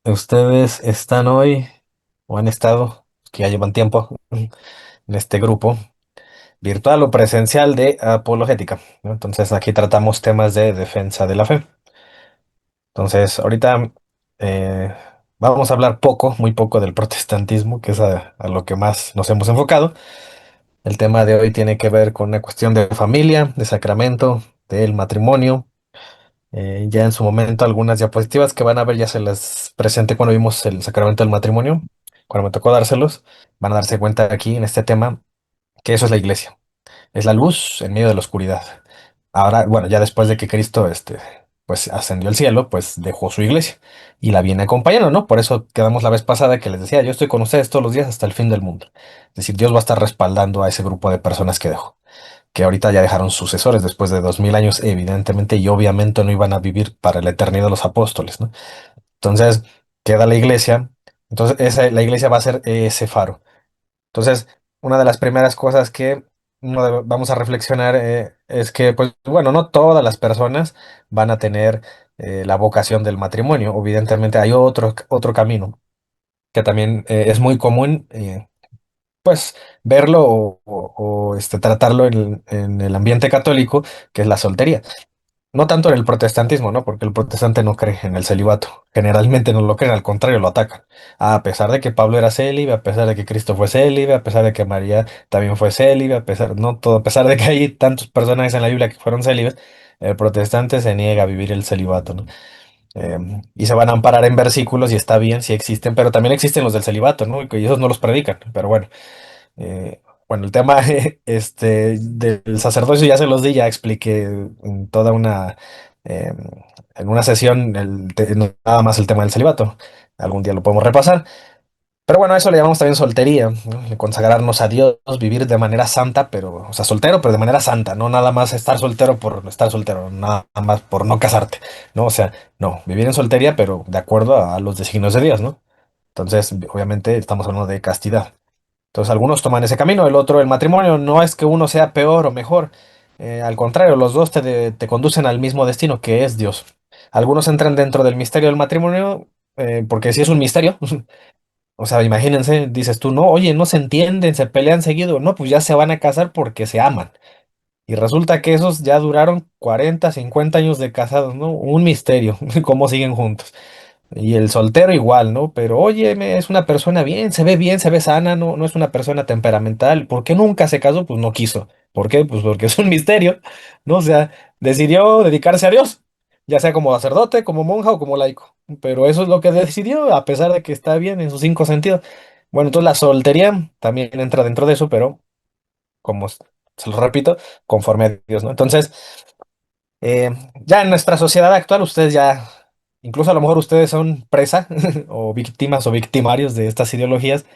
Ustedes están hoy o han estado, que ya llevan tiempo, en este grupo virtual o presencial de apologética, ¿no? Entonces aquí tratamos temas de defensa de la fe. Entonces ahorita eh, vamos a hablar poco, muy poco del protestantismo, que es a lo que más nos hemos enfocado. El tema de hoy tiene que ver con una cuestión de familia, de sacramento, del matrimonio. Ya en su momento algunas diapositivas que van a ver ya se las presenté cuando vimos el sacramento del matrimonio, cuando me tocó dárselos, van a darse cuenta aquí en este tema que eso es la iglesia, es la luz en medio de la oscuridad. Ahora, bueno, ya después de que Cristo pues ascendió al cielo, pues dejó su iglesia y la viene acompañando, ¿no? Por eso quedamos la vez pasada que les decía, yo estoy con ustedes todos los días hasta el fin del mundo. Es decir, Dios va a estar respaldando a ese grupo de personas que dejó, que ahorita ya dejaron sucesores después de 2000 años, evidentemente, y obviamente no iban a vivir para la eternidad los apóstoles, ¿no? Entonces, queda la iglesia, entonces la iglesia va a ser ese faro. Entonces, una de las primeras cosas que vamos a reflexionar es que, pues, bueno, no todas las personas van a tener la vocación del matrimonio. Evidentemente, hay otro camino que también es muy común, pues, verlo o tratarlo en el ambiente católico, que es la soltería. No tanto en el protestantismo, ¿no? Porque el protestante no cree en el celibato. Generalmente no lo creen, al contrario, lo atacan. A pesar de que Pablo era célibe, a pesar de que Cristo fue célibe, a pesar de que María también fue célibe, a pesar, no todo, a pesar de que hay tantos personajes en la Biblia que fueron célibes, el protestante se niega a vivir el celibato, ¿no? Y se van a amparar en versículos y está bien si existen, pero también existen los del celibato, ¿no? Y esos no los predican, pero bueno. Bueno, el tema del sacerdocio ya se los di, ya expliqué en toda eh, en una sesión, no, nada más el tema del celibato. Algún día lo podemos repasar. Pero bueno, a eso le llamamos también soltería, ¿no? El consagrarnos a Dios, vivir de manera santa, pero, o sea, soltero, pero de manera santa, no nada más estar soltero por estar soltero, nada más por no casarte, ¿no? O sea, no, vivir en soltería, pero de acuerdo a los designios de Dios, ¿no? Entonces, obviamente, estamos hablando de castidad. Entonces algunos toman ese camino, el otro el matrimonio. No es que uno sea peor o mejor, al contrario, los dos te conducen al mismo destino, que es Dios. Algunos entran dentro del misterio del matrimonio, porque si es un misterio, o sea, imagínense, dices tú, no, oye, no se entienden, se pelean seguido, no, pues ya se van a casar porque se aman. Y resulta que esos ya duraron 40 50 años de casados, ¿no? Un misterio, cómo siguen juntos. Y el soltero igual, ¿no? Pero oye, es una persona bien, se ve sana, no, no es una persona temperamental. ¿Por qué nunca se casó? Pues no quiso. ¿Por qué? Pues porque es un misterio, ¿no? O sea, decidió dedicarse a Dios, ya sea como sacerdote, como monja o como laico. Pero eso es lo que decidió, a pesar de que está bien en sus cinco sentidos. Bueno, entonces la soltería también entra dentro de eso, pero como se lo repito, conforme a Dios, ¿no? Entonces, eh, ya en nuestra sociedad actual, ustedes ya, incluso a lo mejor ustedes son presa o víctimas o victimarios de estas ideologías,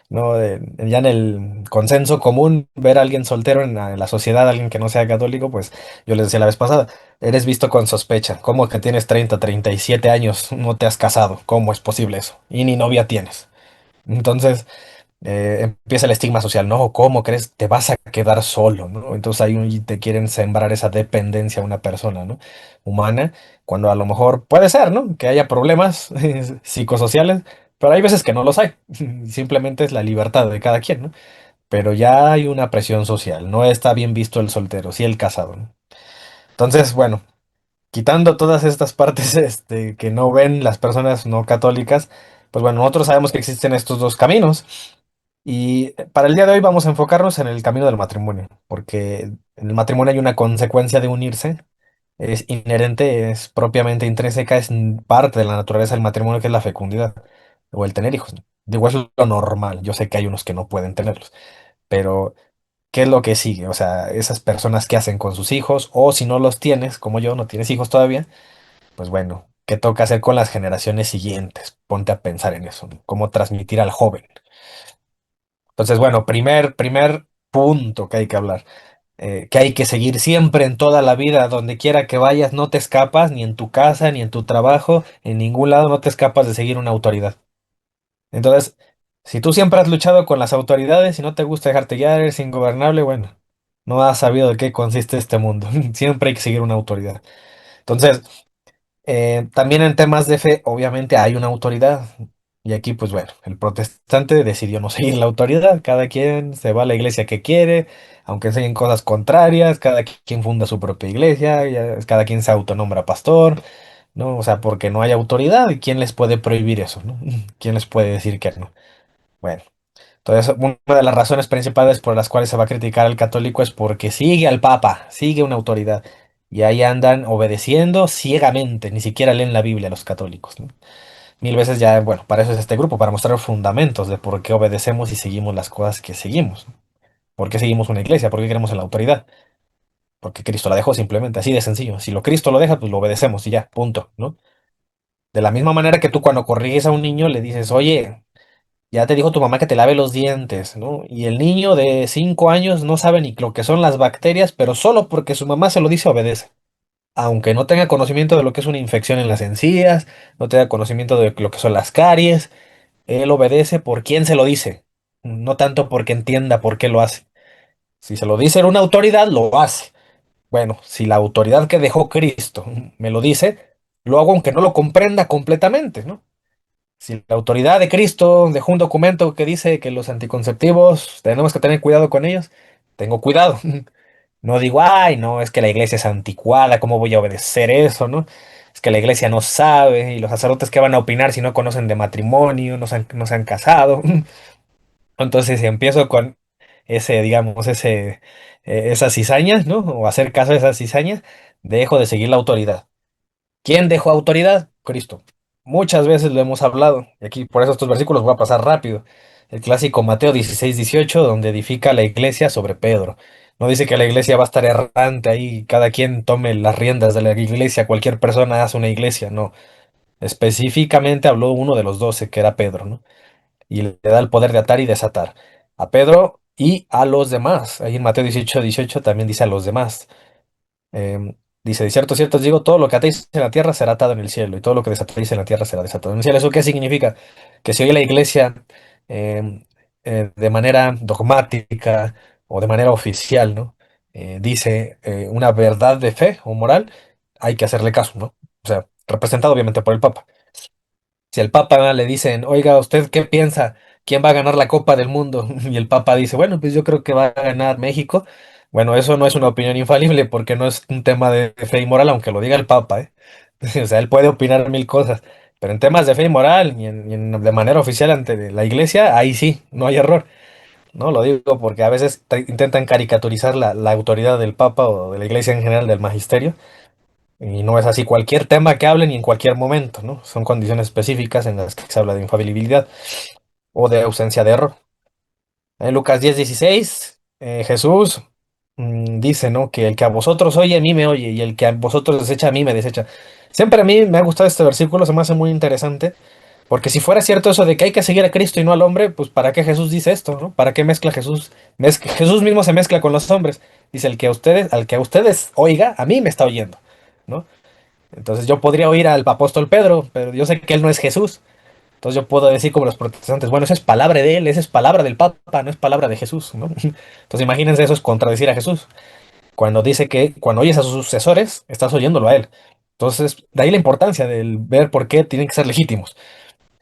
¿no? Ya en el consenso común, ver a alguien soltero en la sociedad, alguien que no sea católico, pues yo les decía la vez pasada, eres visto con sospecha. ¿Cómo que tienes 37 años, no te has casado? ¿Cómo es posible eso? Y ni novia tienes. Entonces, empieza el estigma social, ¿no? ¿Cómo crees? Te vas a quedar solo, ¿no? Entonces ahí te quieren sembrar esa dependencia a una persona, ¿no? Humana, cuando a lo mejor puede ser, ¿no? Que haya problemas psicosociales, pero hay veces que no los hay. Simplemente es la libertad de cada quien, ¿no? Pero ya hay una presión social, no está bien visto el soltero, sí el casado, ¿no? Entonces, bueno, quitando todas estas partes que no ven las personas no católicas, pues bueno, nosotros sabemos que existen estos dos caminos. Y para el día de hoy vamos a enfocarnos en el camino del matrimonio, porque en el matrimonio hay una consecuencia de unirse, es inherente, es propiamente intrínseca, es parte de la naturaleza del matrimonio, que es la fecundidad o el tener hijos. Digo, es lo normal, yo sé que hay unos que no pueden tenerlos, pero ¿qué es lo que sigue? O sea, esas personas que hacen con sus hijos, o si no los tienes, como yo, no tienes hijos todavía, pues bueno, ¿qué toca hacer con las generaciones siguientes? Ponte a pensar en eso, ¿no? ¿Cómo transmitir al joven? Entonces, bueno, primer punto que hay que hablar, que hay que seguir siempre en toda la vida, donde quiera que vayas, no te escapas, ni en tu casa, ni en tu trabajo, en ningún lado no te escapas de seguir una autoridad. Entonces, si tú siempre has luchado con las autoridades y no te gusta dejarte guiar, eres ingobernable, bueno, no has sabido de qué consiste este mundo. Siempre hay que seguir una autoridad. Entonces, También en temas de fe, obviamente hay una autoridad. Y aquí, pues bueno, el protestante decidió no seguir la autoridad. Cada quien se va a la iglesia que quiere, aunque enseñen cosas contrarias, cada quien funda su propia iglesia, cada quien se autonombra pastor, ¿no? O sea, porque no hay autoridad, ¿y quién les puede prohibir eso, ¿no? ¿Quién les puede decir que no? Bueno. Entonces, una de las razones principales por las cuales se va a criticar al católico es porque sigue al Papa, sigue una autoridad. Y ahí andan obedeciendo ciegamente, ni siquiera leen la Biblia los católicos, ¿no? Mil veces ya, bueno, para eso es este grupo, para mostrar los fundamentos de por qué obedecemos y seguimos las cosas que seguimos, ¿no? ¿Por qué seguimos una iglesia? ¿Por qué queremos en la autoridad? Porque Cristo la dejó simplemente, así de sencillo. Si lo Cristo lo deja, pues lo obedecemos y ya, punto, ¿no? De la misma manera que tú cuando corriges a un niño le dices, oye, ya te dijo tu mamá que te lave los dientes, ¿no? Y el niño de 5 años no sabe ni lo que son las bacterias, pero solo porque su mamá se lo dice, obedece. Aunque no tenga conocimiento de lo que es una infección en las encías, no tenga conocimiento de lo que son las caries, él obedece por quien se lo dice, no tanto porque entienda por qué lo hace. Si se lo dice una autoridad, lo hace. Bueno, si la autoridad que dejó Cristo me lo dice, lo hago aunque no lo comprenda completamente, ¿no? Si la autoridad de Cristo dejó un documento que dice que los anticonceptivos tenemos que tener cuidado con ellos, tengo cuidado. No digo, ay, no, es que la iglesia es anticuada, ¿cómo voy a obedecer eso, no? Es que la iglesia no sabe, y los sacerdotes qué van a opinar si no conocen de matrimonio, no se han casado. Entonces, si empiezo con esas cizañas, ¿no? O hacer caso de esas cizañas, dejo de seguir la autoridad. ¿Quién dejó autoridad? Cristo. Muchas veces lo hemos hablado. Y aquí, por eso estos versículos voy a pasar rápido. El clásico Mateo 16-18, donde edifica la iglesia sobre Pedro. No dice que la iglesia va a estar errante ahí, cada quien tome las riendas de la iglesia, cualquier persona hace una iglesia. No. Específicamente habló uno de los 12, que era Pedro, ¿no? Y le da el poder de atar y desatar. A Pedro y a los demás. Ahí en Mateo 18-18 también dice a los demás. Dice, de cierto os digo, todo lo que atéis en la tierra será atado en el cielo, y todo lo que desatéis en la tierra será desatado en el cielo. ¿Eso qué significa? Que si hoy la iglesia, em, de manera dogmática o de manera oficial, ¿no? Dice una verdad de fe o moral, hay que hacerle caso, ¿no? O sea, representado obviamente por el Papa. Si al Papa le dicen, oiga, ¿usted qué piensa? ¿Quién va a ganar la Copa del Mundo? Y el Papa dice, bueno, pues yo creo que va a ganar México. Bueno, eso no es una opinión infalible porque no es un tema de fe y moral, aunque lo diga el Papa, ¿eh? O sea, él puede opinar mil cosas, pero en temas de fe y moral de manera oficial ante la iglesia, ahí sí, no hay error. No lo digo porque a veces intentan caricaturizar la autoridad del Papa o de la iglesia en general, del magisterio. Y no es así cualquier tema que hablen y en cualquier momento, ¿no? Son condiciones específicas en las que se habla de infalibilidad o de ausencia de error. En Lucas 10:16, Jesús dice, ¿no? Que el que a vosotros oye, a mí me oye, y el que a vosotros desecha, a mí me desecha. Siempre a mí me ha gustado este versículo, se me hace muy interesante, porque si fuera cierto eso de que hay que seguir a Cristo y no al hombre, pues ¿para qué Jesús dice esto, ¿no? ¿Para qué mezcla Jesús? Jesús mismo se mezcla con los hombres. Dice, al que a ustedes oiga, a mí me está oyendo, ¿no? Entonces yo podría oír al apóstol Pedro, pero yo sé que él no es Jesús. Entonces yo puedo decir como los protestantes, bueno, esa es palabra de él, esa es palabra del Papa, no es palabra de Jesús, ¿no? Entonces imagínense, eso es contradecir a Jesús. Cuando dice que cuando oyes a sus sucesores, estás oyéndolo a él. Entonces, de ahí la importancia del ver por qué tienen que ser legítimos.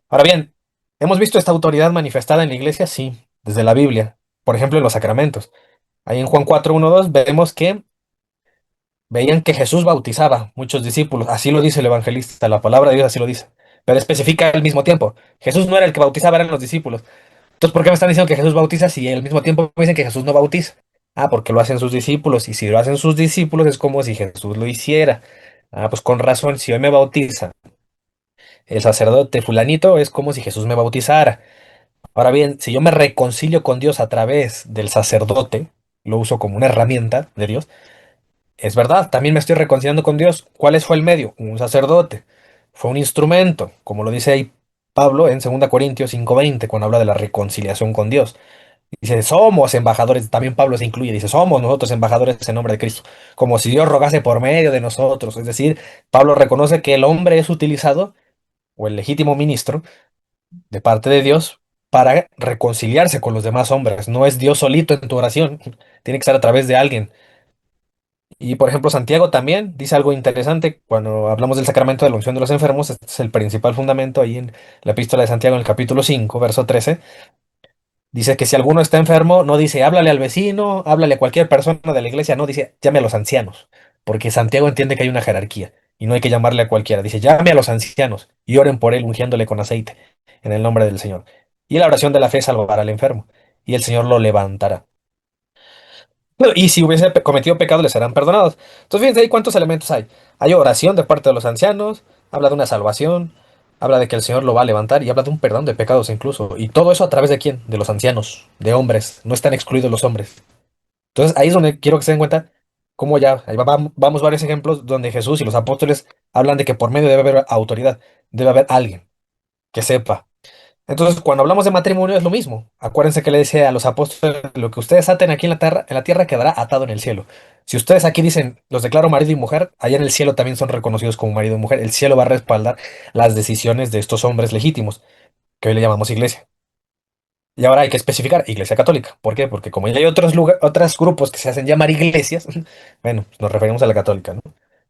Ahora bien, ¿hemos visto esta autoridad manifestada en la iglesia? Sí, desde la Biblia. Por ejemplo, en los sacramentos. Ahí en Juan 4:1-2 vemos que veían que Jesús bautizaba muchos discípulos, así lo dice el evangelista, la palabra de Dios así lo dice, pero especifica al mismo tiempo. Jesús no era el que bautizaba, eran los discípulos. Entonces, ¿por qué me están diciendo que Jesús bautiza si al mismo tiempo me dicen que Jesús no bautiza? Ah, porque lo hacen sus discípulos, y si lo hacen sus discípulos es como si Jesús lo hiciera. Ah, pues con razón, si hoy me bautiza el sacerdote fulanito, es como si Jesús me bautizara. Ahora bien, si yo me reconcilio con Dios a través del sacerdote, lo uso como una herramienta de Dios. Es verdad, también me estoy reconciliando con Dios. ¿Cuál fue el medio? Un sacerdote. Fue un instrumento, como lo dice ahí Pablo en 2 Corintios 5:20, cuando habla de la reconciliación con Dios. Dice, somos embajadores, también Pablo se incluye, dice, somos nosotros embajadores en nombre de Cristo, como si Dios rogase por medio de nosotros. Es decir, Pablo reconoce que el hombre es utilizado, o el legítimo ministro, de parte de Dios, para reconciliarse con los demás hombres. No es Dios solito en tu oración, tiene que ser a través de alguien. Y por ejemplo, Santiago también dice algo interesante cuando hablamos del sacramento de la unción de los enfermos. Este es el principal fundamento ahí en la epístola de Santiago, en el capítulo 5 verso 13. Dice que si alguno está enfermo, no dice háblale al vecino, háblale a cualquier persona de la iglesia, no dice llame a los ancianos, porque Santiago entiende que hay una jerarquía y no hay que llamarle a cualquiera. Dice llame a los ancianos y oren por él, ungiéndole con aceite en el nombre del Señor. Y la oración de la fe salvará al enfermo y el Señor lo levantará. Y si hubiese cometido pecado, le serán perdonados. Entonces, fíjense ahí cuántos elementos hay. Hay oración de parte de los ancianos, habla de una salvación, habla de que el Señor lo va a levantar y habla de un perdón de pecados incluso. ¿Y todo eso a través de quién? De los ancianos, de hombres. No están excluidos los hombres. Entonces, ahí es donde quiero que se den cuenta cómo ya, vamos varios ejemplos donde Jesús y los apóstoles hablan de que por medio debe haber autoridad, debe haber alguien que sepa. Entonces, cuando hablamos de matrimonio es lo mismo. Acuérdense que le dice a los apóstoles, lo que ustedes aten aquí en la tierra quedará atado en el cielo. Si ustedes aquí dicen, los declaro marido y mujer, allá en el cielo también son reconocidos como marido y mujer. El cielo va a respaldar las decisiones de estos hombres legítimos, que hoy le llamamos iglesia. Y ahora hay que especificar iglesia católica. ¿Por qué? Porque como ya hay otros grupos que se hacen llamar iglesias, bueno, nos referimos a la católica, ¿no?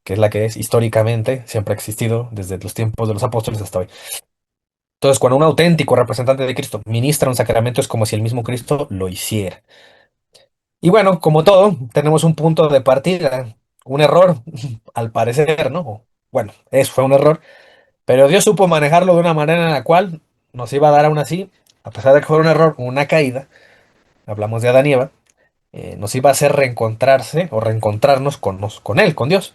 Que es la que es históricamente, siempre ha existido desde los tiempos de los apóstoles hasta hoy. Entonces, cuando un auténtico representante de Cristo ministra un sacramento, es como si el mismo Cristo lo hiciera. Y bueno, como todo, tenemos un punto de partida, un error, al parecer, ¿no? Bueno, eso fue un error, pero Dios supo manejarlo de una manera en la cual nos iba a dar aún así, a pesar de que fue un error, una caída, hablamos de Adán y Eva, nos iba a hacer reencontrarse o reencontrarnos con Él, con Dios.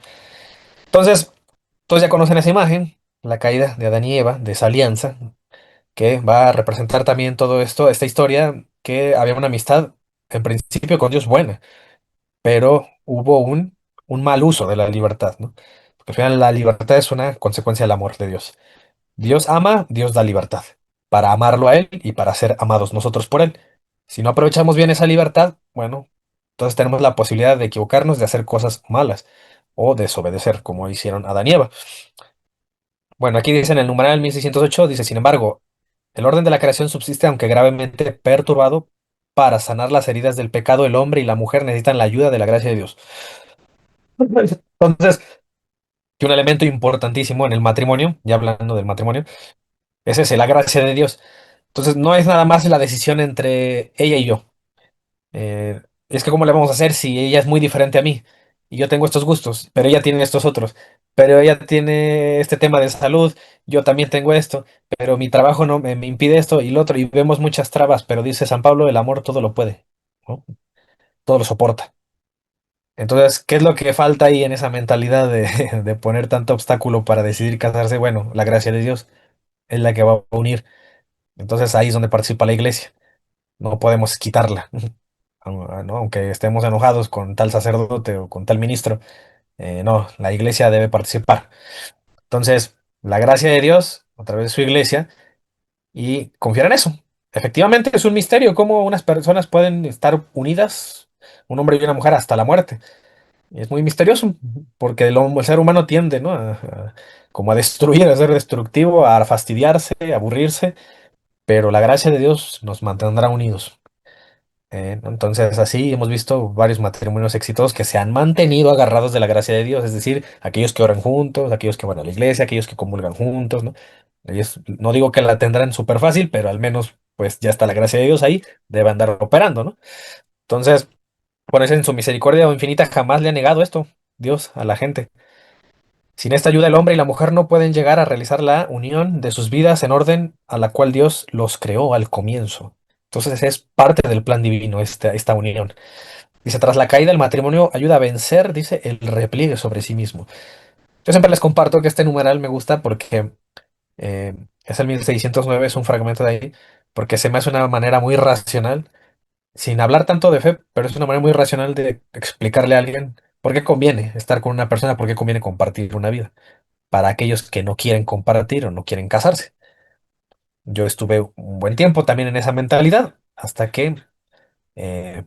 Entonces, todos ya conocen esa imagen, la caída de Adán y Eva, de esa alianza, que va a representar también todo esto, esta historia, que había una amistad en principio con Dios buena, pero hubo un mal uso de la libertad, ¿no? Porque al final la libertad es una consecuencia del amor de Dios. Dios ama, Dios da libertad, para amarlo a Él y para ser amados nosotros por Él. Si no aprovechamos bien esa libertad, bueno, entonces tenemos la posibilidad de equivocarnos, de hacer cosas malas o desobedecer, como hicieron Adán y Eva. Bueno, aquí dice en el numeral 1608, dice, sin embargo, el orden de la creación subsiste aunque gravemente perturbado. Para sanar las heridas del pecado, el hombre y la mujer necesitan la ayuda de la gracia de Dios. Entonces, que un elemento importantísimo en el matrimonio, ya hablando del matrimonio, es ese, la gracia de Dios. Entonces, no es nada más la decisión entre ella y yo. Es que, ¿cómo le vamos a hacer si ella es muy diferente a mí? Y yo tengo estos gustos, pero ella tiene estos otros. Pero ella tiene este tema de salud, yo también tengo esto, pero mi trabajo no me impide esto y lo otro. Y vemos muchas trabas, pero dice San Pablo, el amor todo lo puede, ¿no? Todo lo soporta. Entonces, ¿qué es lo que falta ahí en esa mentalidad de, de poner tanto obstáculo para decidir casarse? Bueno, la gracia de Dios es la que va a unir. Entonces ahí es donde participa la iglesia. No podemos quitarla, ¿no? Aunque estemos enojados con tal sacerdote o con tal ministro. No, la iglesia debe participar. Entonces, la gracia de Dios, a través de su iglesia, y confiar en eso. Efectivamente, es un misterio cómo unas personas pueden estar unidas, un hombre y una mujer, hasta la muerte. Y es muy misterioso, porque el ser humano tiende, ¿no? Como a destruir, a ser destructivo, a fastidiarse, a aburrirse, pero la gracia de Dios nos mantendrá unidos. ¿No? Entonces, así hemos visto varios matrimonios exitosos que se han mantenido agarrados de la gracia de Dios, es decir, aquellos que oran juntos, aquellos que van a la iglesia, aquellos que comulgan juntos, ¿no? Ellos, no digo que la tendrán súper fácil, pero al menos, pues ya está la gracia de Dios ahí, debe andar operando, ¿no? Entonces, por eso en su misericordia infinita jamás le ha negado esto, Dios, a la gente. Sin esta ayuda, el hombre y la mujer no pueden llegar a realizar la unión de sus vidas en orden a la cual Dios los creó al comienzo. Entonces es parte del plan divino esta unión. Dice, tras la caída, el matrimonio ayuda a vencer, dice, el repliegue sobre sí mismo. Yo siempre les comparto que este numeral me gusta porque eh, es el 1609, es un fragmento de ahí, porque se me hace una manera muy racional, sin hablar tanto de fe, pero es una manera muy racional de explicarle a alguien por qué conviene estar con una persona, por qué conviene compartir una vida, para aquellos que no quieren compartir o no quieren casarse. Yo estuve un buen tiempo también en esa mentalidad, hasta que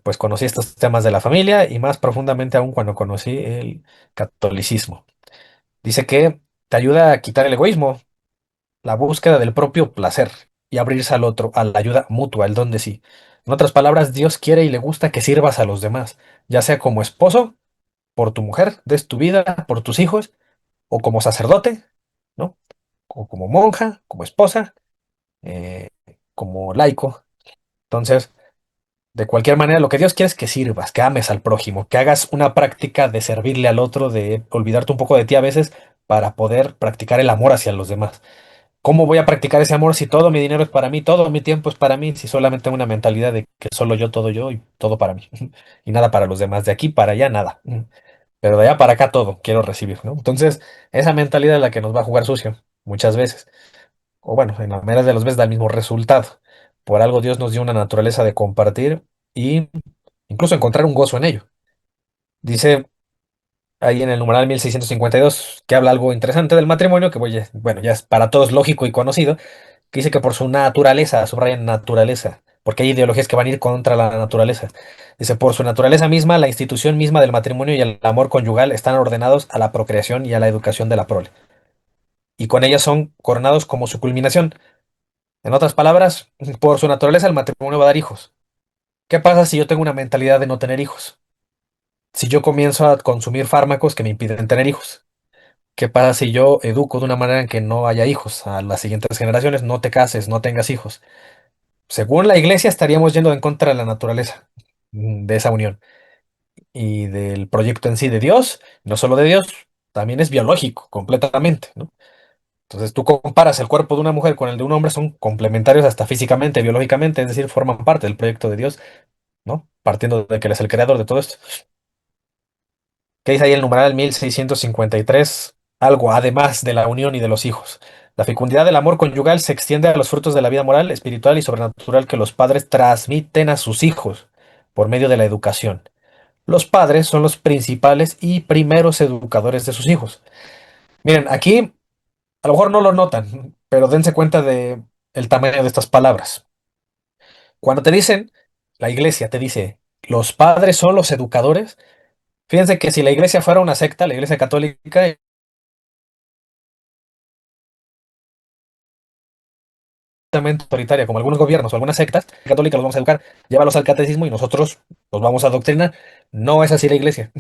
pues conocí estos temas de la familia y más profundamente aún cuando conocí el catolicismo. Dice que te ayuda a quitar el egoísmo, la búsqueda del propio placer y abrirse al otro, a la ayuda mutua, el don de sí. En otras palabras, Dios quiere y le gusta que sirvas a los demás, ya sea como esposo por tu mujer, des tu vida por tus hijos, o como sacerdote, ¿no? O como monja, como esposa, eh, como laico. Entonces, de cualquier manera, lo que Dios quiere es que sirvas, que ames al prójimo, que hagas una práctica de servirle al otro, de olvidarte un poco de ti a veces para poder practicar el amor hacia los demás. ¿Cómo voy a practicar ese amor si todo mi dinero es para mí, todo mi tiempo es para mí, si solamente tengo una mentalidad de que solo yo, todo yo y todo para mí y nada para los demás? De aquí para allá, nada. Pero de allá para acá todo quiero recibir, ¿no? Entonces, esa mentalidad es la que nos va a jugar sucio muchas veces. O bueno, en la mayoría de las veces da el mismo resultado. Por algo Dios nos dio una naturaleza de compartir y incluso encontrar un gozo en ello. Dice ahí en el numeral 1652 que habla algo interesante del matrimonio, que bueno, ya es para todos lógico y conocido, que dice que por su naturaleza, subrayan naturaleza, porque hay ideologías que van a ir contra la naturaleza. Dice, por su naturaleza misma, la institución misma del matrimonio y el amor conyugal están ordenados a la procreación y a la educación de la prole, y con ellas son coronados como su culminación. En otras palabras, por su naturaleza el matrimonio va a dar hijos. ¿Qué pasa si yo tengo una mentalidad de no tener hijos? Si yo comienzo a consumir fármacos que me impiden tener hijos. ¿Qué pasa si yo educo de una manera en que no haya hijos a las siguientes generaciones? No te cases, no tengas hijos. Según la iglesia, estaríamos yendo en contra de la naturaleza de esa unión y del proyecto en sí de Dios, no solo de Dios, también es biológico, completamente, ¿no? Entonces tú comparas el cuerpo de una mujer con el de un hombre, son complementarios hasta físicamente, biológicamente, es decir, forman parte del proyecto de Dios, ¿no? Partiendo de que Él es el creador de todo esto. ¿Qué dice ahí el numeral 1653? Algo además de la unión y de los hijos. La fecundidad del amor conyugal se extiende a los frutos de la vida moral, espiritual y sobrenatural que los padres transmiten a sus hijos por medio de la educación. Los padres son los principales y primeros educadores de sus hijos. Miren, aquí a lo mejor no lo notan, pero dense cuenta de el tamaño de estas palabras. Cuando te dicen, la iglesia te dice, los padres son los educadores, fíjense que si la iglesia fuera una secta, la iglesia católica, autoritaria, como algunos gobiernos o algunas sectas católicas, los vamos a educar, llévalos al catecismo y nosotros los vamos a adoctrinar. No es así la iglesia.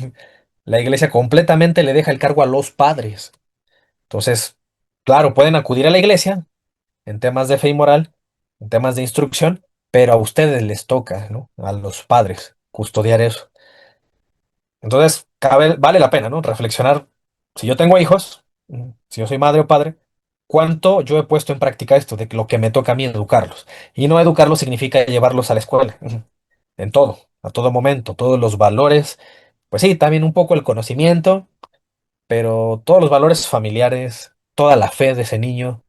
La iglesia completamente le deja el cargo a los padres. Entonces, claro, pueden acudir a la iglesia en temas de fe y moral, en temas de instrucción, pero a ustedes les toca, ¿no? A los padres, custodiar eso. Entonces, vale la pena, ¿no? Reflexionar, si yo tengo hijos, si yo soy madre o padre, ¿cuánto yo he puesto en práctica esto de lo que me toca a mí educarlos? Y no educarlos significa llevarlos a la escuela, en todo, a todo momento, todos los valores, pues sí, también un poco el conocimiento, pero todos los valores familiares, toda la fe de ese niño,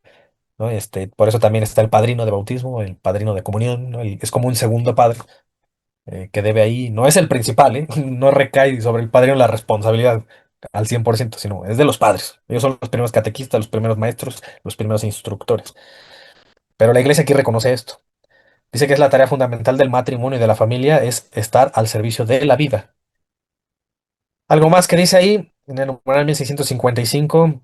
¿no? Por eso también está el padrino de bautismo, el padrino de comunión, ¿no? Es como un segundo padre que debe ahí, no es el principal, ¿eh? No recae sobre el padrino la responsabilidad al 100%, sino es de los padres. Ellos son los primeros catequistas, los primeros maestros, los primeros instructores. Pero la iglesia aquí reconoce esto. Dice que es la tarea fundamental del matrimonio y de la familia, es estar al servicio de la vida. Algo más que dice ahí, en el numeral 1655.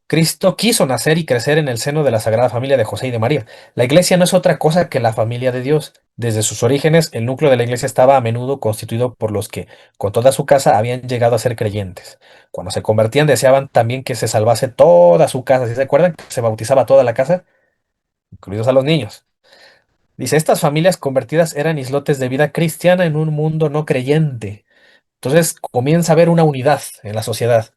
Cristo quiso nacer y crecer en el seno de la Sagrada Familia de José y de María. La iglesia no es otra cosa que la familia de Dios. Desde sus orígenes, el núcleo de la iglesia estaba a menudo constituido por los que, con toda su casa, habían llegado a ser creyentes. Cuando se convertían, deseaban también que se salvase toda su casa. ¿Sí se acuerdan? Se bautizaba toda la casa, incluidos a los niños. Dice, estas familias convertidas eran islotes de vida cristiana en un mundo no creyente. Entonces comienza a haber una unidad en la sociedad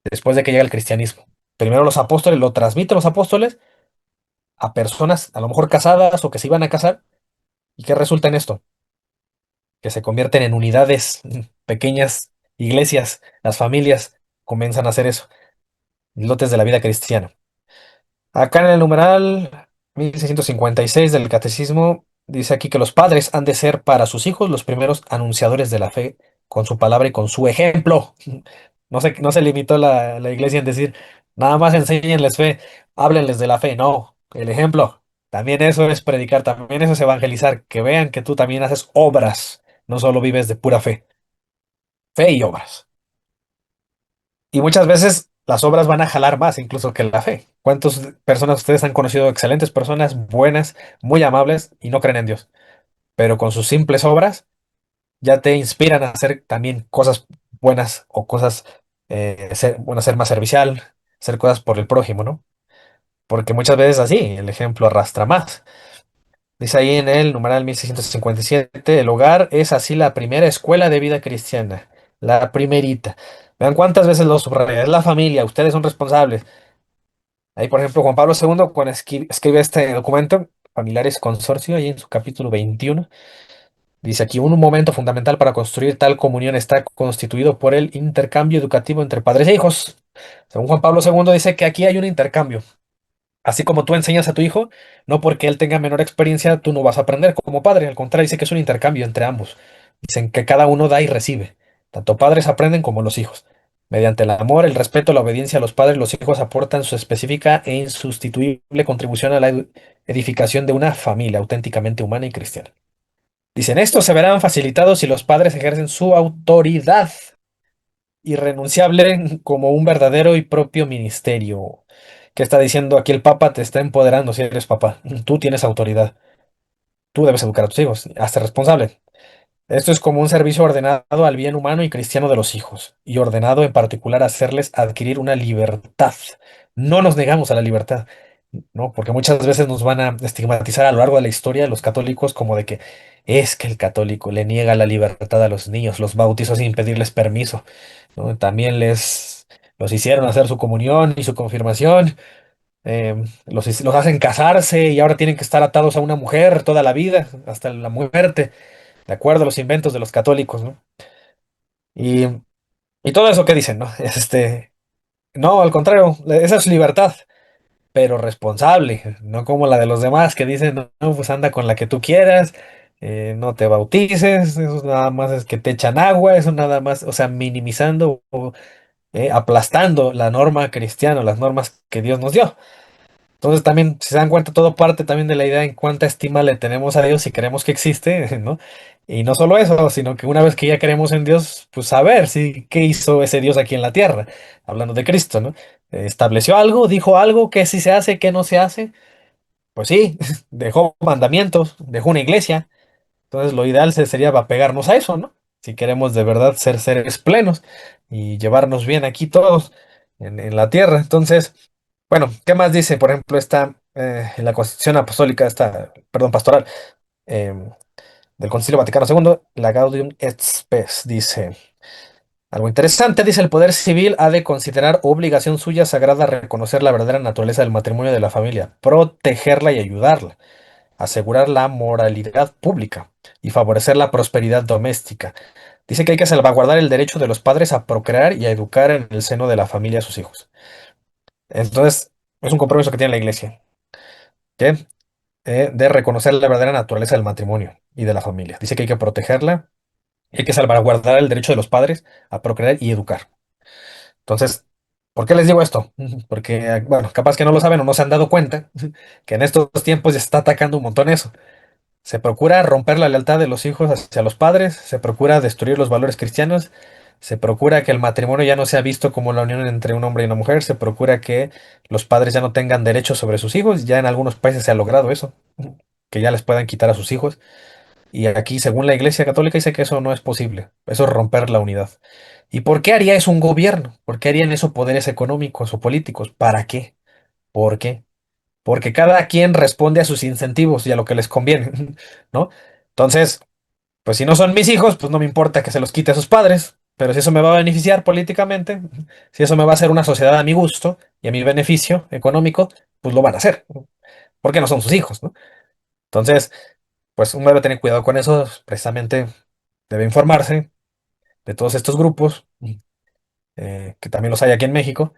después de que llega el cristianismo. Primero los apóstoles, lo transmiten los apóstoles a personas a lo mejor casadas o que se iban a casar. ¿Y qué resulta en esto? Que se convierten en unidades, pequeñas iglesias, las familias comienzan a hacer eso, lotes de la vida cristiana. Acá en el numeral 1656 del Catecismo dice aquí que los padres han de ser para sus hijos los primeros anunciadores de la fe con su palabra y con su ejemplo. No se limitó la iglesia en decir, nada más enséñenles fe, háblenles de la fe. No, el ejemplo. También eso es predicar, también eso es evangelizar, que vean que tú también haces obras, no solo vives de pura fe, fe y obras. Y muchas veces las obras van a jalar más incluso que la fe. ¿Cuántas personas ustedes han conocido, excelentes personas, buenas, muy amables y no creen en Dios? Pero con sus simples obras ya te inspiran a hacer también cosas buenas o cosas, bueno, ser más servicial, hacer cosas por el prójimo, ¿no? Porque muchas veces así, el ejemplo arrastra más. Dice ahí en el numeral 1657, el hogar es así la primera escuela de vida cristiana, la primerita. Vean cuántas veces lo subraya, es la familia, ustedes son responsables. Ahí, por ejemplo, Juan Pablo II, cuando escribe este documento, Familiares Consorcio, ahí en su capítulo 21, dice aquí, un momento fundamental para construir tal comunión está constituido por el intercambio educativo entre padres e hijos. Según Juan Pablo II, dice que aquí hay un intercambio. Así como tú enseñas a tu hijo, no porque él tenga menor experiencia, tú no vas a aprender como padre. Al contrario, dice que es un intercambio entre ambos. Dicen que cada uno da y recibe. Tanto padres aprenden como los hijos. Mediante el amor, el respeto, la obediencia a los padres, los hijos aportan su específica e insustituible contribución a la edificación de una familia auténticamente humana y cristiana. Dicen, estos se verán facilitados si los padres ejercen su autoridad irrenunciable como un verdadero y propio ministerio. ¿Qué está diciendo aquí el Papa? Te está empoderando si eres papá. Tú tienes autoridad. Tú debes educar a tus hijos. Hazte responsable. Esto es como un servicio ordenado al bien humano y cristiano de los hijos, y ordenado en particular a hacerles adquirir una libertad. No nos negamos a la libertad, ¿no? Porque muchas veces nos van a estigmatizar a lo largo de la historia de los católicos como de que es que el católico le niega la libertad a los niños, los bautizó sin pedirles permiso, ¿no? También los hicieron hacer su comunión y su confirmación, los hacen casarse y ahora tienen que estar atados a una mujer toda la vida, hasta la muerte, de acuerdo a los inventos de los católicos, ¿no? Y, y todo eso que dicen, ¿no? No, al contrario, esa es libertad, pero responsable, no como la de los demás que dicen, no, no, pues anda con la que tú quieras, no te bautices, eso nada más es que te echan agua, eso nada más, o sea, minimizando o aplastando la norma cristiana, las normas que Dios nos dio. Entonces también, si se dan cuenta, todo parte también de la idea en cuánta estima le tenemos a Dios y creemos que existe, ¿no? Y no solo eso, sino que una vez que ya creemos en Dios, pues saber si qué hizo ese Dios aquí en la tierra, hablando de Cristo, ¿no? Estableció algo, dijo algo, qué sí se hace, qué no se hace. Pues sí, dejó mandamientos, dejó una iglesia. Entonces lo ideal sería apegarnos a eso, ¿no? Si queremos de verdad ser seres plenos y llevarnos bien aquí todos en la tierra. Entonces, bueno, ¿qué más dice? Por ejemplo, está en la Constitución Apostólica, perdón, pastoral, eh, del Concilio Vaticano II, la Gaudium et Spes, dice algo interesante, dice el poder civil ha de considerar obligación suya sagrada reconocer la verdadera naturaleza del matrimonio y de la familia, protegerla y ayudarla, asegurar la moralidad pública y favorecer la prosperidad doméstica. Dice que hay que salvaguardar el derecho de los padres a procrear y a educar en el seno de la familia a sus hijos. Entonces, es un compromiso que tiene la Iglesia, ¿qué? De reconocer la verdadera naturaleza del matrimonio y de la familia. Dice que hay que protegerla y hay que salvaguardar el derecho de los padres a procrear y educar. Entonces, ¿por qué les digo esto? Porque, bueno, capaz que no lo saben o no se han dado cuenta que en estos tiempos ya se está atacando un montón eso. Se procura romper la lealtad de los hijos hacia los padres, se procura destruir los valores cristianos, se procura que el matrimonio ya no sea visto como la unión entre un hombre y una mujer, se procura que los padres ya no tengan derechos sobre sus hijos, ya en algunos países se ha logrado eso, que ya les puedan quitar a sus hijos. Y aquí, según la Iglesia Católica, dice que eso no es posible, eso es romper la unidad. ¿Y por qué haría eso un gobierno? ¿Por qué harían eso poderes económicos o políticos? ¿Para qué? ¿Por qué? Porque cada quien responde a sus incentivos y a lo que les conviene, ¿no? Entonces, pues si no son mis hijos, pues no me importa que se los quite a sus padres, pero si eso me va a beneficiar políticamente, si eso me va a hacer una sociedad a mi gusto y a mi beneficio económico, pues lo van a hacer, porque no son sus hijos, ¿no? Entonces, pues uno debe tener cuidado con eso, precisamente debe informarse de todos estos grupos, que también los hay aquí en México,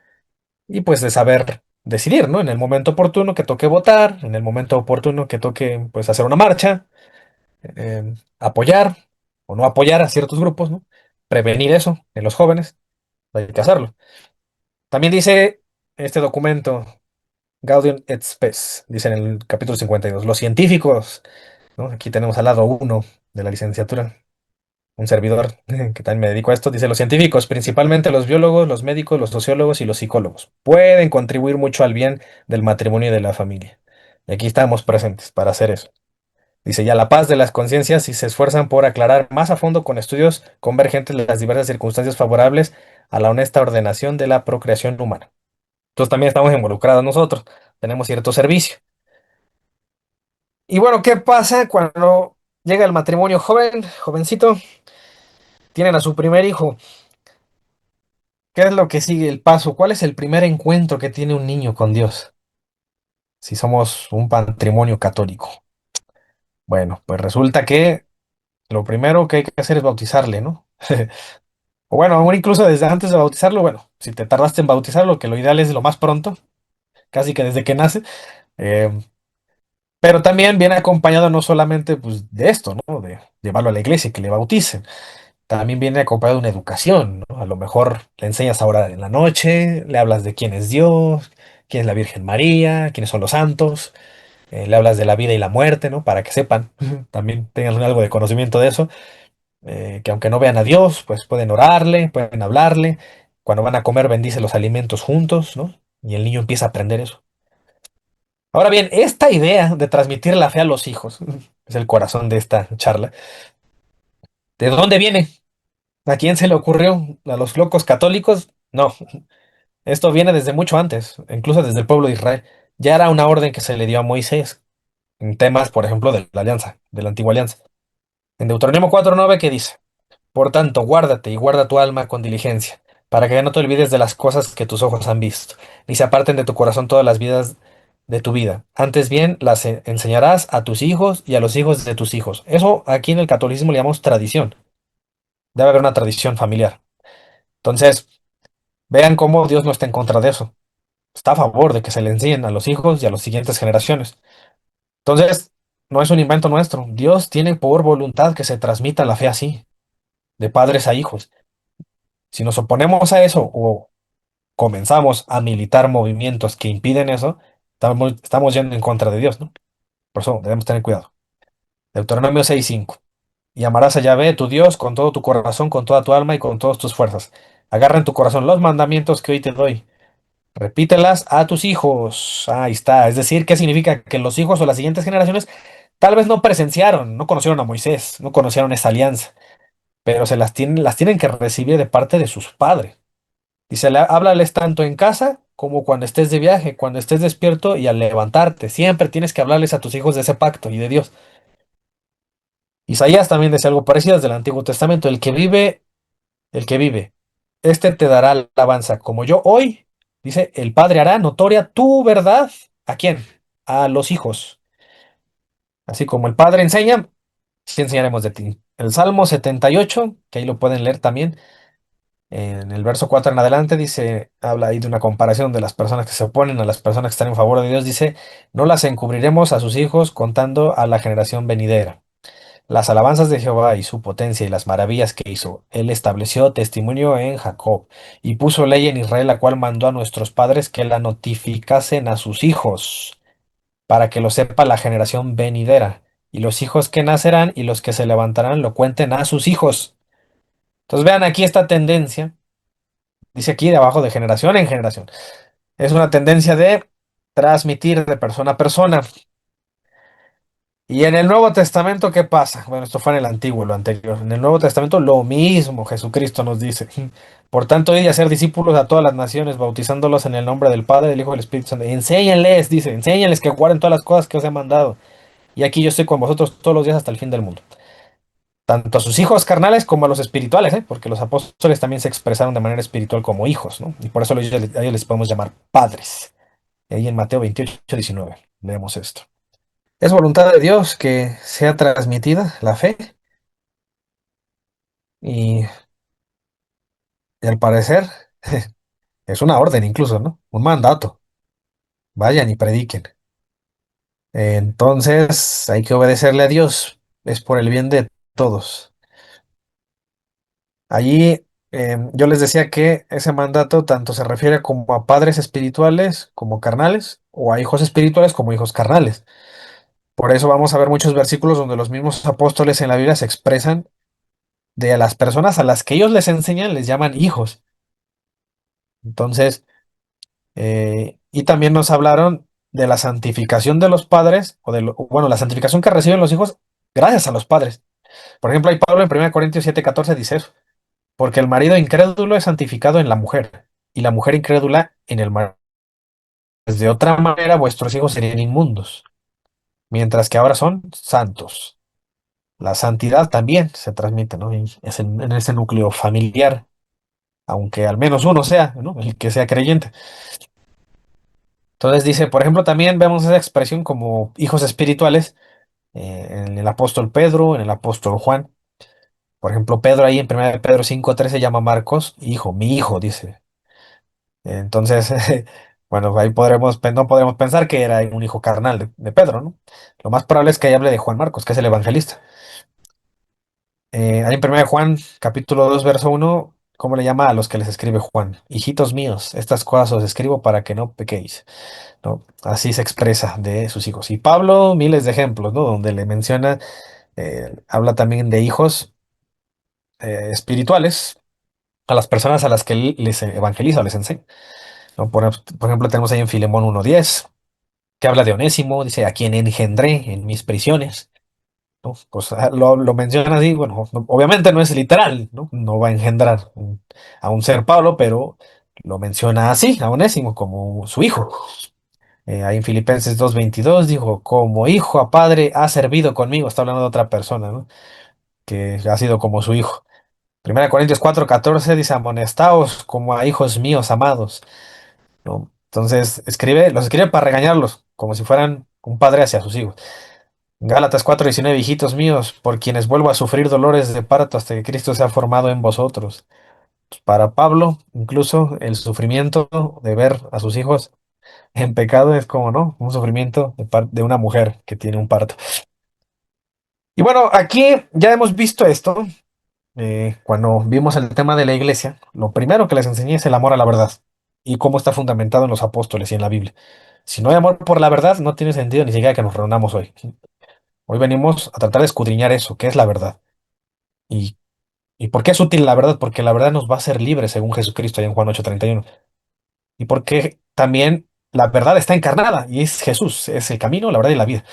y pues de saber decidir, ¿no? En el momento oportuno que toque votar, en el momento oportuno que toque, pues, hacer una marcha, apoyar o no apoyar a ciertos grupos, ¿no? Prevenir eso en los jóvenes, hay que hacerlo. También dice este documento, Gaudium et Spes, dice en el capítulo 52, los científicos, ¿no? Aquí tenemos al lado uno de la licenciatura, un servidor que también me dedico a esto, dice, los científicos, principalmente los biólogos, los médicos, los sociólogos y los psicólogos, pueden contribuir mucho al bien del matrimonio y de la familia. Y aquí estamos presentes para hacer eso. Dice, ya la paz de las conciencias si se esfuerzan por aclarar más a fondo con estudios convergentes las diversas circunstancias favorables a la honesta ordenación de la procreación humana. Entonces también estamos involucrados nosotros, tenemos cierto servicio. Y bueno, ¿qué pasa cuando llega el matrimonio joven, jovencito? Tienen a su primer hijo. ¿Qué es lo que sigue el paso? ¿Cuál es el primer encuentro que tiene un niño con Dios? Si somos un patrimonio católico. Bueno, pues resulta que lo primero que hay que hacer es bautizarle, ¿no? O bueno, aún incluso desde antes de bautizarlo, bueno, si te tardaste en bautizarlo, que lo ideal es lo más pronto, casi que desde que nace. eh, pero también viene acompañado no solamente pues, de esto, ¿no? De llevarlo a la iglesia y que le bauticen. También viene acompañado de una educación, ¿no? A lo mejor le enseñas a orar en la noche, le hablas de quién es Dios, quién es la Virgen María, quiénes son los santos, le hablas de la vida y la muerte, ¿no? Para que sepan, también tengan algo de conocimiento de eso, que aunque no vean a Dios, pues pueden orarle, pueden hablarle. Cuando van a comer, bendice los alimentos juntos, ¿no? Y el niño empieza a aprender eso. Ahora bien, esta idea de transmitir la fe a los hijos, es el corazón de esta charla, ¿de dónde viene? ¿A quién se le ocurrió? ¿A los locos católicos? No, esto viene desde mucho antes, incluso desde el pueblo de Israel. Ya era una orden que se le dio a Moisés en temas, por ejemplo, de la alianza, de la antigua alianza. En Deuteronomio 4:9, ¿qué dice? Por tanto, guárdate y guarda tu alma con diligencia, para que no te olvides de las cosas que tus ojos han visto, ni se aparten de tu corazón todas las vidas de tu vida. Antes bien, las enseñarás a tus hijos y a los hijos de tus hijos. Eso aquí en el catolicismo le llamamos tradición. Debe haber una tradición familiar. Entonces, vean cómo Dios no está en contra de eso. Está a favor de que se le enseñen a los hijos y a las siguientes generaciones. Entonces, no es un invento nuestro. Dios tiene por voluntad que se transmita la fe así, de padres a hijos. Si nos oponemos a eso o comenzamos a militar movimientos que impiden eso, estamos yendo en contra de Dios, ¿no? Por eso debemos tener cuidado. Deuteronomio 6:5. Y amarás a Yahvé, tu Dios, con todo tu corazón, con toda tu alma y con todas tus fuerzas. Agarra en tu corazón los mandamientos que hoy te doy. Repítelas a tus hijos. Ahí está. Es decir, ¿qué significa? Que los hijos o las siguientes generaciones tal vez no presenciaron, no conocieron a Moisés, no conocieron esa alianza, pero las tienen que recibir de parte de sus padres. Dice, háblales tanto en casa como cuando estés de viaje, cuando estés despierto y al levantarte. Siempre tienes que hablarles a tus hijos de ese pacto y de Dios. Isaías también dice algo parecido desde el Antiguo Testamento. El que vive, este te dará alabanza. Como yo hoy, dice, el Padre hará notoria tu verdad. ¿A quién? A los hijos. Así como el Padre enseña, sí enseñaremos de ti. El Salmo 78, que ahí lo pueden leer también, en el verso 4 en adelante, dice, habla ahí de una comparación de las personas que se oponen a las personas que están en favor de Dios. Dice, no las encubriremos a sus hijos contando a la generación venidera. Las alabanzas de Jehová y su potencia y las maravillas que hizo. Él estableció testimonio en Jacob y puso ley en Israel, la cual mandó a nuestros padres que la notificasen a sus hijos, para que lo sepa la generación venidera. Y los hijos que nacerán y los que se levantarán lo cuenten a sus hijos. Entonces vean aquí esta tendencia. Dice aquí de abajo de generación en generación. Es una tendencia de transmitir de persona a persona. Y en el Nuevo Testamento, ¿qué pasa? Bueno, esto fue en el Antiguo, lo anterior. En el Nuevo Testamento, lo mismo, Jesucristo nos dice. Por tanto, id y hacer discípulos a todas las naciones, bautizándolos en el nombre del Padre, del Hijo y del Espíritu Santo. Enséñenles, dice, enséñenles que guarden todas las cosas que os he mandado. Y aquí yo estoy con vosotros todos los días hasta el fin del mundo. Tanto a sus hijos carnales como a los espirituales, ¿eh? Porque los apóstoles también se expresaron de manera espiritual como hijos, ¿no? Y por eso a ellos les podemos llamar padres. Y ahí en Mateo 28:19 leemos esto. Es voluntad de Dios que sea transmitida la fe y, y al parecer es una orden incluso, ¿no? Un mandato. Vayan y prediquen. Entonces hay que obedecerle a Dios. Es por el bien de todos. Allí yo les decía que ese mandato tanto se refiere como a padres espirituales como carnales o a hijos espirituales como hijos carnales. Por eso vamos a ver muchos versículos donde los mismos apóstoles en la Biblia se expresan de a las personas a las que ellos les enseñan, les llaman hijos. Entonces, y también nos hablaron. de la santificación de los padres, bueno, la santificación que reciben los hijos gracias a los padres. Por ejemplo, ahí Pablo en 1 Corintios 7:14 dice eso, porque el marido incrédulo es santificado en la mujer, y la mujer incrédula en el marido. De otra manera, vuestros hijos serían inmundos, mientras que ahora son santos. La santidad también se transmite, ¿no? Y es en ese núcleo familiar, aunque al menos uno sea, ¿no? El que sea creyente. Entonces dice, por ejemplo, también vemos esa expresión como hijos espirituales en el apóstol Pedro, en el apóstol Juan. Por ejemplo, Pedro ahí en 1 Pedro 5:13 llama a Marcos hijo, mi hijo, dice. Entonces, bueno, ahí no podremos pensar que era un hijo carnal de Pedro, ¿no? Lo más probable es que ahí hable de Juan Marcos, que es el evangelista. Ahí en 1 Juan, capítulo 2 verso 1, ¿cómo le llama a los que les escribe Juan? Hijitos míos, estas cosas os escribo para que no pequéis, ¿no? Así se expresa de sus hijos. Y Pablo, miles de ejemplos, ¿no? Donde le menciona, habla también de hijos espirituales a las personas a las que él les evangeliza o les enseña, ¿no? Por ejemplo, tenemos ahí en Filemón 1:10 que habla de Onésimo, dice, a quien engendré en mis prisiones, ¿no? Pues lo menciona así, bueno, obviamente no es literal, ¿no? No va a engendrar a un ser Pablo, pero lo menciona así, a Onésimo, como su hijo. Ahí en Filipenses 2:22 dijo, como hijo a padre ha servido conmigo, está hablando de otra persona, ¿no? Que ha sido como su hijo. 1 Corintios 4:14 dice, amonestaos como a hijos míos amados, ¿no? Entonces, los escribe para regañarlos, como si fueran un padre hacia sus hijos. Gálatas 4:19, hijitos míos, por quienes vuelvo a sufrir dolores de parto hasta que Cristo sea formado en vosotros. Pues, para Pablo, incluso el sufrimiento de ver a sus hijos en pecado es como, ¿no? Un sufrimiento de una mujer que tiene un parto. Y bueno, aquí ya hemos visto esto. Cuando vimos el tema de la iglesia, lo primero que les enseñé es el amor a la verdad y cómo está fundamentado en los apóstoles y en la Biblia. Si no hay amor por la verdad, no tiene sentido ni siquiera que nos reunamos hoy. Hoy venimos a tratar de escudriñar eso, qué es la verdad. ¿Y, y por qué es útil la verdad? Porque la verdad nos va a hacer libres, según Jesucristo, ahí en Juan 8:31. Y porque también la verdad está encarnada y es Jesús, es el camino, la verdad y la vida.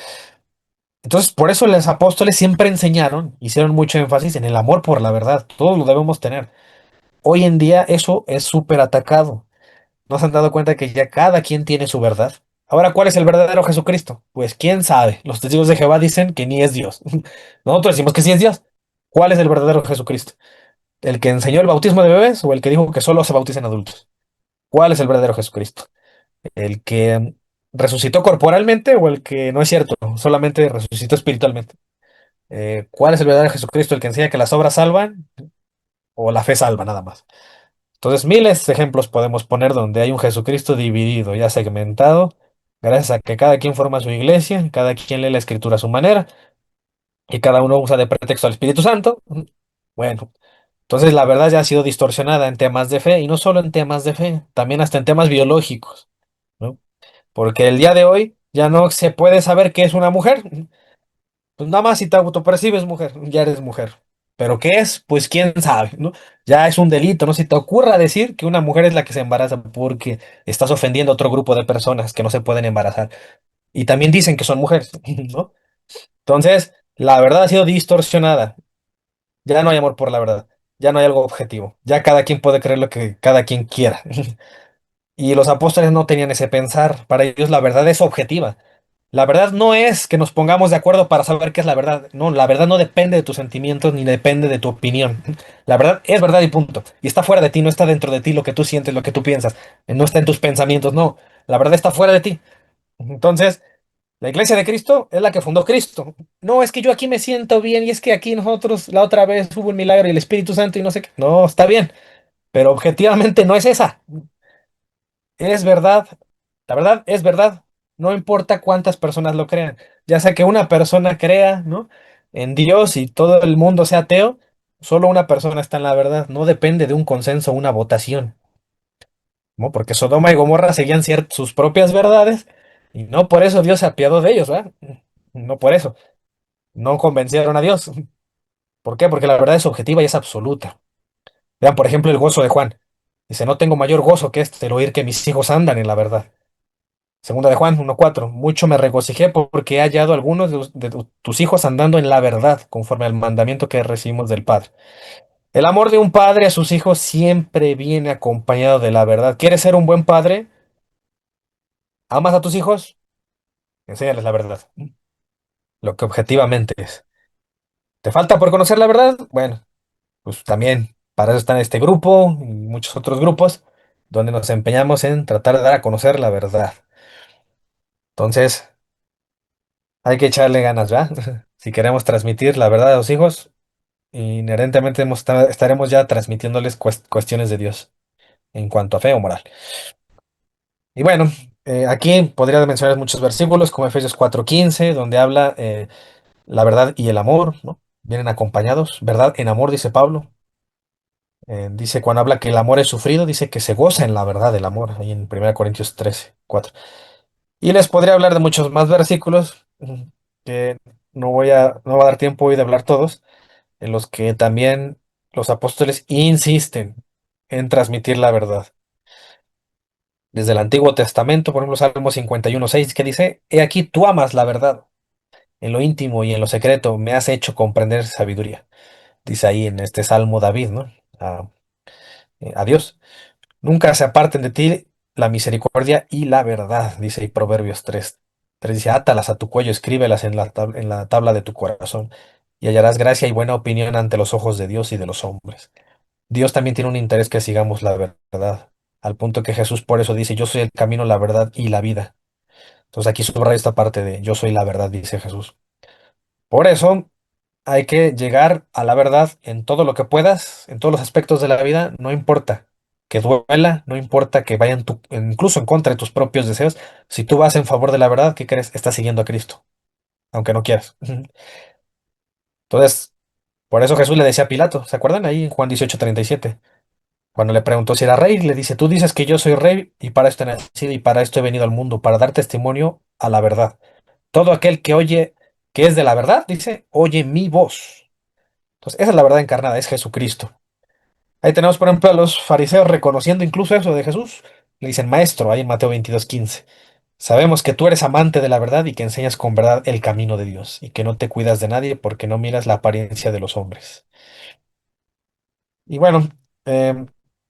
Entonces, por eso los apóstoles siempre enseñaron, hicieron mucho énfasis en el amor por la verdad. Todos lo debemos tener. Hoy en día eso es súper atacado. ¿No se han dado cuenta que ya cada quien tiene su verdad? Ahora, ¿cuál es el verdadero Jesucristo? Pues quién sabe. Los testigos de Jehová dicen que ni es Dios. Nosotros decimos que sí es Dios. ¿Cuál es el verdadero Jesucristo? ¿El que enseñó el bautismo de bebés o el que dijo que solo se bautizan adultos? ¿Cuál es el verdadero Jesucristo? ¿El que resucitó corporalmente o el que no es cierto, solamente resucitó espiritualmente? ¿Cuál es el verdadero Jesucristo? ¿El que enseña que las obras salvan o la fe salva nada más? Entonces, miles de ejemplos podemos poner donde hay un Jesucristo dividido, ya segmentado, gracias a que cada quien forma su iglesia, cada quien lee la escritura a su manera y cada uno usa de pretexto al Espíritu Santo. Bueno, entonces la verdad ya ha sido distorsionada en temas de fe y no solo en temas de fe, también hasta en temas biológicos, ¿no? Porque el día de hoy ya no se puede saber qué es una mujer. Pues nada más si te autopercibes mujer, ya eres mujer. ¿Pero qué es? Pues quién sabe, ¿no? Ya es un delito, ¿no? Si te ocurra decir que una mujer es la que se embaraza porque estás ofendiendo a otro grupo de personas que no se pueden embarazar. Y también dicen que son mujeres, ¿no? Entonces, la verdad ha sido distorsionada. Ya no hay amor por la verdad. Ya no hay algo objetivo. Ya cada quien puede creer lo que cada quien quiera. Y los apóstoles no tenían ese pensar. Para ellos la verdad es objetiva. La verdad no es que nos pongamos de acuerdo para saber qué es la verdad. No, la verdad no depende de tus sentimientos ni depende de tu opinión. La verdad es verdad y punto. Y está fuera de ti, no está dentro de ti lo que tú sientes, lo que tú piensas. No está en tus pensamientos, no. La verdad está fuera de ti. Entonces, la iglesia de Cristo es la que fundó Cristo. No, es que yo aquí me siento bien y es que aquí nosotros la otra vez hubo un milagro y el Espíritu Santo y no sé qué. No, está bien, pero objetivamente no es esa. Es verdad, la verdad es verdad, no importa cuántas personas lo crean, ya sea que una persona crea, ¿no? En Dios y todo el mundo sea ateo, solo una persona está en la verdad, no depende de un consenso o una votación, ¿no? Porque Sodoma y Gomorra seguían sus propias verdades y no por eso Dios se apiadó de ellos, ¿verdad? No por eso, no convencieron a Dios. ¿Por qué? Porque la verdad es objetiva y es absoluta. Vean, por ejemplo, el gozo de Juan. Dice, no tengo mayor gozo que este, el oír que mis hijos andan en la verdad. Segunda de Juan 1:4. Mucho me regocijé porque he hallado algunos tus hijos andando en la verdad, conforme al mandamiento que recibimos del Padre. El amor de un padre a sus hijos siempre viene acompañado de la verdad. ¿Quieres ser un buen padre? ¿Amas a tus hijos? Enséñales la verdad, lo que objetivamente es. ¿Te falta por conocer la verdad? Bueno, pues también para eso está este grupo y muchos otros grupos donde nos empeñamos en tratar de dar a conocer la verdad. Entonces, hay que echarle ganas, ¿verdad? Si queremos transmitir la verdad a los hijos, inherentemente estaremos ya transmitiéndoles cuestiones de Dios en cuanto a fe o moral. Y bueno, aquí podría mencionar muchos versículos como Efesios 4:15, donde habla la verdad y el amor, ¿no? Vienen acompañados. Verdad en amor, dice Pablo. Dice cuando habla que el amor es sufrido, dice que se goza en la verdad del amor, ahí en 1 Corintios 13:4. Y les podría hablar de muchos más versículos que no va a dar tiempo hoy de hablar todos, en los que también los apóstoles insisten en transmitir la verdad. Desde el Antiguo Testamento, por ejemplo, Salmo 51:6, que dice, He aquí tú amas la verdad, en lo íntimo y en lo secreto me has hecho comprender sabiduría. Dice ahí en este Salmo David, ¿no? A Dios. Nunca se aparten de ti la misericordia y la verdad, dice ahí Proverbios 3. Dice, átalas a tu cuello, escríbelas en la tabla de tu corazón, y hallarás gracia y buena opinión ante los ojos de Dios y de los hombres. Dios también tiene un interés que sigamos la verdad, al punto que Jesús por eso dice, yo soy el camino, la verdad y la vida. Entonces aquí subraya esta parte de yo soy la verdad, dice Jesús. Por eso hay que llegar a la verdad en todo lo que puedas, en todos los aspectos de la vida, no importa que duela, no importa que vayan incluso en contra de tus propios deseos. Si tú vas en favor de la verdad, ¿qué crees? Estás siguiendo a Cristo, aunque no quieras. Entonces, por eso Jesús le decía a Pilato, ¿se acuerdan ahí en Juan 18:37? Cuando le preguntó si era rey, le dice, tú dices que yo soy rey y para esto he nacido y para esto he venido al mundo, para dar testimonio a la verdad. Todo aquel que oye, que es de la verdad, dice, oye mi voz. Entonces, esa es la verdad encarnada, es Jesucristo. Ahí tenemos, por ejemplo, a los fariseos reconociendo incluso eso de Jesús. Le dicen, maestro, ahí en Mateo 22:15. Sabemos que tú eres amante de la verdad y que enseñas con verdad el camino de Dios y que no te cuidas de nadie porque no miras la apariencia de los hombres. Y bueno,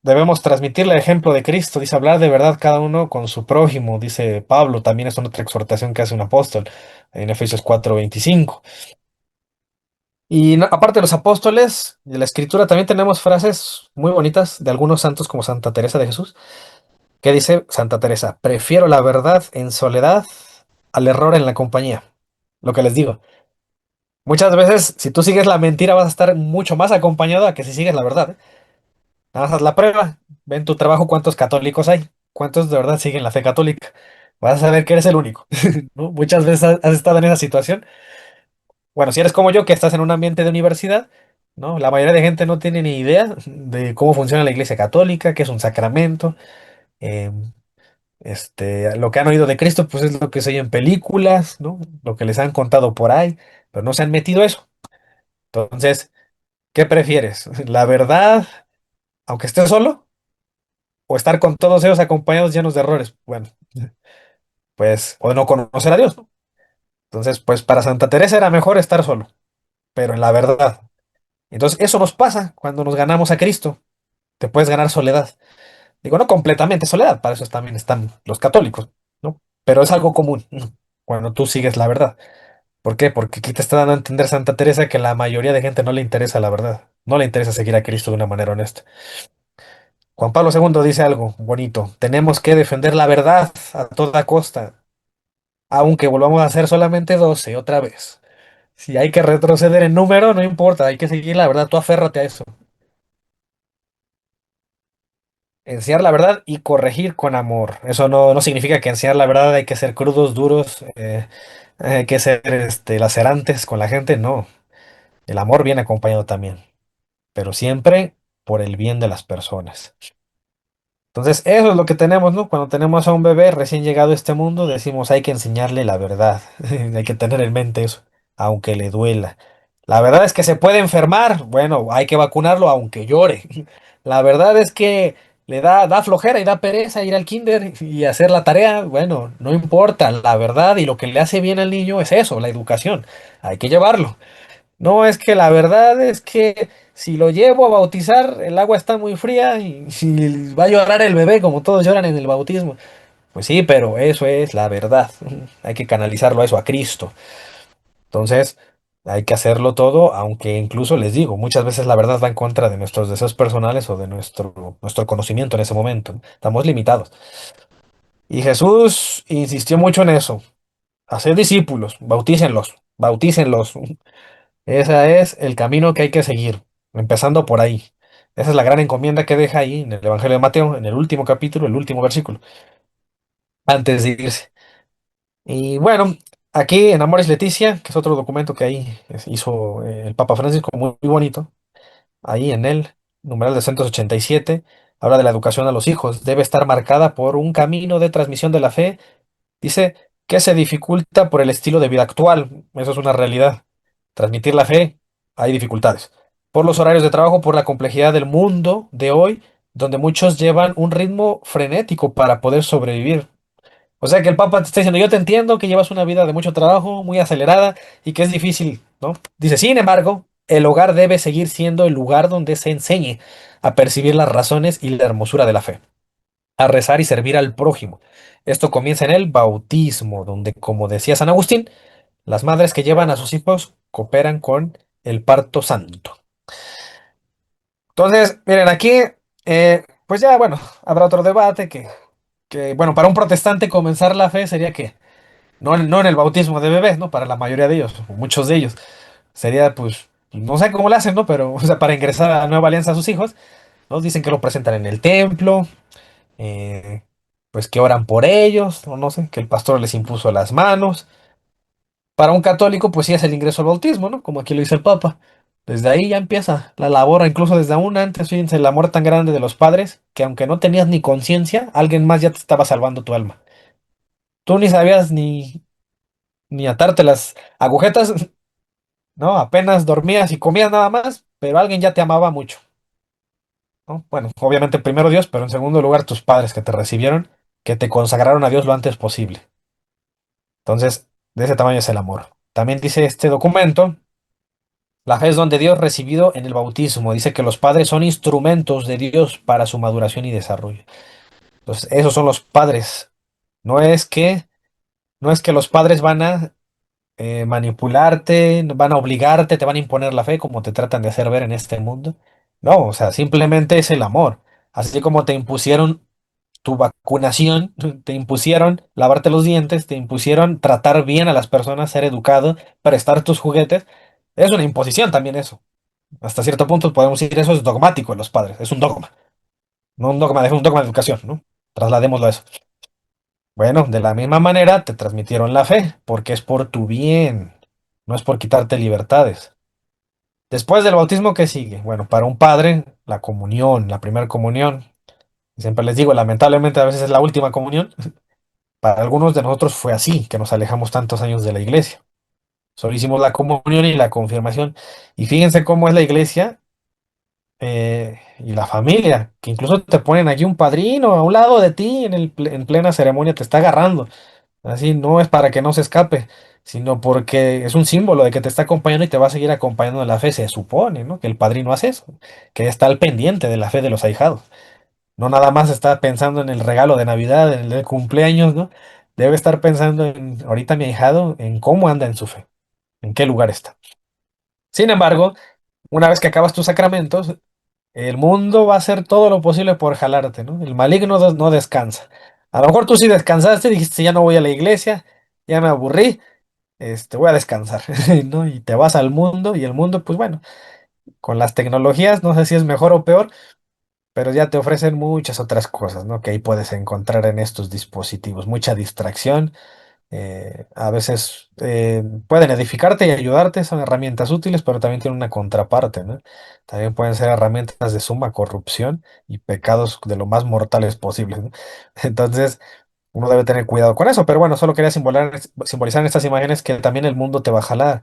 debemos transmitirle el ejemplo de Cristo. Dice, hablar de verdad cada uno con su prójimo, dice Pablo. También es una otra exhortación que hace un apóstol en Efesios 4:25. Y aparte de los apóstoles, de la escritura también tenemos frases muy bonitas de algunos santos como Santa Teresa de Jesús. ¿Qué dice Santa Teresa? Prefiero la verdad en soledad al error en la compañía. Lo que les digo. Muchas veces, si tú sigues la mentira, vas a estar mucho más acompañado a que si sigues la verdad. Nada más haz la prueba. Ve en tu trabajo cuántos católicos hay. Cuántos de verdad siguen la fe católica. Vas a saber que eres el único. ¿No? Muchas veces has estado en esa situación. Bueno, si eres como yo, que estás en un ambiente de universidad, ¿no? La mayoría de gente no tiene ni idea de cómo funciona la Iglesia Católica, qué es un sacramento. em, lo que han oído de Cristo, pues es lo que se oye en películas, ¿no? Lo que les han contado por ahí, pero no se han metido eso. Entonces, ¿qué prefieres? ¿La verdad, aunque estés solo? ¿O estar con todos ellos acompañados llenos de errores? Bueno, pues, o no conocer a Dios, ¿no? Entonces, pues para Santa Teresa era mejor estar solo, pero en la verdad. Entonces, eso nos pasa cuando nos ganamos a Cristo. Te puedes ganar soledad. Digo, no completamente soledad, para eso también están los católicos, ¿no? Pero es algo común, ¿no? Cuando tú sigues la verdad. ¿Por qué? Porque aquí te está dando a entender Santa Teresa que la mayoría de gente no le interesa la verdad, no le interesa seguir a Cristo de una manera honesta. Juan Pablo II dice algo bonito, tenemos que defender la verdad a toda costa, aunque volvamos a ser solamente 12 otra vez. Si hay que retroceder en número, no importa, hay que seguir la verdad, tú aférrate a eso. Enseñar la verdad y corregir con amor. Eso no significa que enseñar la verdad hay que ser crudos, duros, hay que ser lacerantes con la gente, no. El amor viene acompañado también, pero siempre por el bien de las personas. Entonces, eso es lo que tenemos, ¿no? Cuando tenemos a un bebé recién llegado a este mundo, decimos hay que enseñarle la verdad. Hay que tener en mente eso, aunque le duela. La verdad es que se puede enfermar, bueno, hay que vacunarlo aunque llore. La verdad es que da flojera y da pereza ir al kinder y hacer la tarea. Bueno, no importa, la verdad y lo que le hace bien al niño es eso, la educación. Hay que llevarlo. No, es que la verdad es que si lo llevo a bautizar, el agua está muy fría y, si va a llorar el bebé como todos lloran en el bautismo. Pues sí, pero eso es la verdad. Hay que canalizarlo a eso, a Cristo. Entonces, hay que hacerlo todo, aunque incluso les digo, muchas veces la verdad va en contra de nuestros deseos personales o de nuestro conocimiento en ese momento. Estamos limitados. Y Jesús insistió mucho en eso. Hacer discípulos, bautícenlos, bautícenlos. Ese es el camino que hay que seguir, empezando por ahí. Esa es la gran encomienda que deja ahí en el Evangelio de Mateo, en el último capítulo, el último versículo, antes de irse. Y bueno, aquí en Amoris Leticia, que es otro documento que ahí hizo el Papa Francisco, muy, muy bonito, ahí en el numeral de 187, habla de la educación a los hijos. Debe estar marcada por un camino de transmisión de la fe. Dice que se dificulta por el estilo de vida actual. Eso es una realidad. Transmitir la fe, hay dificultades. Por los horarios de trabajo, por la complejidad del mundo de hoy, donde muchos llevan un ritmo frenético para poder sobrevivir. O sea que el Papa te está diciendo, yo te entiendo que llevas una vida de mucho trabajo, muy acelerada y que es difícil, ¿no? Dice, sin embargo, el hogar debe seguir siendo el lugar donde se enseñe a percibir las razones y la hermosura de la fe, a rezar y servir al prójimo. Esto comienza en el bautismo, donde, como decía San Agustín, las madres que llevan a sus hijos cooperan con el parto santo. Entonces, miren, aquí, pues ya, bueno, habrá otro debate bueno, para un protestante comenzar la fe sería que no en el bautismo de bebés, ¿no? Para la mayoría de ellos, o muchos de ellos. Sería, pues, no sé cómo lo hacen, ¿no? Pero, o sea, para ingresar a la nueva alianza a sus hijos, ¿no? Dicen que lo presentan en el templo, eh, pues que oran por ellos, o no sé, que el pastor les impuso las manos. Para un católico, pues sí es el ingreso al bautismo, ¿no? Como aquí lo dice el Papa. Desde ahí ya empieza la labor, incluso desde aún antes, fíjense, el amor tan grande de los padres, que aunque no tenías ni conciencia, alguien más ya te estaba salvando tu alma. Tú ni sabías ni atarte las agujetas, ¿no? Apenas dormías y comías nada más, pero alguien ya te amaba mucho, ¿no? Bueno, obviamente primero Dios, pero en segundo lugar tus padres que te recibieron, que te consagraron a Dios lo antes posible. Entonces, de ese tamaño es el amor. También dice este documento, la fe es don de Dios recibido en el bautismo. Dice que los padres son instrumentos de Dios para su maduración y desarrollo. Entonces, esos son los padres. No es que, no es que los padres van a manipularte, van a obligarte, te van a imponer la fe como te tratan de hacer ver en este mundo. No, o sea, simplemente es el amor. Así como te impusieron tu vacunación, te impusieron lavarte los dientes, te impusieron tratar bien a las personas, ser educado, prestar tus juguetes. Es una imposición también eso. Hasta cierto punto podemos decir eso es dogmático en los padres, es un dogma, no un dogma, es un dogma de educación, ¿no? Trasladémoslo a eso. Bueno, de la misma manera te transmitieron la fe, porque es por tu bien, no es por quitarte libertades. Después del bautismo, ¿qué sigue? Bueno, para un padre, la comunión, la primera comunión. Siempre les digo, lamentablemente a veces es la última comunión. Para algunos de nosotros fue así, que nos alejamos tantos años de la iglesia. Solo hicimos la comunión y la confirmación. Y fíjense cómo es la iglesia y la familia, que incluso te ponen aquí un padrino a un lado de ti en plena ceremonia, te está agarrando. Así no es para que no se escape, sino porque es un símbolo de que te está acompañando y te va a seguir acompañando en la fe. Se supone, ¿no? Que el padrino hace eso, que está al pendiente de la fe de los ahijados. No nada más está pensando en el regalo de Navidad, en el cumpleaños, ¿no? Debe estar pensando en ahorita mi ahijado, en cómo anda en su fe, en qué lugar está. Sin embargo, una vez que acabas tus sacramentos, el mundo va a hacer todo lo posible por jalarte, ¿no? El maligno no descansa. A lo mejor tú sí descansaste, dijiste, ya no voy a la iglesia, ya me aburrí, voy a descansar, ¿no? Y te vas al mundo y el mundo, pues bueno, con las tecnologías, no sé si es mejor o peor, pero ya te ofrecen muchas otras cosas, ¿no? Que ahí puedes encontrar en estos dispositivos, mucha distracción. A veces pueden edificarte y ayudarte, son herramientas útiles, pero también tienen una contraparte, ¿no? También pueden ser herramientas de suma corrupción y pecados de lo más mortales posibles, ¿no? Entonces, uno debe tener cuidado con eso, pero bueno, solo quería simbolizar en estas imágenes que también el mundo te va a jalar,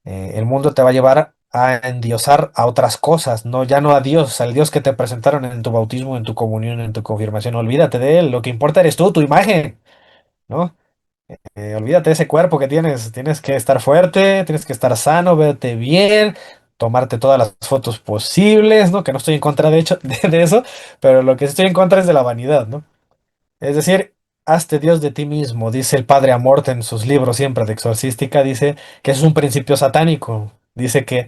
el mundo te va a llevar a endiosar a otras cosas, no, ya no a Dios, al Dios que te presentaron en tu bautismo, en tu comunión, en tu confirmación. Olvídate de él, lo que importa eres tú, tu imagen, ¿no? Olvídate de ese cuerpo que tienes, tienes que estar fuerte, tienes que estar sano, verte bien, tomarte todas las fotos posibles, ¿no? Que no estoy en contra de hecho de eso, pero lo que sí estoy en contra es de la vanidad, ¿no? Es decir, hazte Dios de ti mismo, dice el padre Amorth en sus libros siempre de exorcística, dice que eso es un principio satánico, dice que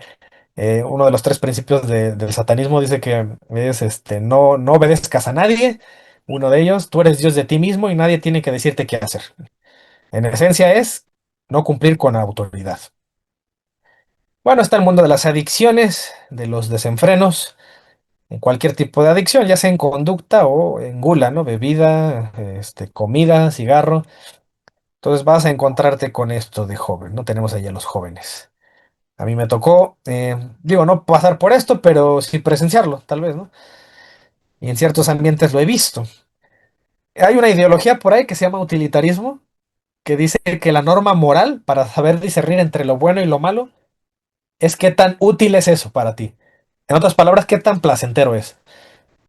uno de los tres principios del satanismo dice que es no, no obedezcas a nadie, uno de ellos, tú eres Dios de ti mismo y nadie tiene que decirte qué hacer. En esencia es no cumplir con autoridad. Bueno, está el mundo de las adicciones, de los desenfrenos, en cualquier tipo de adicción, ya sea en conducta o en gula, ¿no? Bebida, comida, cigarro. Entonces vas a encontrarte con esto de joven, ¿no? Tenemos ahí a los jóvenes. A mí me tocó, digo, no pasar por esto, pero sí presenciarlo, tal vez, ¿no? Y en ciertos ambientes lo he visto. Hay una ideología por ahí que se llama utilitarismo, que dice que la norma moral para saber discernir entre lo bueno y lo malo es qué tan útil es eso para ti. En otras palabras, qué tan placentero es.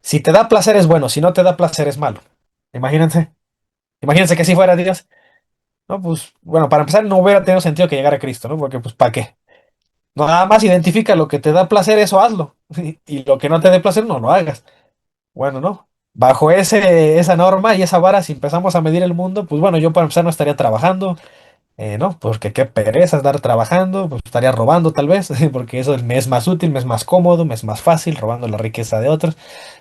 Si te da placer es bueno, si no te da placer es malo. Imagínense, imagínense que si fuera Dios. No, pues, bueno, para empezar no hubiera tenido sentido que llegara Cristo, ¿no? Porque, pues, ¿para qué? No, nada más identifica lo que te da placer, eso hazlo. Y lo que no te dé placer, no lo hagas. Bueno, ¿no? Bajo esa norma y esa vara, si empezamos a medir el mundo, pues bueno, yo para empezar no estaría trabajando, ¿no? Porque qué pereza estar trabajando, pues estaría robando tal vez, porque eso me es más útil, me es más cómodo, me es más fácil, robando la riqueza de otros,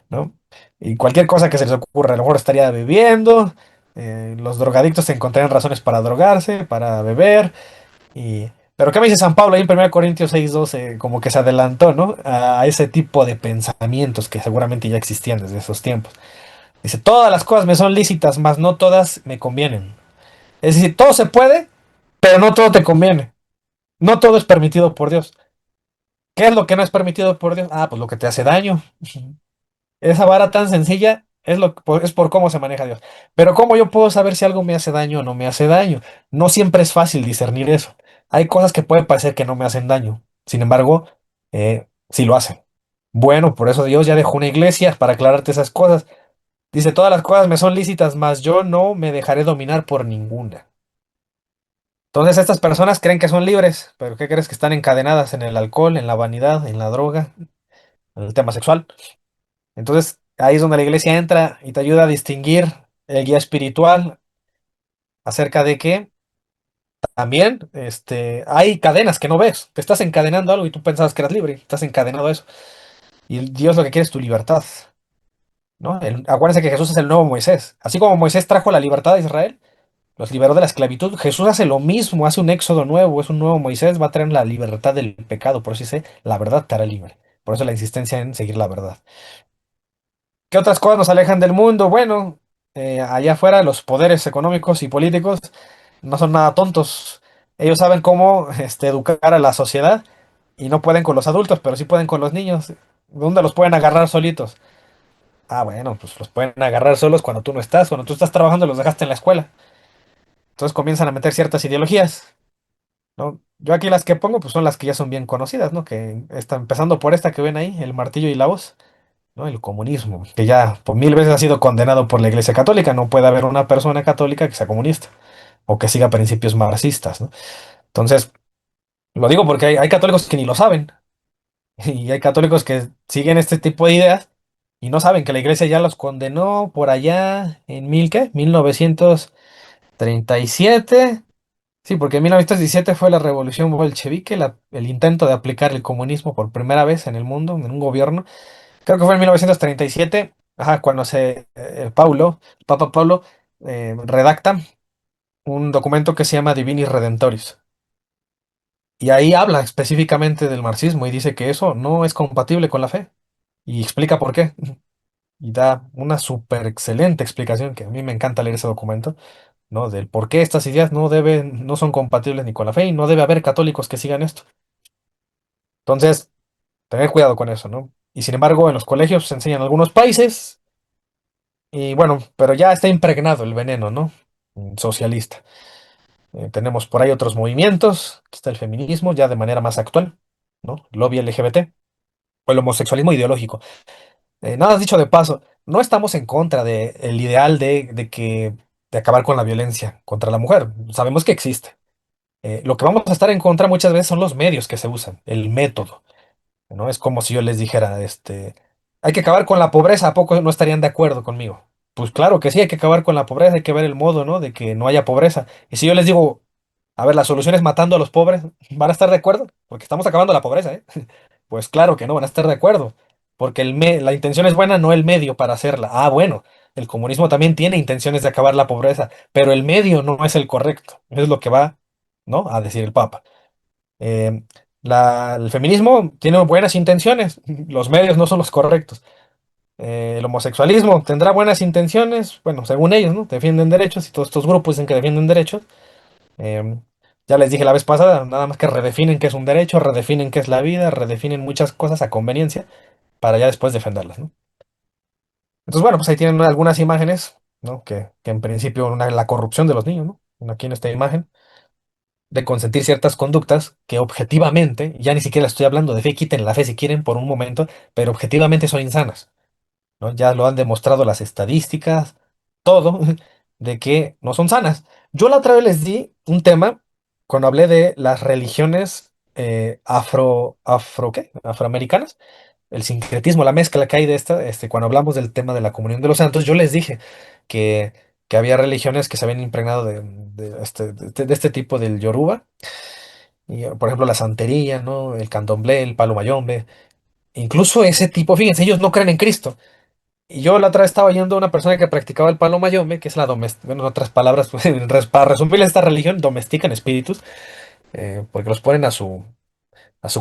¿no? Y cualquier cosa que se les ocurra, a lo mejor estaría bebiendo, los drogadictos encontrarían razones para drogarse, para beber, pero ¿qué me dice San Pablo ahí en 1 Corintios 6:12? Como que se adelantó, ¿no? A ese tipo de pensamientos que seguramente ya existían desde esos tiempos. Dice, todas las cosas me son lícitas, mas no todas me convienen. Es decir, todo se puede, pero no todo te conviene. No todo es permitido por Dios. ¿Qué es lo que no es permitido por Dios? Ah, pues lo que te hace daño. Esa vara tan sencilla es por cómo se maneja Dios. Pero ¿cómo yo puedo saber si algo me hace daño o no me hace daño? No siempre es fácil discernir eso. Hay cosas que pueden parecer que no me hacen daño. Sin embargo, sí lo hacen. Bueno, por eso Dios ya dejó una iglesia para aclararte esas cosas. Dice, todas las cosas me son lícitas, mas yo no me dejaré dominar por ninguna. Entonces estas personas creen que son libres, pero ¿qué crees? Que están encadenadas en el alcohol, en la vanidad, en la droga, en el tema sexual. Entonces, ahí es donde la iglesia entra y te ayuda a distinguir el guía espiritual acerca de que también hay cadenas que no ves. Te estás encadenando a algo y tú pensabas que eras libre. Estás encadenado a eso. Y Dios lo que quiere es tu libertad, ¿no? Acuérdense que Jesús es el nuevo Moisés. Así como Moisés trajo la libertad a Israel, los liberó de la esclavitud. Jesús hace lo mismo, hace un éxodo nuevo, es un nuevo Moisés, va a traer la libertad del pecado. Por eso dice, la verdad te hará libre. Por eso la insistencia en seguir la verdad. ¿Qué otras cosas nos alejan del mundo? Bueno, allá afuera los poderes económicos y políticos no son nada tontos. Ellos saben cómo educar a la sociedad y no pueden con los adultos, pero sí pueden con los niños. ¿Dónde los pueden agarrar solitos? Ah, bueno, pues los pueden agarrar solos cuando tú no estás. Cuando tú estás trabajando los dejaste en la escuela. Entonces comienzan a meter ciertas ideologías, ¿no? Yo aquí las que pongo pues son las que ya son bien conocidas, ¿no? Que están empezando por esta que ven ahí, el martillo y la hoz. ¿No? El comunismo, que ya por 1000 veces ha sido condenado por la Iglesia Católica. No puede haber una persona católica que sea comunista o que siga principios marxistas, ¿no? Entonces, lo digo porque hay católicos que ni lo saben y hay católicos que siguen este tipo de ideas y no saben que la Iglesia ya los condenó por allá en ¿qué? 1937. Sí, porque en 1917 fue la revolución bolchevique, el intento de aplicar el comunismo por primera vez en el mundo, en un gobierno. Creo que fue en 1937, ajá, cuando el Papa Pablo, redacta un documento que se llama Divinis Redemptoris. Y ahí habla específicamente del marxismo y dice que eso no es compatible con la fe. Y explica por qué. Y da una súper excelente explicación, que a mí me encanta leer ese documento, ¿no? Del por qué estas ideas no son compatibles ni con la fe y no debe haber católicos que sigan esto. Entonces, tener cuidado con eso, ¿no? Y sin embargo, en los colegios se enseñan en algunos países. Y bueno, pero ya está impregnado el veneno, ¿no? Socialista. Tenemos por ahí otros movimientos, aquí está el feminismo ya de manera más actual. ¿no? Lobby LGBT o el homosexualismo ideológico. Nada has dicho de paso, no estamos en contra del ideal de acabar con la violencia contra la mujer. Sabemos que existe. Lo que vamos a estar en contra muchas veces son los medios que se usan, el método. ¿No? Es como si yo les dijera, hay que acabar con la pobreza, ¿a poco no estarían de acuerdo conmigo? Pues claro que sí, hay que acabar con la pobreza, hay que ver el modo, ¿no? De que no haya pobreza. Y si yo les digo, a ver, la solución es matando a los pobres, ¿van a estar de acuerdo? Porque estamos acabando la pobreza, ¿eh? Pues claro que no, van a estar de acuerdo, porque la intención es buena, no el medio para hacerla. Ah, bueno, el comunismo también tiene intenciones de acabar la pobreza, pero el medio no es el correcto. Eso es lo que va, ¿no? A decir el Papa. Eh, el feminismo tiene buenas intenciones, los medios no son los correctos. El homosexualismo tendrá buenas intenciones, bueno, según ellos, ¿no? Defienden derechos y todos estos grupos dicen que defienden derechos. Eh, ya les dije la vez pasada, nada más que redefinen qué es un derecho, redefinen qué es la vida, redefinen muchas cosas a conveniencia para ya después defenderlas, ¿no? Entonces, bueno, pues ahí tienen algunas imágenes, ¿no? Que en principio la corrupción de los niños, ¿no? Aquí en esta imagen de consentir ciertas conductas que objetivamente, ya ni siquiera estoy hablando de fe, quiten la fe si quieren por un momento, pero objetivamente son insanas, ¿no? Ya lo han demostrado las estadísticas, todo, de que no son sanas. Yo la otra vez les di un tema cuando hablé de las religiones ¿qué? Afroamericanas, el sincretismo, la mezcla que hay de cuando hablamos del tema de la comunión de los santos, yo les dije que, que había religiones que se habían impregnado de este tipo del Yoruba y, por ejemplo, la santería, ¿no? El candomblé, el palo mayombe. Incluso ese tipo, fíjense, ellos no creen en Cristo. Y yo la otra vez estaba yendo a una persona que practicaba el palo mayombe, que es la doméstica, bueno, en otras palabras, pues, para resumir esta religión, domestican espíritus, porque los ponen a su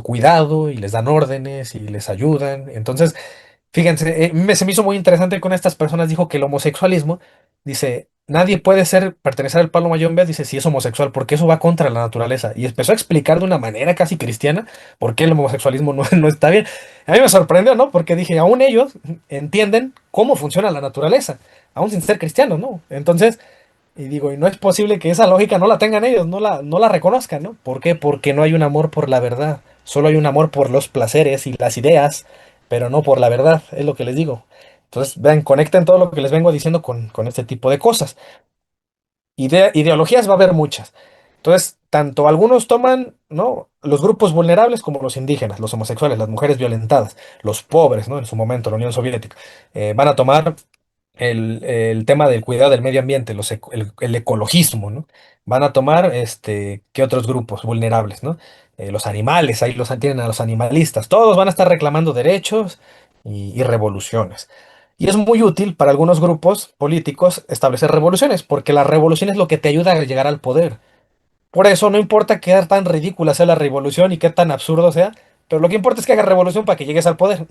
cuidado y les dan órdenes y les ayudan. Entonces, fíjense, se me hizo muy interesante con estas personas, dijo que el homosexualismo, dice, nadie puede pertenecer al palo mayombe, dice, si es homosexual, porque eso va contra la naturaleza. Y empezó a explicar de una manera casi cristiana por qué el homosexualismo no, no está bien. A mí me sorprendió, ¿no? Porque dije, aún ellos entienden cómo funciona la naturaleza, aún sin ser cristianos, ¿no? Entonces, y digo, y no es posible que esa lógica no la tengan ellos, no la reconozcan, ¿no? ¿Por qué? Porque no hay un amor por la verdad, solo hay un amor por los placeres y las ideas, pero no por la verdad, es lo que les digo. Entonces, vean, conecten todo lo que les vengo diciendo con este tipo de cosas. Ideologías va a haber muchas. Entonces, tanto algunos toman, ¿no? Los grupos vulnerables como los indígenas, los homosexuales, las mujeres violentadas, los pobres, ¿no? En su momento, la Unión Soviética, van a tomar el tema del cuidado del medio ambiente, el ecologismo, ¿no? Van a tomar, ¿qué otros grupos vulnerables, ¿no? Los animales, ahí tienen a los animalistas, todos van a estar reclamando derechos y revoluciones. Y es muy útil para algunos grupos políticos establecer revoluciones, porque la revolución es lo que te ayuda a llegar al poder. Por eso no importa qué tan ridícula sea la revolución y qué tan absurdo sea, pero lo que importa es que hagas revolución para que llegues al poder.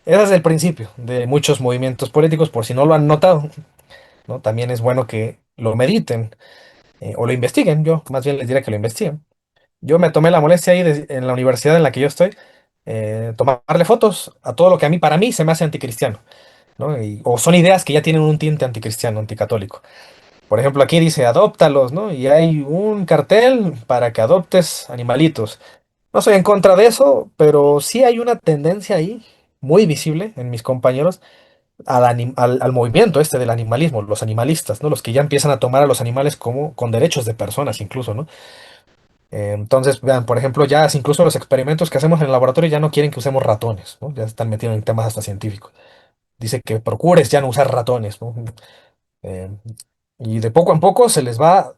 Ese es el principio de muchos movimientos políticos, por si no lo han notado, ¿no? También es bueno que lo mediten o lo investiguen. Yo más bien les diría que lo investiguen. Yo me tomé la molestia ahí en la universidad en la que yo estoy, tomarle fotos a todo lo que para mí se me hace anticristiano, ¿no? O son ideas que ya tienen un tinte anticristiano, anticatólico. Por ejemplo, aquí dice adóptalos, ¿no? Y hay un cartel para que adoptes animalitos. No soy en contra de eso, pero sí hay una tendencia ahí muy visible en mis compañeros al movimiento del animalismo, los animalistas, ¿no? Los que ya empiezan a tomar a los animales como con derechos de personas incluso, ¿no? Entonces, vean, por ejemplo, ya incluso los experimentos que hacemos en el laboratorio ya no quieren que usemos ratones, ¿no? Ya se están metiendo en temas hasta científicos. Dice que procures ya no usar ratones, ¿no? Eh, y de poco en poco se les va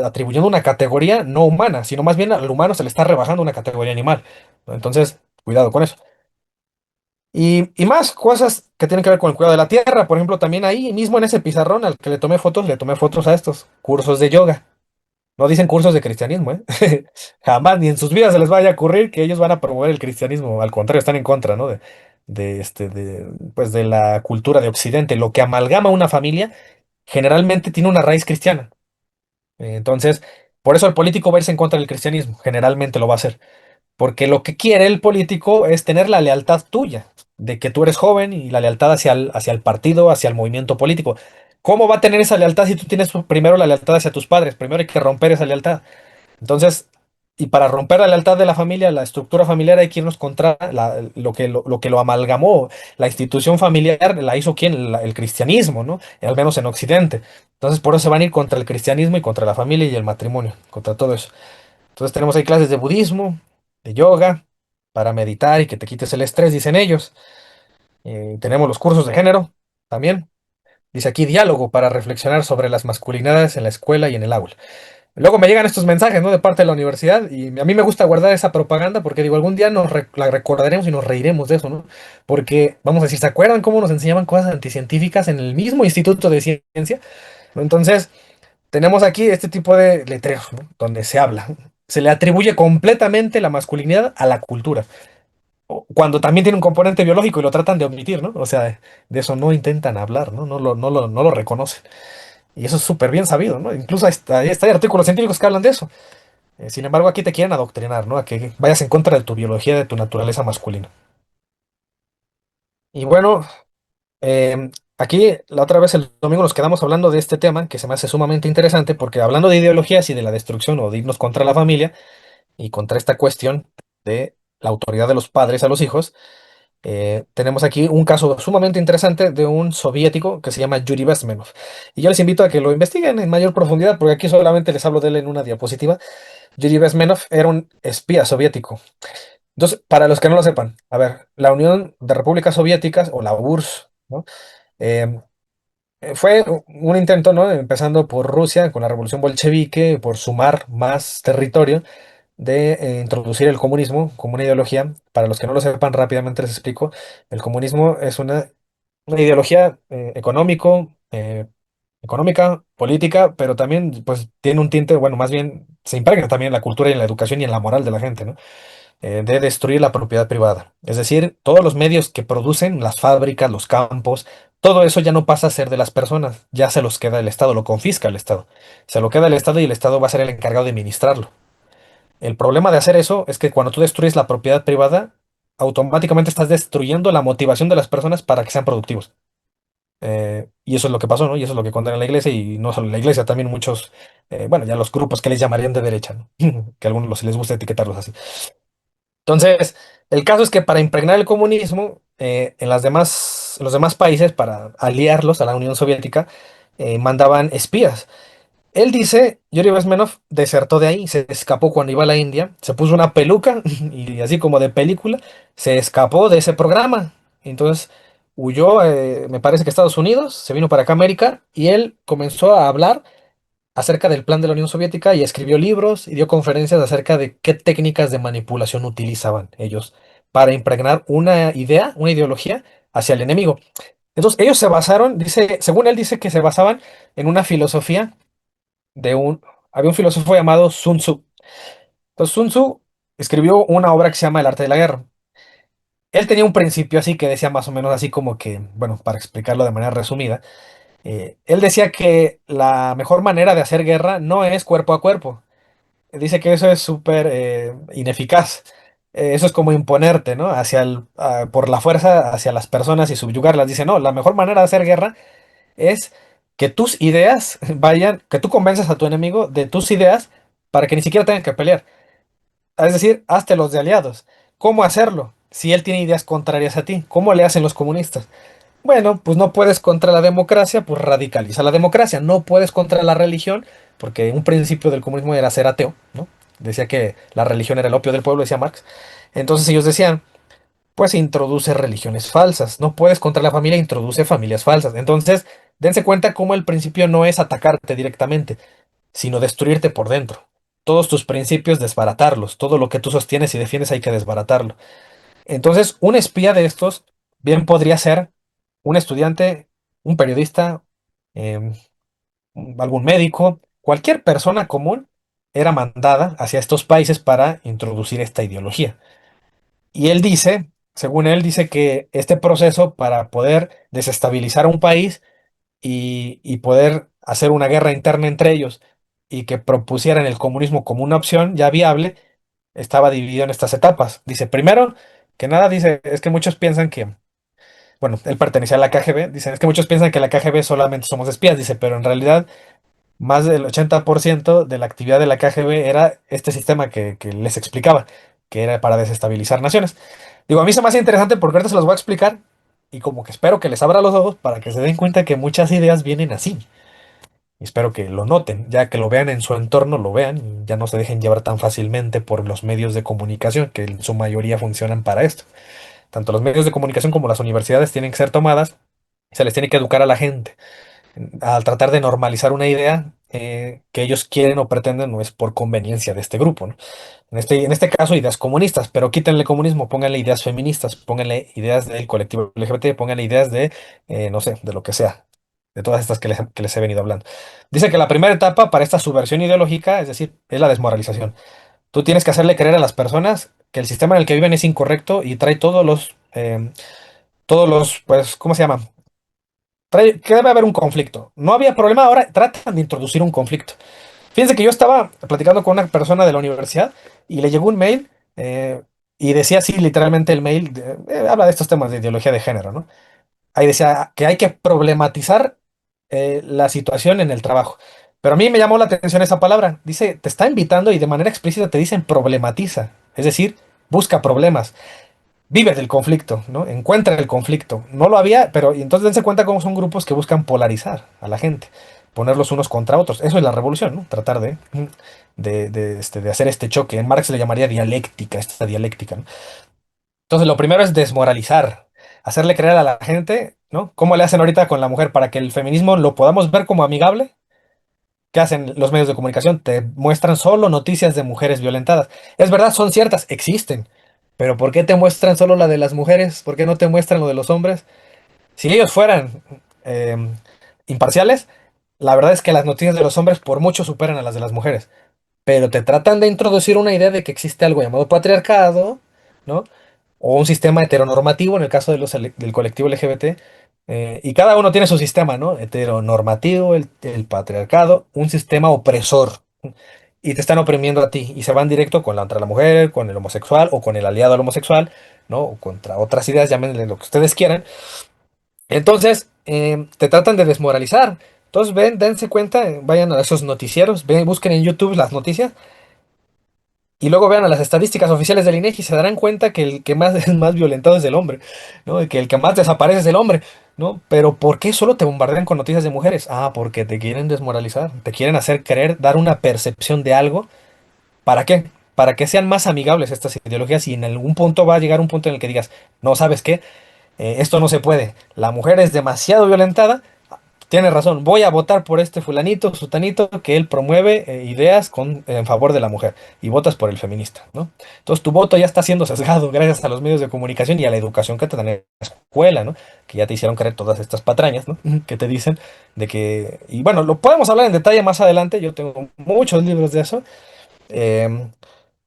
atribuyendo una categoría no humana, sino más bien al humano se le está rebajando una categoría animal, ¿no? Entonces, cuidado con eso. Y más cosas que tienen que ver con el cuidado de la tierra. Por ejemplo, también ahí mismo en ese pizarrón al que le tomé fotos a estos cursos de yoga. No dicen cursos de cristianismo, ¿eh? Jamás, ni en sus vidas se les vaya a ocurrir que ellos van a promover el cristianismo. Al contrario, están en contra, ¿no? Pues de la cultura de Occidente. Lo que amalgama una familia generalmente tiene una raíz cristiana. Entonces, por eso el político va a irse en contra del cristianismo. Generalmente lo va a hacer. Porque lo que quiere el político es tener la lealtad tuya, de que tú eres joven y la lealtad hacia el partido, hacia el movimiento político. ¿Cómo va a tener esa lealtad si tú tienes primero la lealtad hacia tus padres? Primero hay que romper esa lealtad. Entonces, Y para romper la lealtad de la familia, la estructura familiar, hay que irnos contra lo que lo amalgamó. La institución familiar la hizo quién, el cristianismo, ¿no? Al menos en Occidente. Entonces, por eso se van a ir contra el cristianismo y contra la familia y el matrimonio, contra todo eso. Entonces, tenemos ahí clases de budismo, de yoga, para meditar y que te quites el estrés, dicen ellos. Tenemos los cursos de género también. Dice aquí diálogo para reflexionar sobre las masculinidades en la escuela y en el aula. Luego me llegan estos mensajes, ¿no? De parte de la universidad y a mí me gusta guardar esa propaganda porque digo, algún día la recordaremos y nos reiremos de eso, ¿no? Porque, vamos a decir, ¿se acuerdan cómo nos enseñaban cosas anticientíficas en el mismo Instituto de Ciencia? Entonces, tenemos aquí este tipo de letreros, ¿no? Donde se habla. Se le atribuye completamente la masculinidad a la cultura, cuando también tiene un componente biológico y lo tratan de omitir, ¿no? O sea, de eso no intentan hablar, ¿no? No lo reconocen. Y eso es súper bien sabido, ¿no? Incluso hay artículos científicos que hablan de eso. Sin embargo, aquí te quieren adoctrinar, ¿no? A que vayas en contra de tu biología, de tu naturaleza masculina. Y bueno, aquí la otra vez el domingo nos quedamos hablando de este tema que se me hace sumamente interesante porque hablando de ideologías y de la destrucción o de irnos contra la familia y contra esta cuestión de la autoridad de los padres a los hijos, tenemos aquí un caso sumamente interesante de un soviético que se llama Yuri Bezmenov. Y yo les invito a que lo investiguen en mayor profundidad porque aquí solamente les hablo de él en una diapositiva. Yuri Bezmenov era un espía soviético. Entonces, para los que no lo sepan, a ver, la Unión de Repúblicas Soviéticas o la URSS, ¿no? Eh, fue un intento, ¿no? Empezando por Rusia con la revolución bolchevique, por sumar más territorio, de introducir el comunismo como una ideología. Para los que no lo sepan, rápidamente les explico. El comunismo es una ideología económica, política, pero también pues tiene un tinte, bueno, más bien se impregna también en la cultura y en la educación y en la moral de la gente, ¿no? De destruir la propiedad privada. Es decir, todos los medios que producen, las fábricas, los campos, todo eso ya no pasa a ser de las personas, ya se los queda el Estado, lo confisca el Estado. Se lo queda el Estado y el Estado va a ser el encargado de administrarlo. El problema de hacer eso es que cuando tú destruyes la propiedad privada, automáticamente estás destruyendo la motivación de las personas para que sean productivos. Y eso es lo que pasó, ¿no? Y eso es lo que condena la iglesia y no solo la iglesia, también muchos, bueno, ya los grupos que les llamarían de derecha, ¿no? Que a algunos les gusta etiquetarlos así. Entonces, el caso es que para impregnar el comunismo en los demás países, para aliarlos a la Unión Soviética, mandaban espías. Él dice, Yuri Bezmenov desertó de ahí, se escapó cuando iba a la India, se puso una peluca y así como de película, se escapó de ese programa. Entonces huyó, me parece que a Estados Unidos, se vino para acá a América y él comenzó a hablar acerca del plan de la Unión Soviética y escribió libros y dio conferencias acerca de qué técnicas de manipulación utilizaban ellos para impregnar una idea, una ideología hacia el enemigo. Entonces ellos se basaron, dice, según él dice que se basaban en una filosofía de había un filósofo llamado Sun Tzu. Entonces Sun Tzu escribió una obra que se llama El arte de la guerra. Él tenía un principio así que decía más o menos así como que, bueno, para explicarlo de manera resumida, él decía que la mejor manera de hacer guerra no es cuerpo a cuerpo. Dice que eso es súper ineficaz. Eso es como imponerte, ¿no? Por la fuerza hacia las personas y subyugarlas. Dice, no, la mejor manera de hacer guerra es que tus ideas vayan, que tú convences a tu enemigo de tus ideas para que ni siquiera tengan que pelear. Es decir, hazte los de aliados. ¿Cómo hacerlo? Si él tiene ideas contrarias a ti, ¿cómo le hacen los comunistas? Bueno, pues no puedes contra la democracia, pues radicaliza la democracia. No puedes contra la religión, porque un principio del comunismo era ser ateo, ¿no? Decía que la religión era el opio del pueblo, decía Marx. Entonces ellos decían, pues introduce religiones falsas. No puedes contra la familia, introduce familias falsas. Entonces, dense cuenta cómo el principio no es atacarte directamente, sino destruirte por dentro. Todos tus principios, desbaratarlos. Todo lo que tú sostienes y defiendes hay que desbaratarlo. Entonces, un espía de estos bien podría ser un estudiante, un periodista, em, algún médico, cualquier persona común era mandada hacia estos países para introducir esta ideología. Y él dice, según él, dice que este proceso para poder desestabilizar a un país y poder hacer una guerra interna entre ellos y que propusieran el comunismo como una opción ya viable, estaba dividido en estas etapas. Dice, primero que nada, dice, es que muchos piensan que, bueno, él pertenecía a la KGB, dicen, es que muchos piensan que la KGB solamente somos espías, dice, pero en realidad más del 80% de la actividad de la KGB era este sistema que les explicaba, que era para desestabilizar naciones. Digo, a mí se me hace interesante porque ahorita se los voy a explicar y como que espero que les abra los ojos para que se den cuenta que muchas ideas vienen así. Y espero que lo noten, ya que lo vean en su entorno, lo vean y ya no se dejen llevar tan fácilmente por los medios de comunicación, que en su mayoría funcionan para esto. Tanto los medios de comunicación como las universidades tienen que ser tomadas, se les tiene que educar a la gente al tratar de normalizar una idea que ellos quieren o pretenden, no es por conveniencia de este grupo, ¿no? En este caso, ideas comunistas, pero quítenle comunismo, pónganle ideas feministas, pónganle ideas del colectivo LGBT, pónganle ideas de, no sé, de lo que sea, de todas estas que les he venido hablando. Dice que la primera etapa para esta subversión ideológica, es decir, es la desmoralización. Tú tienes que hacerle creer a las personas que el sistema en el que viven es incorrecto y trae todos los, pues, ¿cómo se llama? Que debe haber un conflicto. No había problema, ahora tratan de introducir un conflicto. Fíjense que yo estaba platicando con una persona de la universidad y le llegó un mail y decía así literalmente el mail, habla de estos temas de ideología de género, ¿no? Ahí decía que hay que problematizar la situación en el trabajo. Pero a mí me llamó la atención esa palabra. Dice, te está invitando y de manera explícita te dicen problematiza. Es decir, busca problemas. Vive del conflicto, ¿no? Encuentra el conflicto. No lo había, pero y entonces dense cuenta cómo son grupos que buscan polarizar a la gente, ponerlos unos contra otros. Eso es la revolución, ¿no? Tratar de hacer este choque. En Marx le llamaría dialéctica, esta dialéctica, ¿no? Entonces, lo primero es desmoralizar, hacerle creer a la gente, ¿no? ¿Cómo le hacen ahorita con la mujer para que el feminismo lo podamos ver como amigable? ¿Qué hacen los medios de comunicación? Te muestran solo noticias de mujeres violentadas. Es verdad, son ciertas, existen. Pero ¿por qué te muestran solo la de las mujeres? ¿Por qué no te muestran lo de los hombres? Si ellos fueran eh, imparciales, la verdad es que las noticias de los hombres por mucho superan a las de las mujeres. Pero te tratan de introducir una idea de que existe algo llamado patriarcado, ¿no? O un sistema heteronormativo en el caso de del colectivo LGBT. Y cada uno tiene su sistema, ¿no? Heteronormativo, el patriarcado, un sistema opresor. Y te están oprimiendo a ti. Y se van directo contra la mujer, con el homosexual o con el aliado al homosexual, ¿no? O contra otras ideas, llámenle lo que ustedes quieran. Entonces, te tratan de desmoralizar. Entonces, ven, dense cuenta, vayan a esos noticieros, ven, busquen en YouTube las noticias y luego vean a las estadísticas oficiales del INEGI y se darán cuenta que el que más es más violentado es el hombre, ¿no? Y que el que más desaparece es el hombre, ¿no? Pero ¿por qué solo te bombardean con noticias de mujeres? Ah, porque te quieren desmoralizar, te quieren hacer creer, dar una percepción de algo. ¿Para qué? Para que sean más amigables estas ideologías y en algún punto va a llegar un punto en el que digas, no, ¿sabes qué? Esto no se puede. La mujer es demasiado violentada. Tienes razón, voy a votar por este fulanito, sutanito, que él promueve ideas en favor de la mujer y votas por el feminista, ¿no? Entonces tu voto ya está siendo sesgado gracias a los medios de comunicación y a la educación que te dan en la escuela, ¿no? Que ya te hicieron creer todas estas patrañas, ¿no? Que te dicen de que... Y bueno, lo podemos hablar en detalle más adelante, yo tengo muchos libros de eso.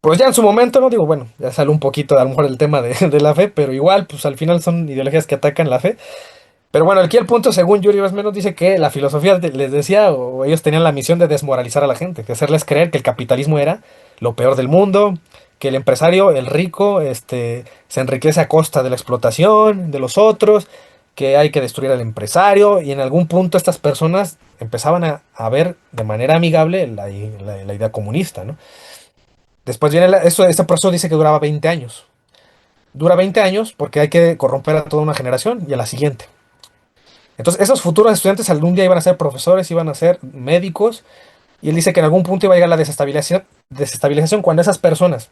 Pues ya en su momento, ¿no? Digo, bueno, ya sale un poquito a lo mejor el tema de la fe, pero igual, pues al final son ideologías que atacan la fe. Pero bueno, aquí el punto, según Yuri Vasmenos, dice que la filosofía les decía, o ellos tenían la misión de desmoralizar a la gente, de hacerles creer que el capitalismo era lo peor del mundo, que el empresario, el rico, se enriquece a costa de la explotación de los otros, que hay que destruir al empresario, y en algún punto estas personas empezaban a ver de manera amigable la idea comunista, ¿no? Después viene este proceso dice que duraba 20 años. Dura 20 años porque hay que corromper a toda una generación y a la siguiente. Entonces, esos futuros estudiantes algún día iban a ser profesores, iban a ser médicos, y él dice que en algún punto iba a llegar la desestabilización cuando esas personas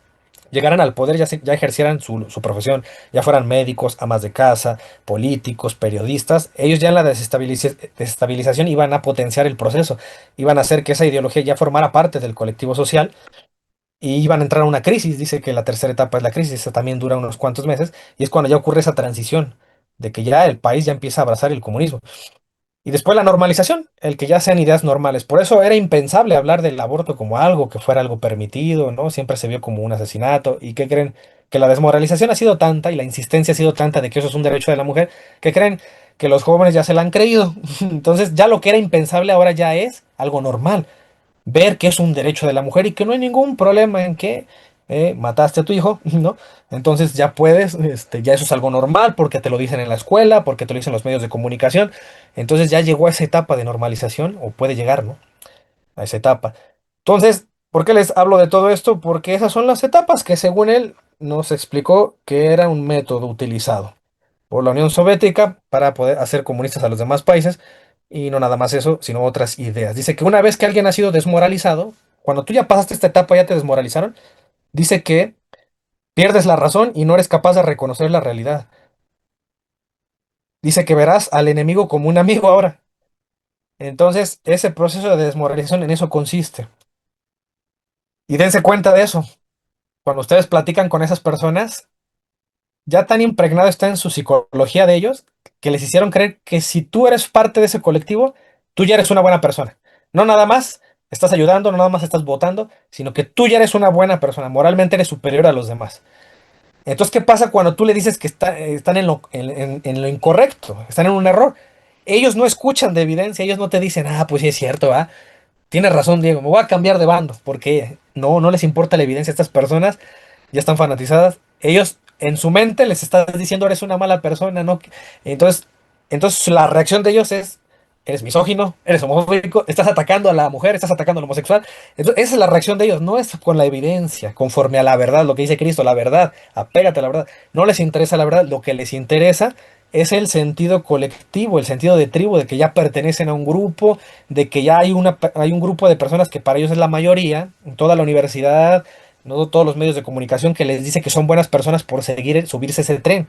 llegaran al poder, ya ejercieran su profesión, ya fueran médicos, amas de casa, políticos, periodistas, ellos ya en la desestabilización iban a potenciar el proceso, iban a hacer que esa ideología ya formara parte del colectivo social y iban a entrar a una crisis. Dice que la tercera etapa es la crisis, esa también dura unos cuantos meses, y es cuando ya ocurre esa transición, de que ya el país ya empieza a abrazar el comunismo. Y después la normalización, el que ya sean ideas normales. Por eso era impensable hablar del aborto como algo que fuera algo permitido, ¿no? Siempre se vio como un asesinato. ¿Y qué creen? Que la desmoralización ha sido tanta y la insistencia ha sido tanta de que eso es un derecho de la mujer, que creen que los jóvenes ya se la han creído. Entonces ya lo que era impensable ahora ya es algo normal ver que es un derecho de la mujer y que no hay ningún problema en que mataste a tu hijo, ¿no? Entonces ya puedes, ya eso es algo normal porque te lo dicen en la escuela, porque te lo dicen los medios de comunicación. Entonces ya llegó a esa etapa de normalización, o puede llegar, ¿no? a esa etapa. Entonces, ¿por qué les hablo de todo esto? Porque esas son las etapas que según él nos explicó que era un método utilizado por la Unión Soviética para poder hacer comunistas a los demás países y no nada más eso, sino otras ideas. Dice que una vez que alguien ha sido desmoralizado, cuando tú ya pasaste esta etapa, ya te desmoralizaron, dice que pierdes la razón y no eres capaz de reconocer la realidad. Dice que verás al enemigo como un amigo ahora. Entonces, ese proceso de desmoralización en eso consiste. Y dense cuenta de eso. Cuando ustedes platican con esas personas, ya tan impregnado está en su psicología de ellos que les hicieron creer que si tú eres parte de ese colectivo, tú ya eres una buena persona. No nada más estás ayudando, no nada más estás votando, sino que tú ya eres una buena persona, moralmente eres superior a los demás. Entonces, ¿qué pasa cuando tú le dices que están en lo incorrecto, están en un error? Ellos no escuchan de evidencia, ellos no te dicen, ah, pues sí es cierto, ¿ah? Tienes razón, Diego, me voy a cambiar de bando, porque no les importa la evidencia a estas personas, ya están fanatizadas. Ellos en su mente les estás diciendo eres una mala persona, ¿no? Entonces, entonces la reacción de ellos es, eres misógino, eres homofóbico, estás atacando a la mujer, estás atacando al homosexual. Entonces, esa es la reacción de ellos, no es con la evidencia, conforme a la verdad, lo que dice Cristo, la verdad, apégate a la verdad. No les interesa la verdad, lo que les interesa es el sentido colectivo, el sentido de tribu, de que ya pertenecen a un grupo, de que ya hay un grupo de personas que para ellos es la mayoría, en toda la universidad, no todos los medios de comunicación, que les dice que son buenas personas por seguir, subirse ese tren.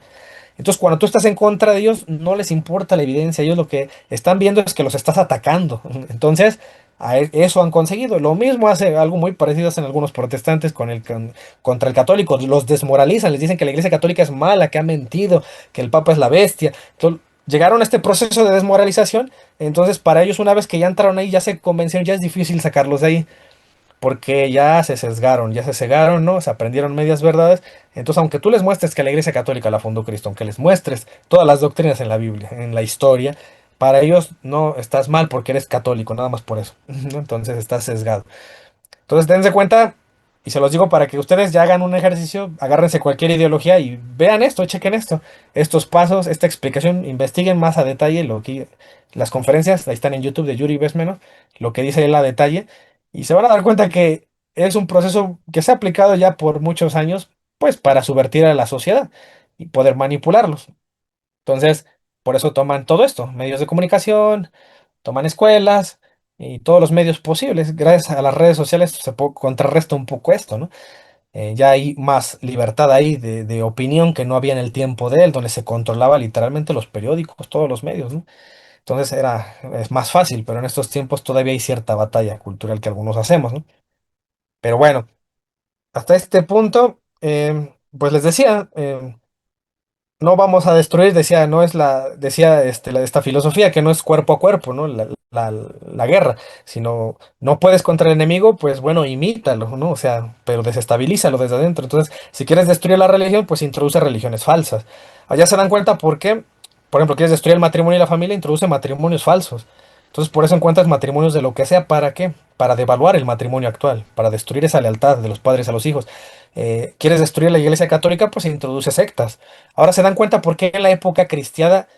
Entonces, cuando tú estás en contra de ellos, no les importa la evidencia, ellos lo que están viendo es que los estás atacando. Entonces, eso han conseguido. Lo mismo hace algo muy parecido hacen algunos protestantes contra el católico. Los desmoralizan, les dicen que la Iglesia Católica es mala, que ha mentido, que el Papa es la bestia. Entonces, llegaron a este proceso de desmoralización. Entonces, para ellos, una vez que ya entraron ahí, ya se convencieron, ya es difícil sacarlos de ahí porque ya se sesgaron, ya se cegaron, ¿no? Se aprendieron medias verdades. Entonces, aunque tú les muestres que la Iglesia Católica la fundó Cristo, aunque les muestres todas las doctrinas en la Biblia, en la historia, para ellos no estás mal porque eres católico, nada más por eso, ¿no? Entonces estás sesgado. Entonces, dense cuenta, y se los digo para que ustedes ya hagan un ejercicio, agárrense cualquier ideología y vean esto, chequen esto, estos pasos, esta explicación, investiguen más a detalle lo que las conferencias, ahí están en YouTube de Yuri Besmeno, lo que dice él a detalle, y se van a dar cuenta que es un proceso que se ha aplicado ya por muchos años, pues para subvertir a la sociedad y poder manipularlos. Entonces, por eso toman todo esto, medios de comunicación, toman escuelas y todos los medios posibles. Gracias a las redes sociales contrarresta un poco esto, ¿no? Ya hay más libertad ahí de opinión que no había en el tiempo de él, donde se controlaba literalmente los periódicos, todos los medios, ¿no? Entonces es más fácil, pero en estos tiempos todavía hay cierta batalla cultural que algunos hacemos, ¿no? Pero bueno, hasta este punto, pues les decía, no vamos a destruir, decía, no es decía esta filosofía que no es cuerpo a cuerpo, ¿no? La guerra, sino no puedes contra el enemigo, pues bueno, imítalo, ¿no? O sea, pero desestabilízalo desde adentro. Entonces, si quieres destruir la religión, pues introduce religiones falsas. Allá se dan cuenta por qué, por ejemplo, quieres destruir el matrimonio y la familia, introduce matrimonios falsos. Entonces, por eso encuentras matrimonios de lo que sea, ¿para qué? Para devaluar el matrimonio actual, para destruir esa lealtad de los padres a los hijos. ¿Quieres destruir la iglesia católica? Pues introduce sectas. Ahora se dan cuenta por qué en la época cristiana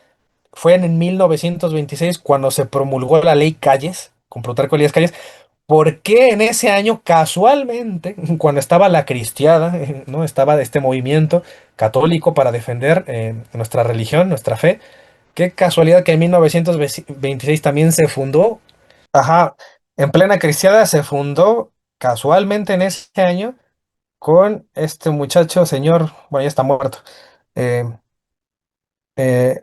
fue en 1926 cuando se promulgó la ley Calles, con Plutarco Elías Calles. ¿Por qué en ese año, casualmente, cuando estaba la cristiada, ¿no? Estaba este movimiento católico para defender nuestra religión, nuestra fe? Qué casualidad que en 1926 también se fundó, ajá, en plena cristiada se fundó casualmente en ese año con este muchacho, señor, bueno, ya está muerto. eh, eh,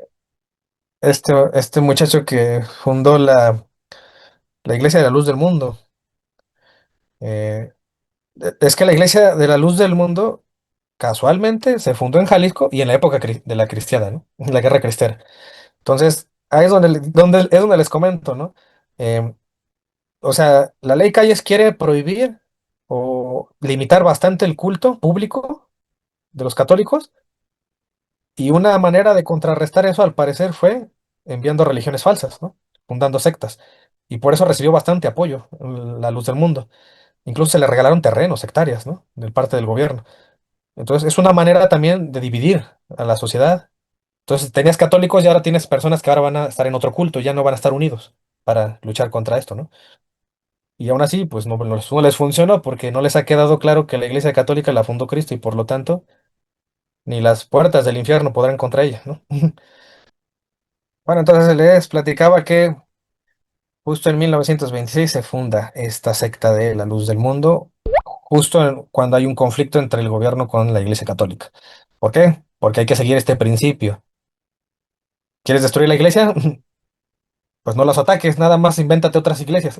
este muchacho que fundó la Iglesia de la Luz del Mundo. Eh, es que la Iglesia de la Luz del Mundo casualmente se fundó en Jalisco y en la época de la cristiana, ¿no? En la guerra cristiana. Entonces, ahí es donde les comento, ¿no? Eh, o sea, la ley Calles quiere prohibir o limitar bastante el culto público de los católicos. Y una manera de contrarrestar eso, al parecer, fue enviando religiones falsas, ¿no? Fundando sectas. Y por eso recibió bastante apoyo la luz del mundo. Incluso se le regalaron terrenos, hectáreas, ¿no? De parte del gobierno. Entonces, es una manera también de dividir a la sociedad. Entonces, tenías católicos y ahora tienes personas que ahora van a estar en otro culto, ya no van a estar unidos para luchar contra esto, ¿no? Y aún así, pues no les funcionó porque no les ha quedado claro que la Iglesia Católica la fundó Cristo y por lo tanto ni las puertas del infierno podrán contra ella, ¿no? Bueno, entonces les platicaba que justo en 1926 se funda esta secta de la Luz del Mundo, cuando hay un conflicto entre el gobierno con la Iglesia Católica. ¿Por qué? Porque hay que seguir este principio. ¿Quieres destruir la iglesia? Pues no los ataques, nada más invéntate otras iglesias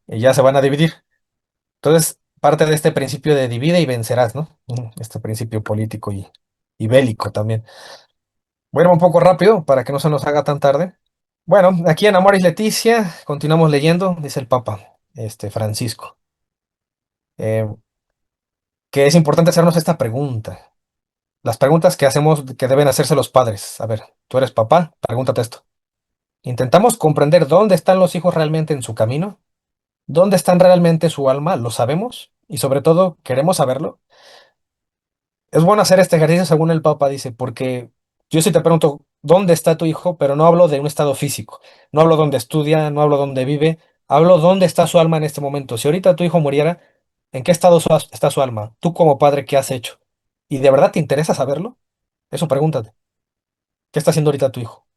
y ya se van a dividir. Entonces, parte de este principio de divide y vencerás, ¿no? Este principio político y bélico también. Voy a ir un poco rápido para que no se nos haga tan tarde. Bueno, aquí en Amor y Leticia, continuamos leyendo, dice el Papa, Francisco, eh, que es importante hacernos esta pregunta. Las preguntas que hacemos, que deben hacerse los padres. A ver, tú eres papá, pregúntate esto. ¿Intentamos comprender dónde están los hijos realmente en su camino? ¿Dónde están realmente su alma? ¿Lo sabemos? Y sobre todo, ¿queremos saberlo? Es bueno hacer este ejercicio según el Papa dice, porque yo sí te pregunto, ¿dónde está tu hijo? Pero no hablo de un estado físico, no hablo dónde estudia, no hablo dónde vive, hablo dónde está su alma en este momento. Si ahorita tu hijo muriera, ¿en qué estado está su alma? Tú como padre, ¿qué has hecho? ¿Y de verdad te interesa saberlo? Eso pregúntate. ¿Qué está haciendo ahorita tu hijo?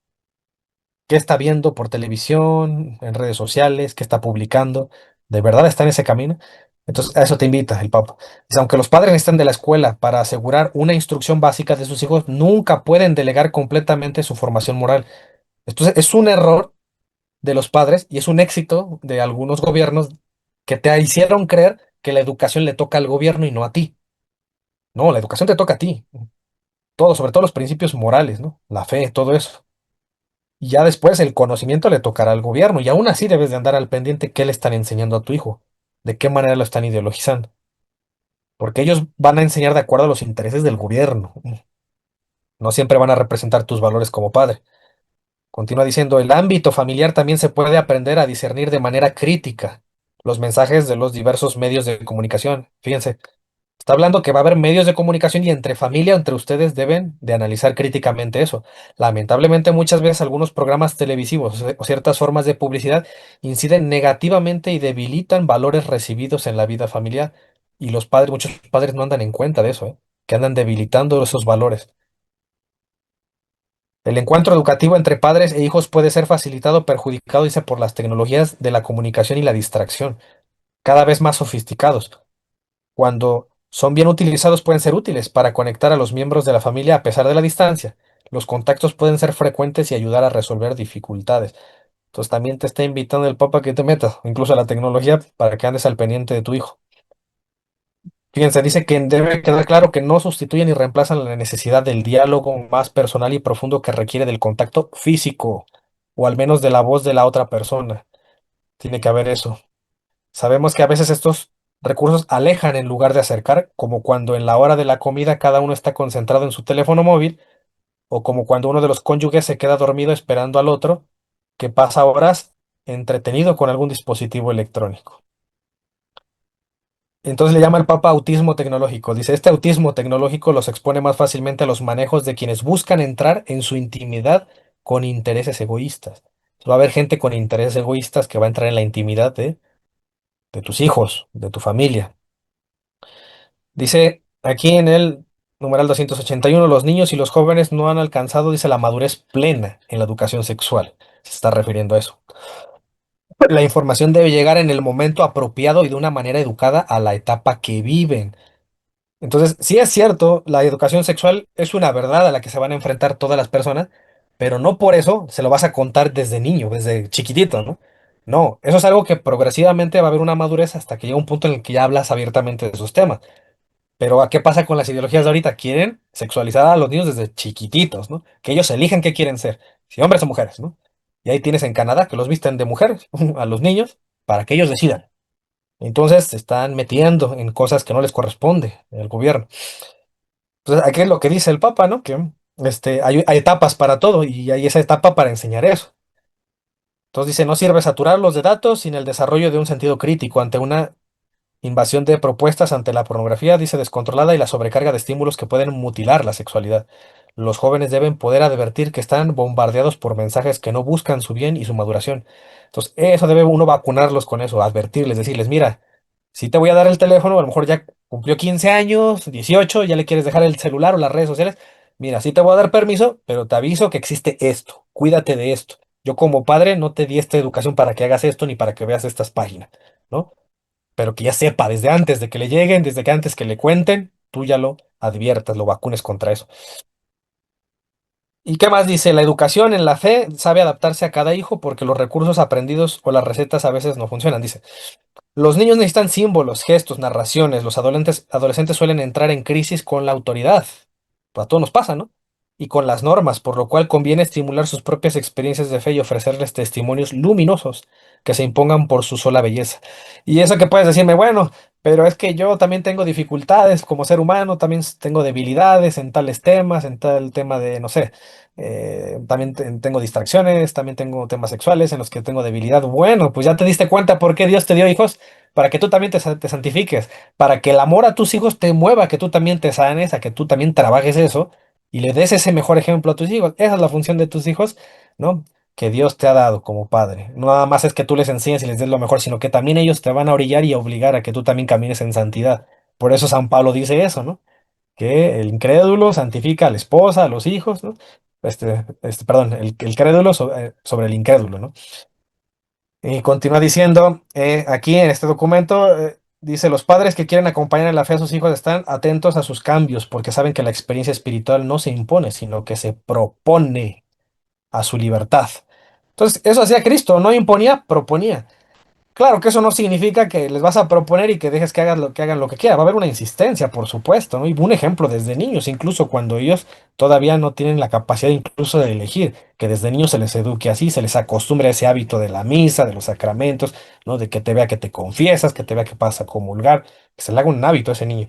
¿Qué está viendo por televisión, en redes sociales? ¿Qué está publicando? ¿De verdad está en ese camino? Entonces, a eso te invita el Papa. Dice, aunque los padres necesitan de la escuela para asegurar una instrucción básica de sus hijos, nunca pueden delegar completamente su formación moral. Entonces, es un error de los padres y es un éxito de algunos gobiernos que te hicieron creer que la educación le toca al gobierno y no a ti. No, la educación te toca a ti. Todo, sobre todo los principios morales, ¿no? La fe, todo eso. Y ya después el conocimiento le tocará al gobierno y aún así debes de andar al pendiente qué le están enseñando a tu hijo, de qué manera lo están ideologizando, porque ellos van a enseñar de acuerdo a los intereses del gobierno, no siempre van a representar tus valores como padre. Continúa diciendo, el ámbito familiar también se puede aprender a discernir de manera crítica los mensajes de los diversos medios de comunicación. Fíjense, está hablando que va a haber medios de comunicación y entre familia, entre ustedes deben de analizar críticamente eso. Lamentablemente muchas veces algunos programas televisivos o ciertas formas de publicidad inciden negativamente y debilitan valores recibidos en la vida familiar. Y los padres, muchos padres no andan en cuenta de eso, ¿eh? Que andan debilitando esos valores. El encuentro educativo entre padres e hijos puede ser facilitado o perjudicado, dice, por las tecnologías de la comunicación y la distracción, cada vez más sofisticados. Cuando son bien utilizados pueden ser útiles para conectar a los miembros de la familia a pesar de la distancia. Los contactos pueden ser frecuentes y ayudar a resolver dificultades. Entonces también te está invitando el Papa que te metas, incluso a la tecnología, para que andes al pendiente de tu hijo. Fíjense, dice que debe quedar claro que no sustituyen ni reemplazan la necesidad del diálogo más personal y profundo que requiere del contacto físico, o al menos de la voz de la otra persona. Tiene que haber eso. Sabemos que a veces estos recursos alejan en lugar de acercar, como cuando en la hora de la comida cada uno está concentrado en su teléfono móvil, o como cuando uno de los cónyuges se queda dormido esperando al otro, que pasa horas entretenido con algún dispositivo electrónico. Entonces le llama el Papa autismo tecnológico. Dice, este autismo tecnológico los expone más fácilmente a los manejos de quienes buscan entrar en su intimidad con intereses egoístas. Va a haber gente con intereses egoístas que va a entrar en la intimidad de tus hijos, de tu familia. Dice aquí en el numeral 281, los niños y los jóvenes no han alcanzado, dice, la madurez plena en la educación sexual. Se está refiriendo a eso. La información debe llegar en el momento apropiado y de una manera educada a la etapa que viven. Entonces, sí es cierto, la educación sexual es una verdad a la que se van a enfrentar todas las personas, pero no por eso se lo vas a contar desde niño, desde chiquitito, ¿no? No, eso es algo que progresivamente va a haber una madurez hasta que llega un punto en el que ya hablas abiertamente de esos temas. Pero ¿a qué pasa con las ideologías de ahorita? Quieren sexualizar a los niños desde chiquititos, ¿no? Que ellos elijan qué quieren ser, si hombres o mujeres, ¿no? Y ahí tienes en Canadá que los visten de mujeres a los niños para que ellos decidan. Entonces se están metiendo en cosas que no les corresponde el gobierno. Entonces, aquí es lo que dice el Papa, ¿no? Que hay etapas para todo y hay esa etapa para enseñar eso. Entonces dice, no sirve saturarlos de datos sin el desarrollo de un sentido crítico ante una invasión de propuestas ante la pornografía, dice, descontrolada y la sobrecarga de estímulos que pueden mutilar la sexualidad. los jóvenes deben poder advertir que están bombardeados por mensajes que no buscan su bien y su maduración. Entonces, eso debe uno vacunarlos con eso, advertirles, decirles, mira, si te voy a dar el teléfono, a lo mejor ya cumplió 15 años, 18, ya le quieres dejar el celular o las redes sociales. Mira, sí te voy a dar permiso, pero te aviso que existe esto. Cuídate de esto. Yo como padre no te di esta educación para que hagas esto ni para que veas estas páginas, ¿no? Pero que ya sepa desde antes de que le lleguen, desde que antes que le cuenten, tú ya lo adviertas, lo vacunes contra eso. ¿Y qué más dice? La educación en la fe sabe adaptarse a cada hijo porque los recursos aprendidos o las recetas a veces no funcionan. Dice, los niños necesitan símbolos, gestos, narraciones. Los adolescentes suelen entrar en crisis con la autoridad. Pues a todos nos pasa, ¿no? Y con las normas, por lo cual conviene estimular sus propias experiencias de fe y ofrecerles testimonios luminosos que se impongan por su sola belleza. Y eso que puedes decirme, bueno, pero es que yo también tengo dificultades como ser humano, también tengo debilidades en tales temas, en tal tema de, no sé, también tengo distracciones, también tengo temas sexuales en los que tengo debilidad. Bueno, pues ya te diste cuenta por qué Dios te dio hijos para que tú también te santifiques, para que el amor a tus hijos te mueva, a que tú también te sanes, a que tú también trabajes eso y le des ese mejor ejemplo a tus hijos. Esa es la función de tus hijos, ¿no? Que Dios te ha dado como padre. No nada más es que tú les enseñes y les des lo mejor, sino que también ellos te van a orillar y obligar a que tú también camines en santidad. Por eso San Pablo dice eso, ¿no? Que el incrédulo santifica a la esposa, a los hijos, ¿no? Perdón, el crédulo sobre el incrédulo, ¿no? Y continúa diciendo, aquí en este documento, dice, los padres que quieren acompañar en la fe a sus hijos están atentos a sus cambios porque saben que la experiencia espiritual no se impone, sino que se propone a su libertad. Entonces, eso hacía Cristo, no imponía, proponía. Claro que eso no significa que les vas a proponer y que dejes que hagan lo que quieran. Va a haber una insistencia, por supuesto, ¿no? Y un ejemplo desde niños, incluso cuando ellos todavía no tienen la capacidad incluso de elegir, que desde niños se les eduque así, se les acostumbre a ese hábito de la misa, de los sacramentos, ¿no? De que te vea que te confiesas, que te vea que vas a comulgar, que se le haga un hábito a ese niño.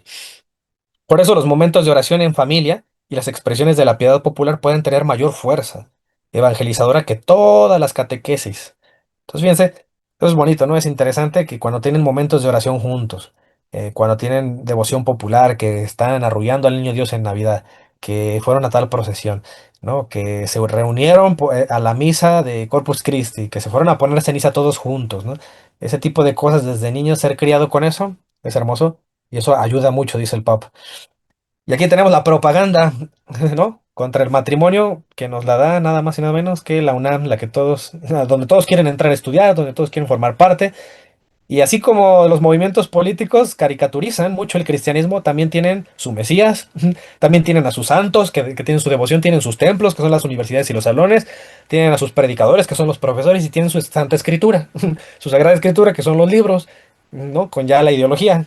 Por eso los momentos de oración en familia y las expresiones de la piedad popular pueden tener mayor fuerza evangelizadora que todas las catequesis. Entonces, fíjense, eso es bonito, ¿no? Es interesante que cuando tienen momentos de oración juntos, cuando tienen devoción popular, que están arrullando al niño Dios en Navidad, que fueron a tal procesión, ¿no? Que se reunieron a la misa de Corpus Christi, que se fueron a poner ceniza todos juntos, ¿no? Ese tipo de cosas desde niños, ser criado con eso, es hermoso y eso ayuda mucho, dice el Papa. Y aquí tenemos la propaganda, ¿no? Contra el matrimonio que nos la da nada más y nada menos que la UNAM, la que todos, donde todos quieren entrar a estudiar, donde todos quieren formar parte. Y así como los movimientos políticos caricaturizan mucho el cristianismo, también tienen su Mesías, también tienen a sus santos, que tienen su devoción, tienen sus templos, que son las universidades y los salones, tienen a sus predicadores, que son los profesores, y tienen su Santa Escritura, su Sagrada Escritura, que son los libros, ¿no? Con ya la ideología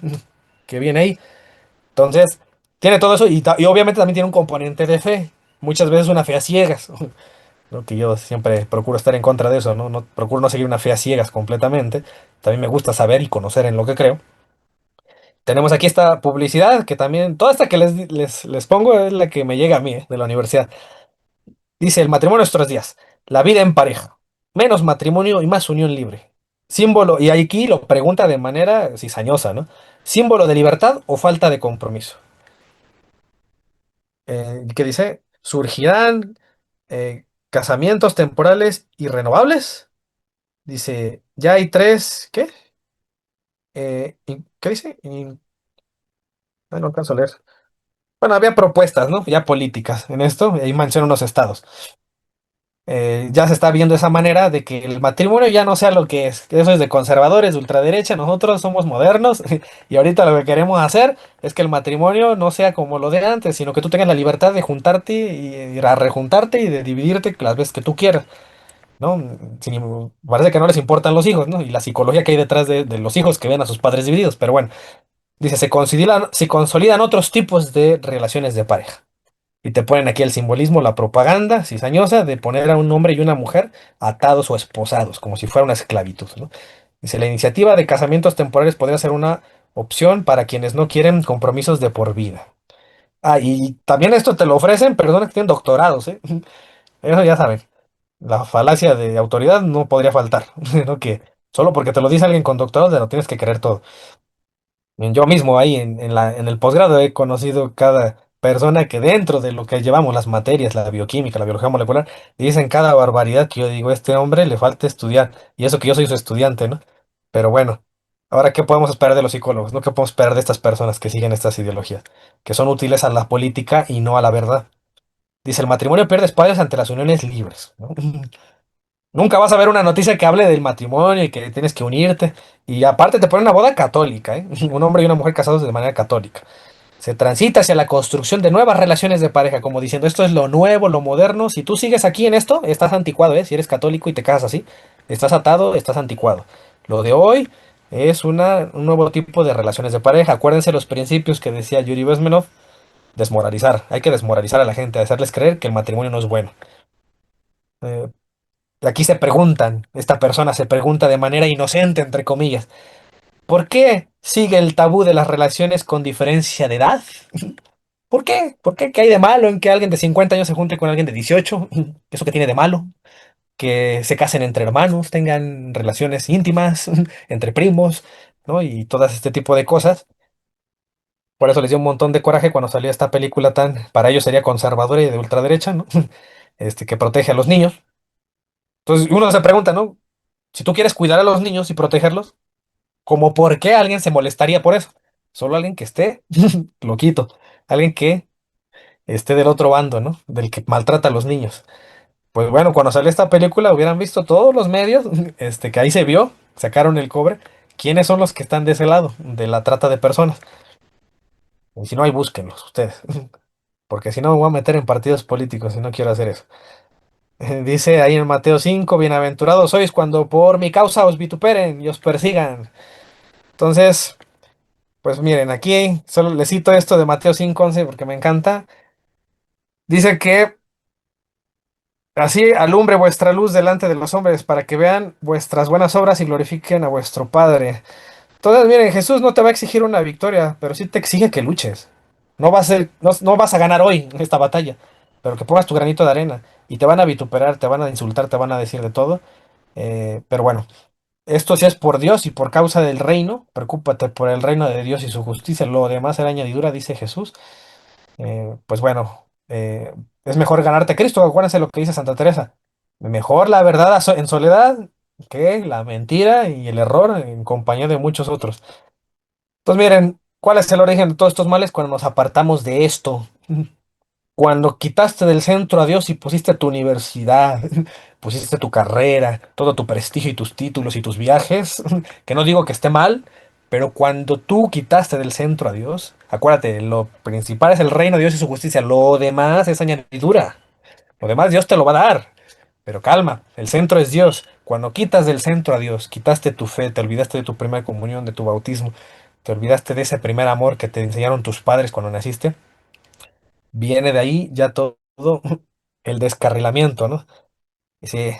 que viene ahí. Entonces, tiene todo eso y obviamente también tiene un componente de fe. Muchas veces una fe a ciegas, ¿no? Que yo siempre procuro estar en contra de eso, ¿no? Procuro no seguir una fe a ciegas completamente. También me gusta saber y conocer en lo que creo. Tenemos aquí esta publicidad que también, toda esta que les pongo es la que me llega a mí, de la universidad. Dice, el matrimonio de nuestros días, la vida en pareja, menos matrimonio y más unión libre. Símbolo, y aquí lo pregunta de manera cizañosa, ¿no? Símbolo de libertad o falta de compromiso. Que dice, surgirán casamientos temporales y renovables. Dice, ya hay tres, ¿qué? ¿Qué dice? No alcanzo a leer. Bueno, había propuestas, ¿no? Ya políticas en esto, y ahí menciona unos estados. Ya se está viendo esa manera de que el matrimonio ya no sea lo que es, que eso es de conservadores, de ultraderecha, nosotros somos modernos y ahorita lo que queremos hacer es que el matrimonio no sea como lo de antes, sino que tú tengas la libertad de juntarte y a rejuntarte y de dividirte las veces que tú quieras, ¿no? Parece que no les importan los hijos, ¿no? Y la psicología que hay detrás de los hijos que ven a sus padres divididos, pero bueno, dice, se consolidan otros tipos de relaciones de pareja. Y te ponen aquí el simbolismo, la propaganda cizañosa de poner a un hombre y una mujer atados o esposados, como si fuera una esclavitud, ¿no? Dice, la iniciativa de casamientos temporales podría ser una opción para quienes no quieren compromisos de por vida. Ah, y también esto te lo ofrecen personas que tienen doctorados, ¿eh? Eso ya saben. La falacia de autoridad no podría faltar, ¿no? Que solo porque te lo dice alguien con doctorado te lo tienes que creer todo. Bien, yo mismo ahí en el posgrado he conocido cada persona que dentro de lo que llevamos, las materias, la bioquímica, la biología molecular, dicen cada barbaridad que yo digo, este hombre le falta estudiar. Y eso que yo soy su estudiante, ¿no? Pero bueno, ahora, ¿qué podemos esperar de los psicólogos? ¿No? ¿Qué podemos esperar de estas personas que siguen estas ideologías? Que son útiles a la política y no a la verdad. Dice, el matrimonio pierde espacios ante las uniones libres, ¿no? Nunca vas a ver una noticia que hable del matrimonio y que tienes que unirte. Y aparte te ponen una boda católica, ¿eh? Un hombre y una mujer casados de manera católica. Se transita hacia la construcción de nuevas relaciones de pareja, como diciendo, esto es lo nuevo, lo moderno. Si tú sigues aquí en esto, estás anticuado, ¿eh? Si eres católico y te casas así, estás atado, estás anticuado. Lo de hoy es un nuevo tipo de relaciones de pareja. Acuérdense los principios que decía Yuri Bezmenov, desmoralizar. Hay que desmoralizar a la gente, hacerles creer que el matrimonio no es bueno. Eh, Aquí se preguntan, esta persona se pregunta de manera inocente, entre comillas, ¿por qué sigue el tabú de las relaciones con diferencia de edad? ¿Por qué? ¿Por qué? ¿Qué hay de malo en que alguien de 50 años se junte con alguien de 18? ¿Eso qué tiene de malo? Que se casen entre hermanos, tengan relaciones íntimas, entre primos, ¿no? Y todas este tipo de cosas. Por eso les dio un montón de coraje cuando salió esta película tan, para ellos sería conservadora y de ultraderecha, ¿no? Que protege a los niños. Entonces uno se pregunta, ¿no? Si tú quieres cuidar a los niños y protegerlos, ¿cómo por qué alguien se molestaría por eso? Solo alguien que esté loquito, alguien que esté del otro bando, ¿no? Del que maltrata a los niños. Pues bueno, cuando salió esta película hubieran visto todos los medios, que ahí se vio, sacaron el cobre, quiénes son los que están de ese lado, de la trata de personas. Y si no hay, búsquenlos ustedes, porque si no me voy a meter en partidos políticos y no quiero hacer eso. Dice ahí en Mateo 5, bienaventurados sois cuando por mi causa os vituperen y os persigan. Entonces, pues miren, aquí solo les cito esto de Mateo 5:11 porque me encanta. Dice que así alumbre vuestra luz delante de los hombres para que vean vuestras buenas obras y glorifiquen a vuestro Padre. Entonces, miren, Jesús no te va a exigir una victoria, pero sí te exige que luches. No vas a ganar hoy esta batalla, pero que pongas tu granito de arena. Y te van a vituperar, te van a insultar, te van a decir de todo. Pero bueno, esto sí es por Dios y por causa del reino. Preocúpate por el reino de Dios y su justicia. Lo demás será añadidura, dice Jesús. Pues bueno, es mejor ganarte a Cristo. Acuérdense lo que dice Santa Teresa. Mejor la verdad en soledad que la mentira y el error en compañía de muchos otros. Pues miren, ¿cuál es el origen de todos estos males? Cuando nos apartamos de esto. Cuando quitaste del centro a Dios y pusiste tu universidad, pusiste tu carrera, todo tu prestigio y tus títulos y tus viajes, que no digo que esté mal, pero cuando tú quitaste del centro a Dios, acuérdate, lo principal es el reino de Dios y su justicia, lo demás es añadidura, lo demás Dios te lo va a dar, pero calma, el centro es Dios. Cuando quitas del centro a Dios, quitaste tu fe, te olvidaste de tu primera comunión, de tu bautismo, te olvidaste de ese primer amor que te enseñaron tus padres cuando naciste, viene de ahí ya todo el descarrilamiento, ¿no? Y sí,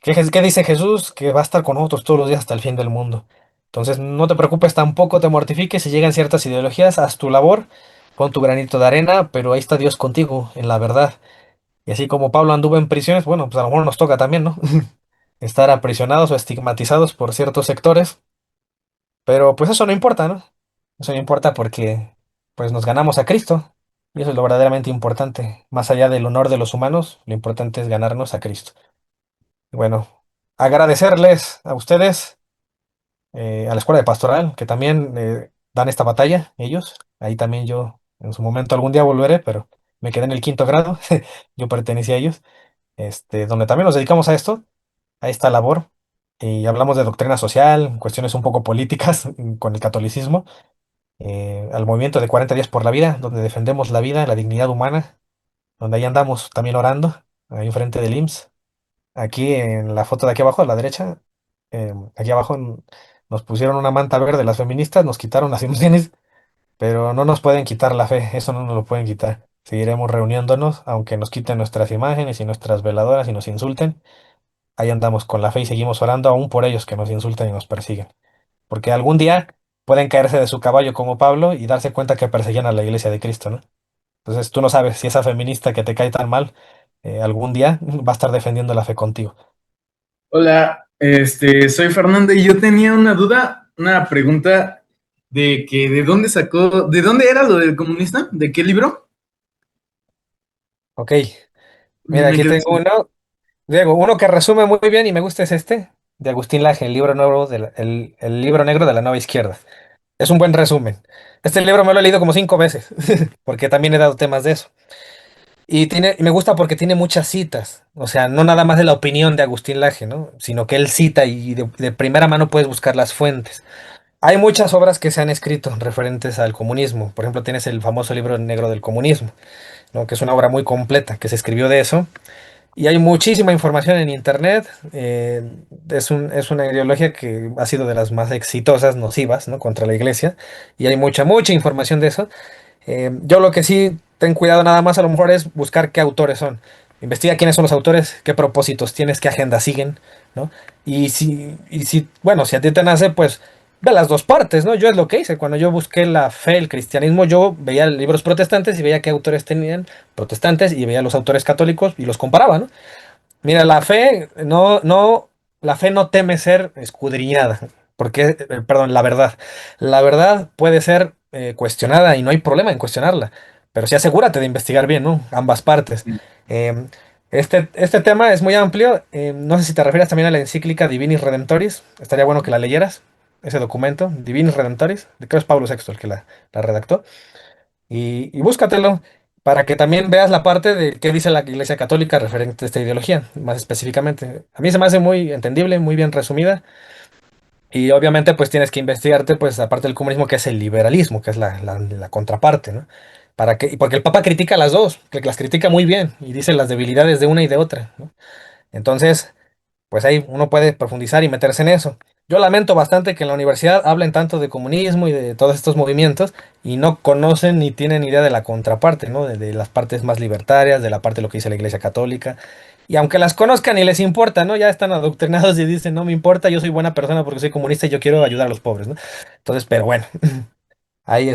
¿qué dice Jesús? Que va a estar con nosotros todos los días hasta el fin del mundo. Entonces, no te preocupes, tampoco te mortifiques si llegan ciertas ideologías, haz tu labor, pon tu granito de arena, pero ahí está Dios contigo, en la verdad. Y así como Pablo anduvo en prisiones, bueno, pues a lo mejor nos toca también, ¿no? Estar aprisionados o estigmatizados por ciertos sectores, pero pues eso no importa, ¿no? Eso no importa porque pues nos ganamos a Cristo y eso es lo verdaderamente importante. Más allá del honor de los humanos, lo importante es ganarnos a Cristo. Bueno, agradecerles a ustedes, a la Escuela de Pastoral, que también dan esta batalla, ellos. Ahí también yo en su momento algún día volveré, pero me quedé en el quinto grado, yo pertenecía a ellos, donde también nos dedicamos a esta labor. Y hablamos de doctrina social, cuestiones un poco políticas con el catolicismo, al movimiento de 40 días por la vida, donde defendemos la vida, la dignidad humana, donde ahí andamos también orando, ahí enfrente del IMSS. Aquí en la foto de aquí abajo, a la derecha, aquí abajo nos pusieron una manta verde las feministas, nos quitaron las imágenes, pero no nos pueden quitar la fe, eso no nos lo pueden quitar. Seguiremos reuniéndonos, aunque nos quiten nuestras imágenes y nuestras veladoras y nos insulten. Ahí andamos con la fe y seguimos orando aún por ellos que nos insultan y nos persiguen. Porque algún día pueden caerse de su caballo como Pablo y darse cuenta que perseguían a la iglesia de Cristo, ¿no? Entonces tú no sabes si esa feminista que te cae tan mal, algún día va a estar defendiendo la fe contigo. Hola, soy Fernando y yo tenía una duda, una pregunta de que de dónde sacó, de dónde era lo del comunista, de qué libro. Ok, mira, Me aquí quedé tengo sin- uno. Diego, uno que resume muy bien y me gusta es este, de Agustín Laje, el libro nuevo el libro negro de la nueva izquierda. Es un buen resumen. Este libro me lo he leído como 5 veces, porque también he dado temas de eso. Y me gusta porque tiene muchas citas, o sea, no nada más de la opinión de Agustín Laje, ¿no? Sino que él cita y de primera mano puedes buscar las fuentes. Hay muchas obras que se han escrito referentes al comunismo. Por ejemplo, tienes el famoso libro negro del comunismo, ¿no? Que es una obra muy completa que se escribió de eso. Y hay muchísima información en Internet. Es una ideología que ha sido de las más exitosas, nocivas, ¿no? Contra la iglesia. Y hay mucha información de eso. Yo lo que sí ten cuidado nada más a lo mejor es buscar qué autores son. Investiga quiénes son los autores, qué propósitos tienes, qué agenda siguen, ¿no? Y si, bueno, si a ti te nace, pues ve las dos partes, ¿no? Yo es lo que hice. Cuando yo busqué la fe, el cristianismo, yo veía libros protestantes y veía qué autores tenían protestantes y veía los autores católicos y los comparaba, ¿no? Mira, la fe no teme ser escudriñada, porque, perdón, la verdad. La verdad puede ser cuestionada y no hay problema en cuestionarla, pero sí asegúrate de investigar bien, ¿no? Ambas partes. Eh, este tema es muy amplio. No sé si te refieres también a la encíclica Divinis Redemptoris. Estaría bueno que la leyeras, ese documento, Divinis Redemptoris. Creo que es Pablo VI el que la redactó y búscatelo para que también veas la parte de qué dice la Iglesia Católica referente a esta ideología, más específicamente. A mí se me hace muy entendible, muy bien resumida, y obviamente pues tienes que investigarte, pues aparte del comunismo, que es el liberalismo, que es la contraparte, ¿no? Y porque el Papa critica las dos, que las critica muy bien, y dice las debilidades de una y de otra, ¿no? Entonces, pues ahí uno puede profundizar y meterse en eso. Yo lamento bastante que en la universidad hablen tanto de comunismo y de todos estos movimientos y no conocen ni tienen idea de la contraparte, ¿no? De las partes más libertarias, de la parte de lo que dice la Iglesia Católica. Y aunque las conozcan y les importa, ¿no? Ya están adoctrinados y dicen, no me importa, yo soy buena persona porque soy comunista y yo quiero ayudar a los pobres, ¿no? Entonces, pero bueno, ahí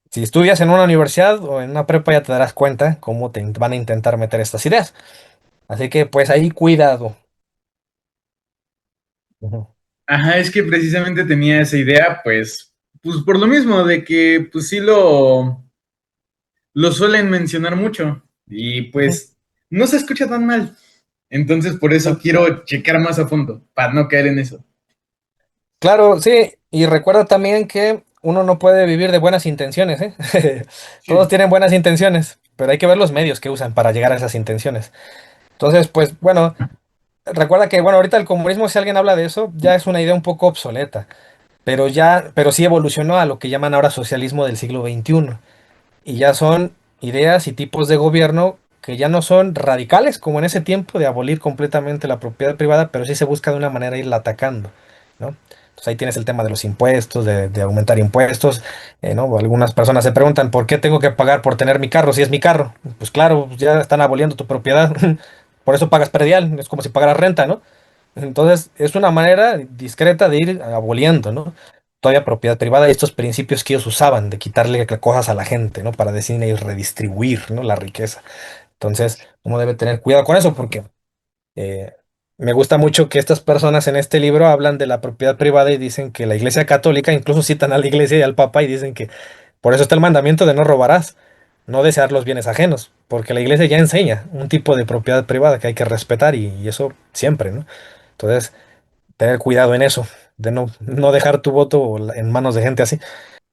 si estudias en una universidad o en una prepa ya te darás cuenta cómo te van a intentar meter estas ideas. Así que pues ahí cuidado. Ujú. Ajá, es que precisamente tenía esa idea, pues por lo mismo, de que pues sí lo suelen mencionar mucho y Ujú. pues no se escucha tan mal. Entonces por eso quiero checar más a fondo, para no caer en eso. Claro, sí, y recuerda también que uno no puede vivir de buenas intenciones, ¿eh? Todos Sí. tienen buenas intenciones, pero hay que ver los medios que usan para llegar a esas intenciones. Entonces, pues bueno, recuerda que bueno, ahorita el comunismo, si alguien habla de eso, ya es una idea un poco obsoleta, pero sí evolucionó a lo que llaman ahora socialismo del siglo XXI. Y ya son ideas y tipos de gobierno que ya no son radicales como en ese tiempo de abolir completamente la propiedad privada, pero sí se busca de una manera irla atacando, ¿no? Entonces ahí tienes el tema de los impuestos, de aumentar impuestos, ¿no? Algunas personas se preguntan, ¿por qué tengo que pagar por tener mi carro si es mi carro? Pues claro, ya están aboliendo tu propiedad, por eso pagas predial, es como si pagaras renta, ¿no? Entonces, es una manera discreta de ir aboliendo, ¿no? Todavía propiedad privada y estos principios que ellos usaban de quitarle cosas a la gente, ¿no? Para decir y redistribuir, ¿no? La riqueza. Entonces, uno debe tener cuidado con eso porque eh, me gusta mucho que estas personas en este libro hablan de la propiedad privada y dicen que la Iglesia Católica, incluso citan a la Iglesia y al Papa y dicen que por eso está el mandamiento de no robarás, no desear los bienes ajenos, porque la Iglesia ya enseña un tipo de propiedad privada que hay que respetar y eso siempre, ¿no? Entonces, tener cuidado en eso, de no dejar tu voto en manos de gente así.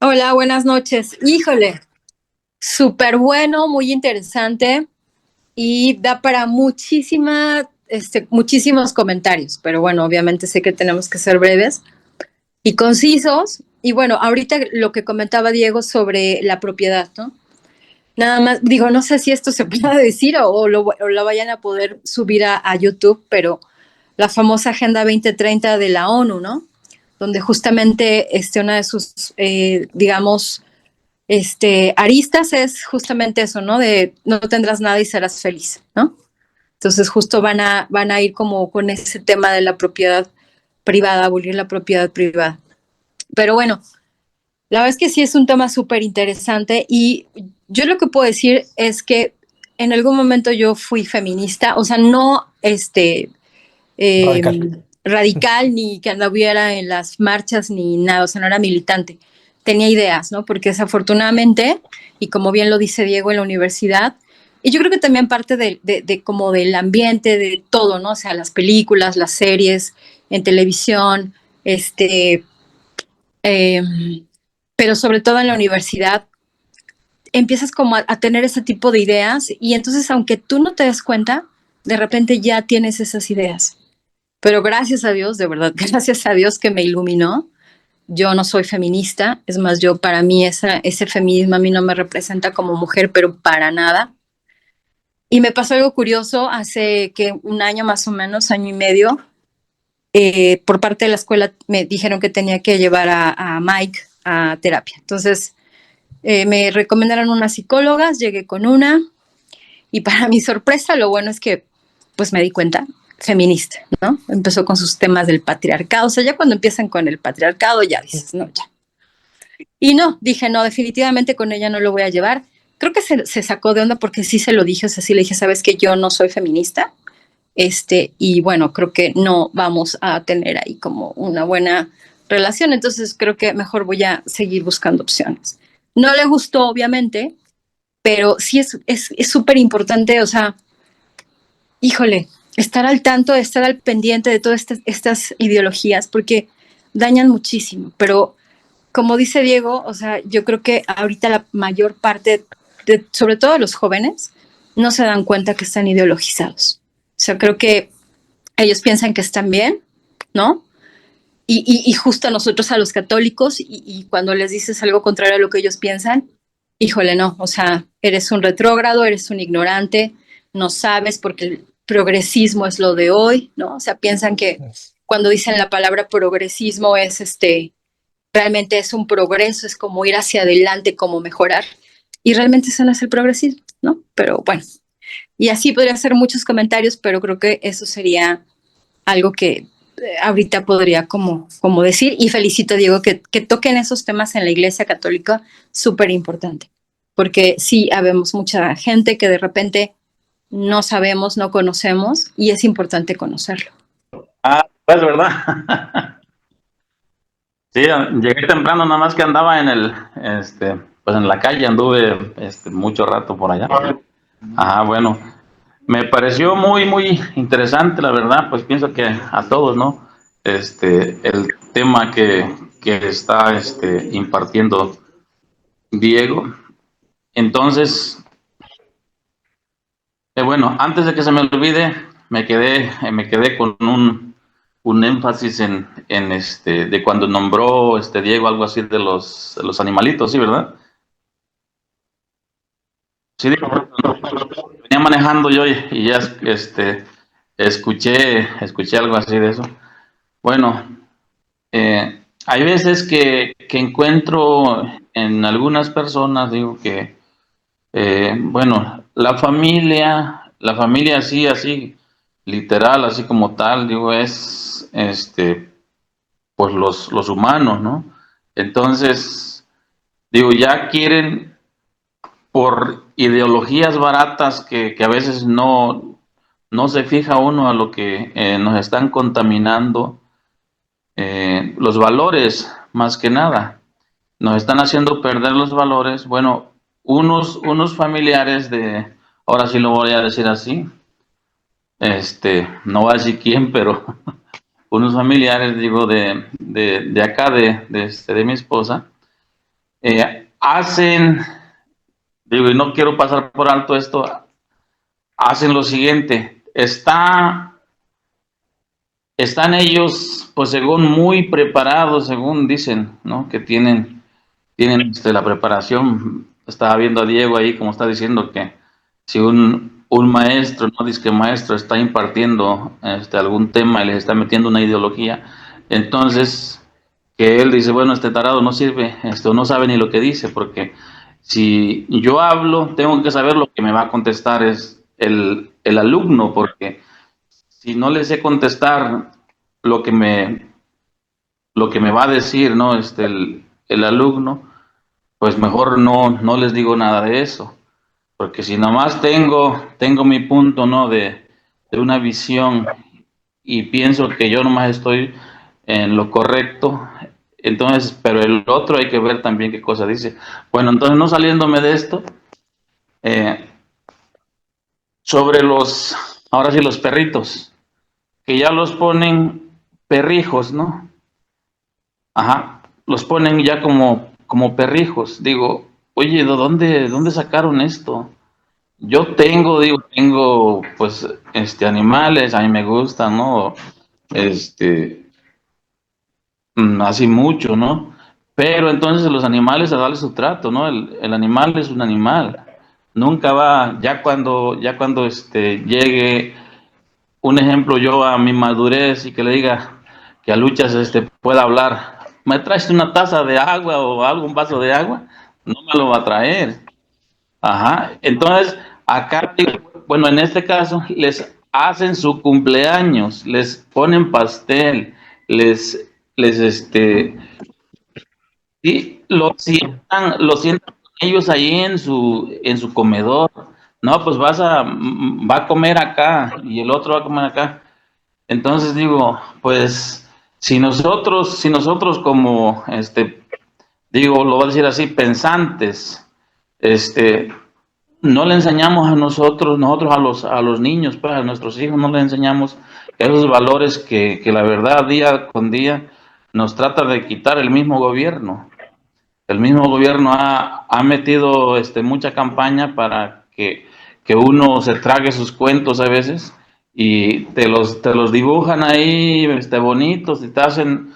Hola, buenas noches. Híjole, súper bueno, muy interesante y da para muchísimos comentarios, pero bueno, obviamente sé que tenemos que ser breves y concisos. Y bueno, ahorita lo que comentaba Diego sobre la propiedad, ¿no? Nada más, digo, no sé si esto se pueda decir o lo vayan a poder subir a YouTube, pero la famosa Agenda 2030 de la ONU, ¿no? Donde justamente una de sus, digamos, aristas es justamente eso, ¿no? De no tendrás nada y serás feliz, ¿no? Entonces justo van a ir como con ese tema de la propiedad privada, abolir la propiedad privada. Pero bueno, la verdad es que sí es un tema súper interesante y yo lo que puedo decir es que en algún momento yo fui feminista, o sea, no eh, Radical. radical ni que anduviera en las marchas ni nada, o sea, no era militante. Tenía ideas, ¿no? Porque desafortunadamente, y como bien lo dice Diego en la universidad, Y yo creo que también parte de como del ambiente, de todo, ¿no? O sea, las películas, las series, en televisión, eh, pero sobre todo en la universidad, empiezas como a tener ese tipo de ideas y entonces aunque tú no te des cuenta, de repente ya tienes esas ideas. Pero gracias a Dios, de verdad, gracias a Dios que me iluminó. Yo no soy feminista, es más, yo para mí ese feminismo a mí no me representa como mujer, pero para nada. Y me pasó algo curioso hace que un año más o menos, año y medio, por parte de la escuela me dijeron que tenía que llevar a Mike a terapia. Entonces me recomendaron unas psicólogas, llegué con una y para mi sorpresa lo bueno es que pues me di cuenta, feminista, ¿no? Empezó con sus temas del patriarcado, o sea, ya cuando empiezan con el patriarcado ya dices, no, ya. Y no, dije, no, definitivamente con ella no lo voy a llevar. Creo que se sacó de onda porque sí se lo dije, o sea, sí le dije, sabes que yo no soy feminista, y bueno, creo que no vamos a tener ahí como una buena relación, entonces creo que mejor voy a seguir buscando opciones. No le gustó, obviamente, pero sí es súper importante, o sea, híjole, estar al tanto, estar al pendiente de todas estas ideologías, porque dañan muchísimo, pero como dice Diego, o sea, yo creo que ahorita la mayor parte, sobre todo los jóvenes, no se dan cuenta que están ideologizados. O sea, creo que ellos piensan que están bien, ¿no? Y justo a nosotros, a los católicos, y cuando les dices algo contrario a lo que ellos piensan, híjole, no, o sea, eres un retrógrado, eres un ignorante, no sabes porque el progresismo es lo de hoy, ¿no? O sea, piensan que cuando dicen la palabra progresismo es realmente es un progreso, es como ir hacia adelante, como mejorar. Y realmente eso no es el progresismo, ¿no? Pero bueno, y así podría hacer muchos comentarios, pero creo que eso sería algo que ahorita podría como decir. Y felicito a Diego que toquen esos temas en la Iglesia Católica, súper importante. Porque sí, habemos mucha gente que de repente no sabemos, no conocemos, y es importante conocerlo. Ah, pues verdad. Sí, llegué temprano, nada más que andaba pues en la calle, anduve mucho rato por allá. Ah, bueno, me pareció muy, muy interesante, la verdad, pues pienso que a todos, ¿no? El tema que está impartiendo Diego. Entonces, bueno, antes de que se me olvide, me quedé con un énfasis de cuando nombró Diego algo así de los animalitos, ¿sí, verdad? Sí, digo, venía manejando yo y ya escuché algo así de eso. Bueno, hay veces que encuentro en algunas personas, digo que, bueno, la familia así, literal, así como tal, digo, es, pues los humanos, ¿no? Entonces, digo, ya quieren por ideologías baratas que a veces no se fija uno a lo que nos están contaminando, los valores, más que nada, nos están haciendo perder los valores. Bueno, unos familiares ahora sí lo voy a decir así, no voy a decir quién, pero unos familiares, digo, de acá, de mi esposa, hacen, digo, y no quiero pasar por alto esto, hacen lo siguiente, están ellos, pues según muy preparados, según dicen, ¿no? Que tienen la preparación. Estaba viendo a Diego ahí, como está diciendo que si un maestro, no dice que maestro, está impartiendo algún tema y les está metiendo una ideología, entonces que él dice, bueno, este tarado no sirve, no sabe ni lo que dice, porque si yo hablo, tengo que saber lo que me va a contestar es el alumno, porque si no le sé contestar lo que me va a decir, ¿no? El alumno, pues mejor no les digo nada de eso, porque si nomás tengo mi punto, ¿no? De una visión y pienso que yo nomás estoy en lo correcto, entonces, pero el otro hay que ver también qué cosa dice. Bueno, entonces no saliéndome de esto, eh, sobre ahora sí, los perritos, que ya los ponen perrijos, ¿no? Ajá, los ponen ya como perrijos. Digo, oye, ¿de dónde sacaron esto? Yo tengo, pues, animales, a mí me gustan, ¿no? Este, así mucho, ¿no? Pero entonces los animales a darle su trato, ¿no? El animal es un animal. Nunca va, ya cuando llegue, un ejemplo, yo a mi madurez y que le diga que a Luchas pueda hablar, ¿me traes una taza de agua o algo, un vaso de agua? No me lo va a traer. Ajá, entonces acá, bueno, en este caso les hacen su cumpleaños, les ponen pastel, les y lo sientan ellos ahí en su comedor. No, pues va a comer acá y el otro va a comer acá. Entonces digo, pues si nosotros como digo, lo voy a decir así, pensantes, este no le enseñamos nosotros a los niños, pues a nuestros hijos no les enseñamos esos valores que la verdad día con día nos trata de quitar el mismo gobierno. El mismo gobierno ha metido mucha campaña para que uno se trague sus cuentos a veces y te los dibujan ahí bonitos y te hacen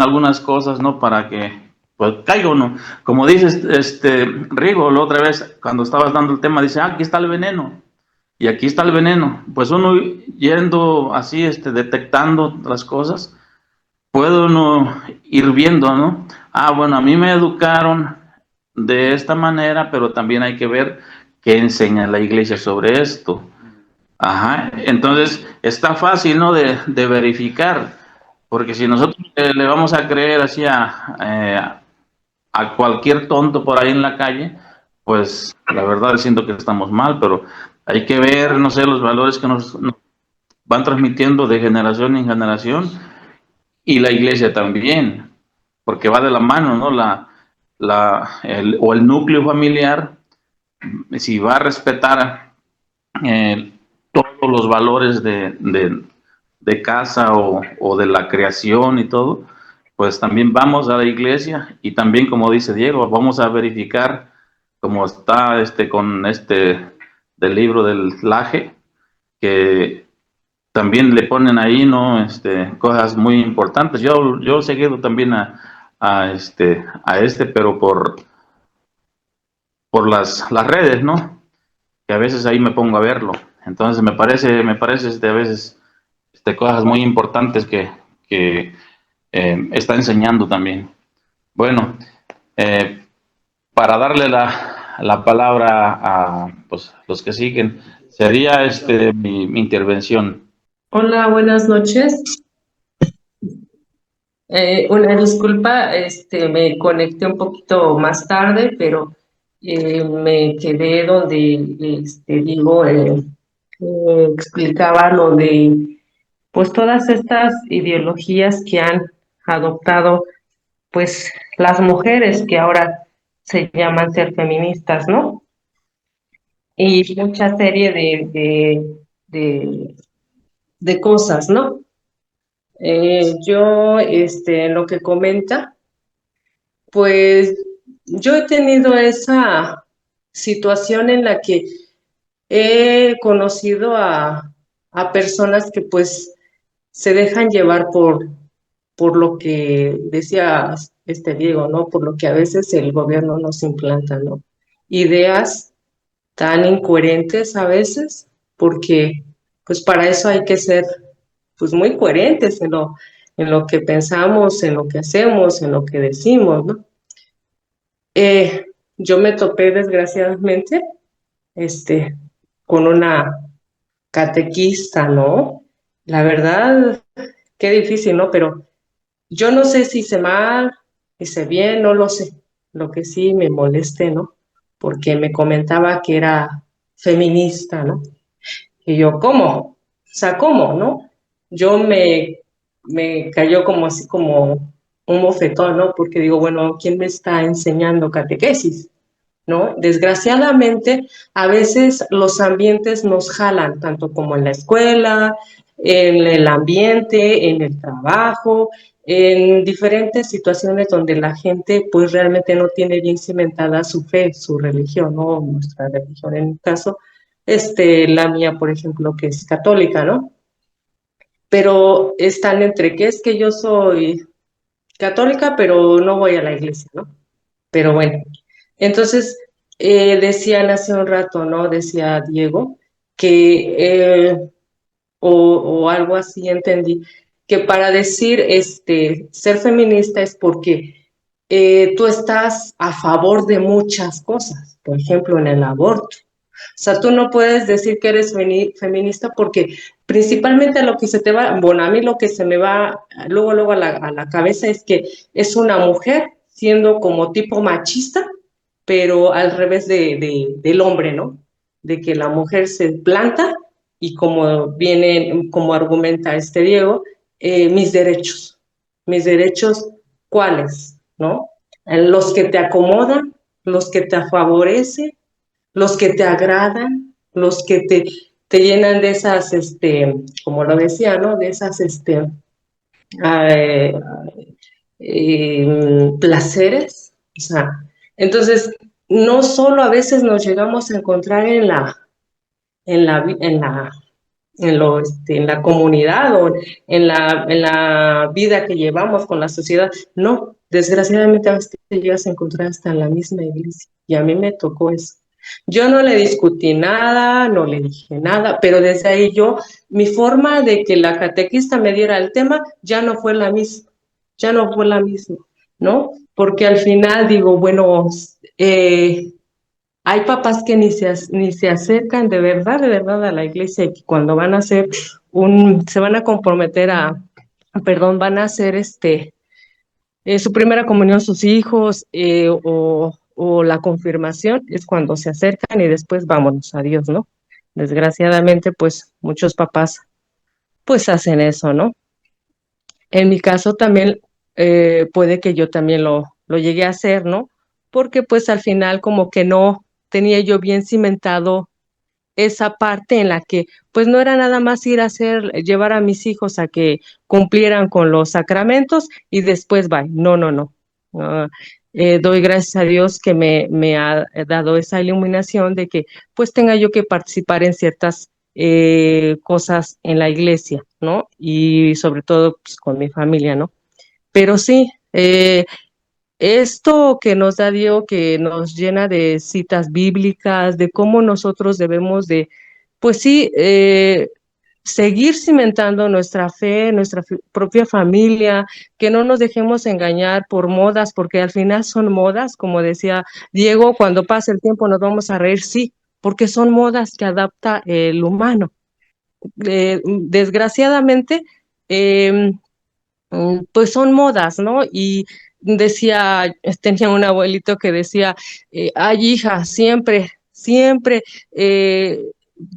algunas cosas, ¿no? Para que pues caiga uno. Como dices, Rigo, la otra vez cuando estabas dando el tema, dice, aquí está el veneno. Y aquí está el veneno. Pues uno yendo así, detectando las cosas, puede uno ir viendo, ¿no? Ah, bueno, a mí me educaron de esta manera, pero también hay que ver qué enseña la iglesia sobre esto. Ajá, entonces está fácil, ¿no? De verificar, porque si nosotros le vamos a creer así a cualquier tonto por ahí en la calle, pues la verdad siento que estamos mal, pero hay que ver, no sé, los valores que nos van transmitiendo de generación en generación y la iglesia también, porque va de la mano, ¿no? O el núcleo familiar, si va a respetar todos los valores de casa o de la creación y todo, pues también vamos a la iglesia y también, como dice Diego, vamos a verificar cómo está con del libro del Laje, que también le ponen ahí, ¿no? Cosas muy importantes. Yo he seguido también pero por las redes, ¿no? Que a veces ahí me pongo a verlo. Entonces me parece a veces cosas muy importantes que está enseñando también. Bueno, eh, para darle la palabra a pues, los que siguen, sería mi intervención. Hola, buenas noches. Una disculpa, me conecté un poquito más tarde, pero me quedé donde digo, explicaba lo de pues todas estas ideologías que han adoptado pues las mujeres que ahora se llaman ser feministas, ¿no? Y mucha serie de, de cosas, ¿no? Yo, en lo que comenta, pues yo he tenido esa situación en la que he conocido a personas que pues se dejan llevar por lo que decía Diego, ¿no? Por lo que a veces el gobierno nos implanta, ¿no? Ideas tan incoherentes a veces, porque pues para eso hay que ser pues muy coherentes en lo que pensamos, en lo que hacemos, en lo que decimos, ¿no? Eh, yo me topé desgraciadamente este, con una catequista, ¿no? La verdad, qué difícil, ¿no? Pero yo no sé si hice mal, hice bien, no lo sé. Lo que sí me molesté, ¿no? Porque me comentaba que era feminista, ¿no? Y yo, ¿cómo? O sea, ¿cómo, no? Yo me cayó como así como un bofetón, ¿no? Porque digo, bueno, ¿quién me está enseñando catequesis? ¿no? Desgraciadamente, a veces los ambientes nos jalan, tanto como en la escuela, en el ambiente, en el trabajo, en diferentes situaciones donde la gente pues realmente no tiene bien cimentada su fe, su religión, ¿no? Nuestra religión en mi caso, la mía, por ejemplo, que es católica, ¿no? Pero están entre que es que yo soy católica, pero no voy a la iglesia, ¿no? Pero bueno, entonces decían hace un rato, ¿no? Decía Diego, que, o algo así entendí, que para decir ser feminista es porque tú estás a favor de muchas cosas, por ejemplo, en el aborto. O sea, tú no puedes decir que eres feminista porque principalmente lo que se te va, bueno, a mí lo que se me va luego a la cabeza es que es una mujer siendo como tipo machista, pero al revés del hombre, ¿no? De que la mujer se planta y como viene, como argumenta Diego, mis derechos, ¿cuáles? ¿No? Los que te acomodan, los que te favorecen, los que te agradan, los que te llenan de esas, como lo decía, ¿no? De esas, eh, placeres. O sea, entonces, no solo a veces nos llegamos a encontrar en la, en la, en la comunidad o en la vida que llevamos con la sociedad. No, desgraciadamente a veces te llegas a encontrar hasta en la misma iglesia. Y a mí me tocó eso. Yo no le discutí nada, no le dije nada, pero desde ahí mi forma de que la catequista me diera el tema ya no fue la misma, ya no fue la misma, ¿no? Porque al final digo, bueno, hay papás que ni se acercan de verdad a la iglesia y que cuando van a hacer se van a comprometer perdón, van a hacer su primera comunión sus hijos o la confirmación, es cuando se acercan y después vámonos a Dios, ¿no? Desgraciadamente, pues muchos papás pues hacen eso, ¿no? En mi caso también puede que yo también lo llegué a hacer, ¿no? Porque pues al final como que no tenía yo bien cimentado esa parte en la que pues no era nada más ir a llevar a mis hijos a que cumplieran con los sacramentos y después va. No, no, no. Ah, doy gracias a Dios que me ha dado esa iluminación de que pues tenga yo que participar en ciertas cosas en la iglesia, ¿no? Y sobre todo pues, con mi familia, ¿no? Pero sí, esto que nos da Dios, que nos llena de citas bíblicas, de cómo nosotros debemos de, pues sí, seguir cimentando nuestra fe, nuestra propia familia, que no nos dejemos engañar por modas, porque al final son modas, como decía Diego, cuando pase el tiempo nos vamos a reír, sí, porque son modas que adapta el humano. Desgraciadamente, eh, pues son modas, ¿no? Y decía, tenía un abuelito que decía, ay hija, siempre, eh,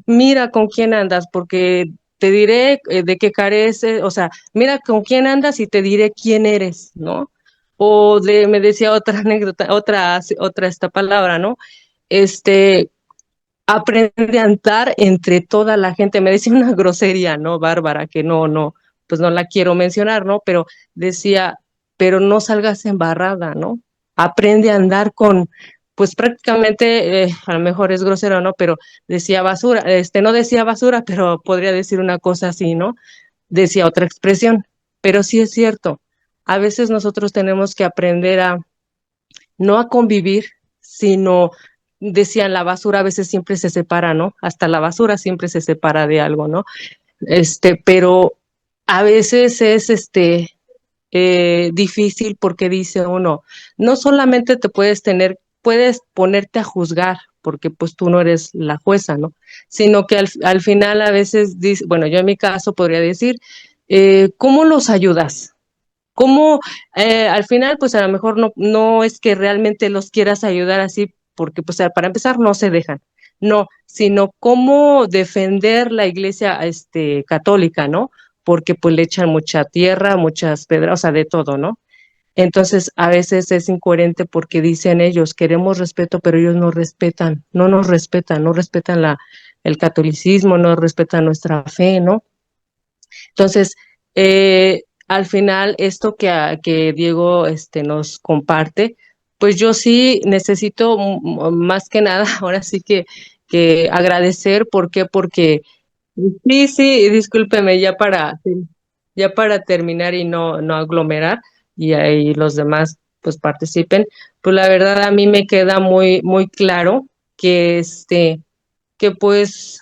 mira con quién andas, porque te diré de qué careces, o sea, mira con quién andas y te diré quién eres, ¿no? Me decía otra anécdota, otra esta palabra, ¿no? Este, aprende a andar entre toda la gente. Me decía una grosería, ¿no? Bárbara, que no, pues no la quiero mencionar, ¿no? Pero decía, pero no salgas embarrada, ¿no? Aprende a andar pues prácticamente, a lo mejor es grosero, ¿no? Pero decía basura, no decía basura, pero podría decir una cosa así, ¿no? Decía otra expresión, pero sí es cierto. A veces nosotros tenemos que aprender no a convivir, sino decían la basura a veces siempre se separa, ¿no? Hasta la basura siempre se separa de algo, ¿no? Pero a veces es difícil porque dice uno, no solamente puedes ponerte a juzgar, porque pues tú no eres la jueza, ¿no? Sino que al final a veces dice, bueno, yo en mi caso podría decir, ¿cómo los ayudas? ¿Cómo al final, pues a lo mejor no es que realmente los quieras ayudar así, porque pues para empezar no se dejan, no, sino cómo defender la iglesia católica, ¿no? Porque pues le echan mucha tierra, muchas pedras, o sea, de todo, ¿no? Entonces, a veces es incoherente porque dicen ellos, queremos respeto, pero ellos no respetan, no nos respetan, no respetan el catolicismo, no respetan nuestra fe, ¿no? Entonces, al final, esto que Diego nos comparte, pues yo sí necesito más que nada, ahora sí que agradecer. ¿Por qué? Porque sí, sí, discúlpeme, ya para terminar y no aglomerar y ahí los demás pues participen, pues la verdad a mí me queda muy, muy claro que que pues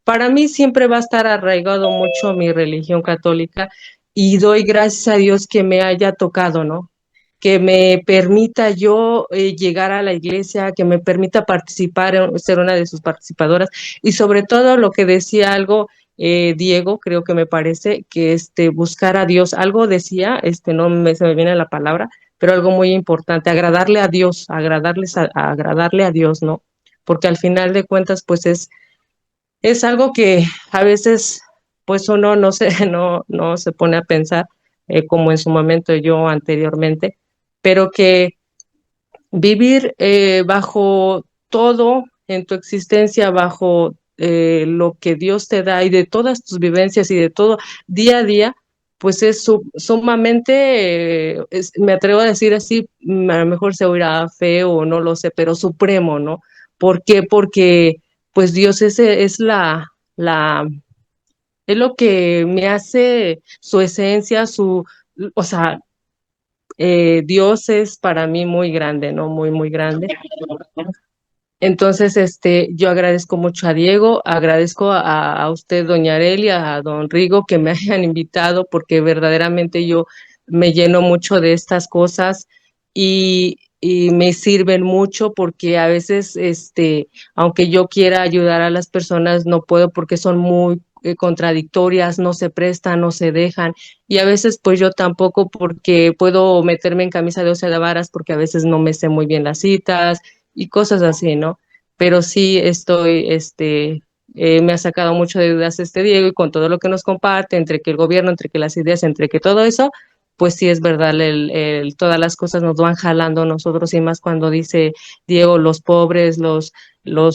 para mí siempre va a estar arraigado mucho mi religión católica y doy gracias a Dios que me haya tocado, ¿no? Que me permita yo llegar a la iglesia, que me permita participar, ser una de sus participadoras y sobre todo lo que decía algo Diego, creo que me parece que buscar a Dios, algo decía, se me viene la palabra, pero algo muy importante, agradarle a Dios, agradarle a Dios, ¿no? Porque al final de cuentas, pues es algo que a veces, pues uno no se pone a pensar, como en su momento yo anteriormente, pero que vivir bajo todo en tu existencia, bajo lo que Dios te da y de todas tus vivencias y de todo día a día, pues es sumamente, me atrevo a decir así, a lo mejor se oirá feo o no lo sé, pero supremo, ¿no? ¿Por qué? Porque pues Dios la, es lo que me hace su esencia, o sea, Dios es para mí muy grande, ¿no? Muy, muy grande. Entonces, yo agradezco mucho a Diego, agradezco a usted, doña Arelia, a don Rigo, que me hayan invitado, porque verdaderamente yo me lleno mucho de estas cosas y me sirven mucho porque a veces, aunque yo quiera ayudar a las personas, no puedo porque son muy contradictorias, no se prestan, no se dejan. Y a veces, pues yo tampoco porque puedo meterme en camisa de once de varas porque a veces no me sé muy bien las citas y cosas así, ¿no? Pero sí me ha sacado mucho de dudas Diego y con todo lo que nos comparte, entre que el gobierno, entre que las ideas, entre que todo eso, pues sí es verdad, todas las cosas nos van jalando a nosotros y más cuando dice Diego, los pobres, los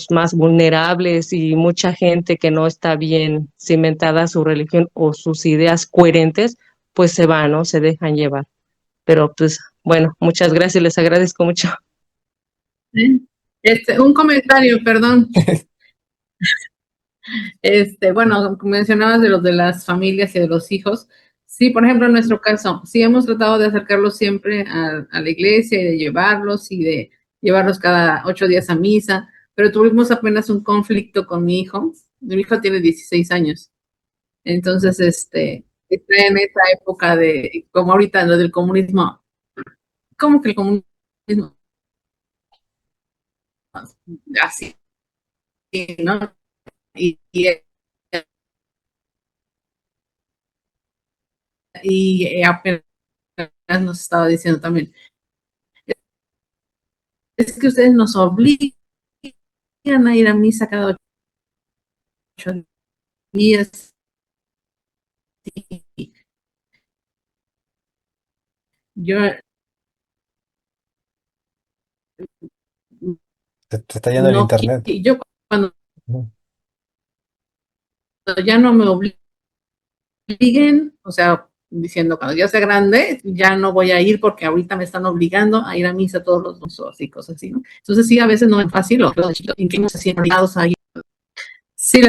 más vulnerables y mucha gente que no está bien cimentada su religión o sus ideas coherentes, pues se van, ¿no? Se dejan llevar. Pero pues bueno, muchas gracias, les agradezco mucho. ¿Sí? Un comentario, perdón. Bueno, mencionabas de los de las familias y de los hijos. Sí, por ejemplo, en nuestro caso, sí hemos tratado de acercarlos siempre a la iglesia y de llevarlos y de llevarlos cada 8 días a misa, pero tuvimos apenas un conflicto con mi hijo. Mi hijo tiene 16 años. Entonces, está en esa época de, como ahorita, lo del comunismo. ¿Cómo que el comunismo? Así, ¿no? Y apenas nos estaba diciendo también, es que ustedes nos obligan a ir a misa cada 8 días. Y yo Te está yendo el no internet. yo cuando Ujú. ya no me obliguen, o sea, diciendo cuando ya sea grande, ya no voy a ir porque ahorita me están obligando a ir a misa todos los domingos y cosas así, ¿no? Entonces sí, a veces no es fácil, en que nos hacían obligados a ir. Sí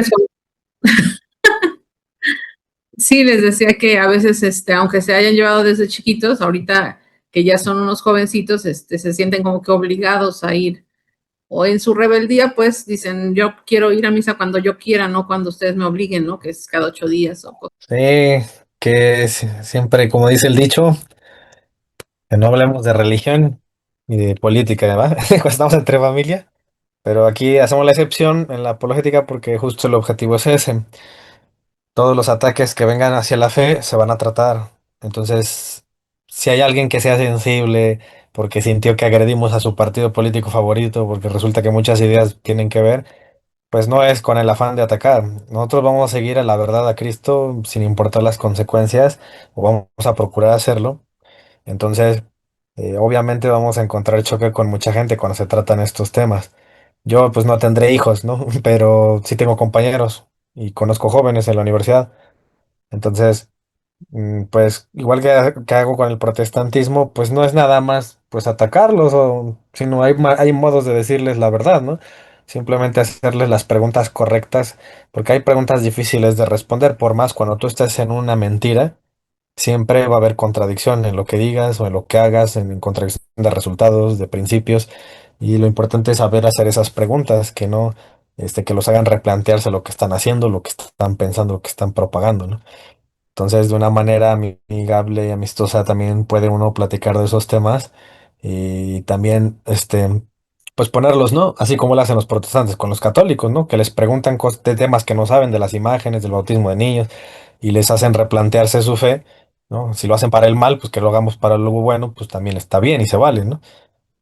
sí, les decía que a veces, aunque se hayan llevado desde chiquitos, ahorita que ya son unos jovencitos, se sienten como que obligados a ir. O en su rebeldía, pues dicen, yo quiero ir a misa cuando yo quiera, no cuando ustedes me obliguen, ¿no? Que es cada 8 días o cosas. Sí, que siempre, como dice el dicho, que no hablemos de religión ni de política, ¿verdad? Cuando estamos entre familia. Pero aquí hacemos la excepción en la apologética porque justo el objetivo es ese. Todos los ataques que vengan hacia la fe se van a tratar. Entonces, si hay alguien que sea sensible porque sintió que agredimos a su partido político favorito, porque resulta que muchas ideas tienen que ver, pues no es con el afán de atacar. Nosotros vamos a seguir a la verdad a Cristo sin importar las consecuencias, o vamos a procurar hacerlo. Entonces, Obviamente vamos a encontrar choque con mucha gente cuando se tratan estos temas. Yo pues no tendré hijos, ¿no? Pero sí tengo compañeros y conozco jóvenes en la universidad. Entonces, pues igual que hago con el protestantismo, pues no es nada más pues atacarlos, sino hay modos de decirles la verdad, ¿no? Simplemente hacerles las preguntas correctas, porque hay preguntas difíciles de responder, por más cuando tú estés en una mentira. Siempre va a haber contradicción en lo que digas o en lo que hagas, en contradicción de resultados, de principios, y lo importante es saber hacer esas preguntas, que no, que los hagan replantearse lo que están haciendo, lo que están pensando, lo que están propagando, ¿no? Entonces, de una manera amigable y amistosa también puede uno platicar de esos temas y también, pues ponerlos, ¿no? Así como lo hacen los protestantes con los católicos, ¿no? Que les preguntan de temas que no saben de las imágenes, del bautismo de niños y les hacen replantearse su fe, ¿no? Si lo hacen para el mal, pues que lo hagamos para lo bueno, pues también está bien y se vale, ¿no?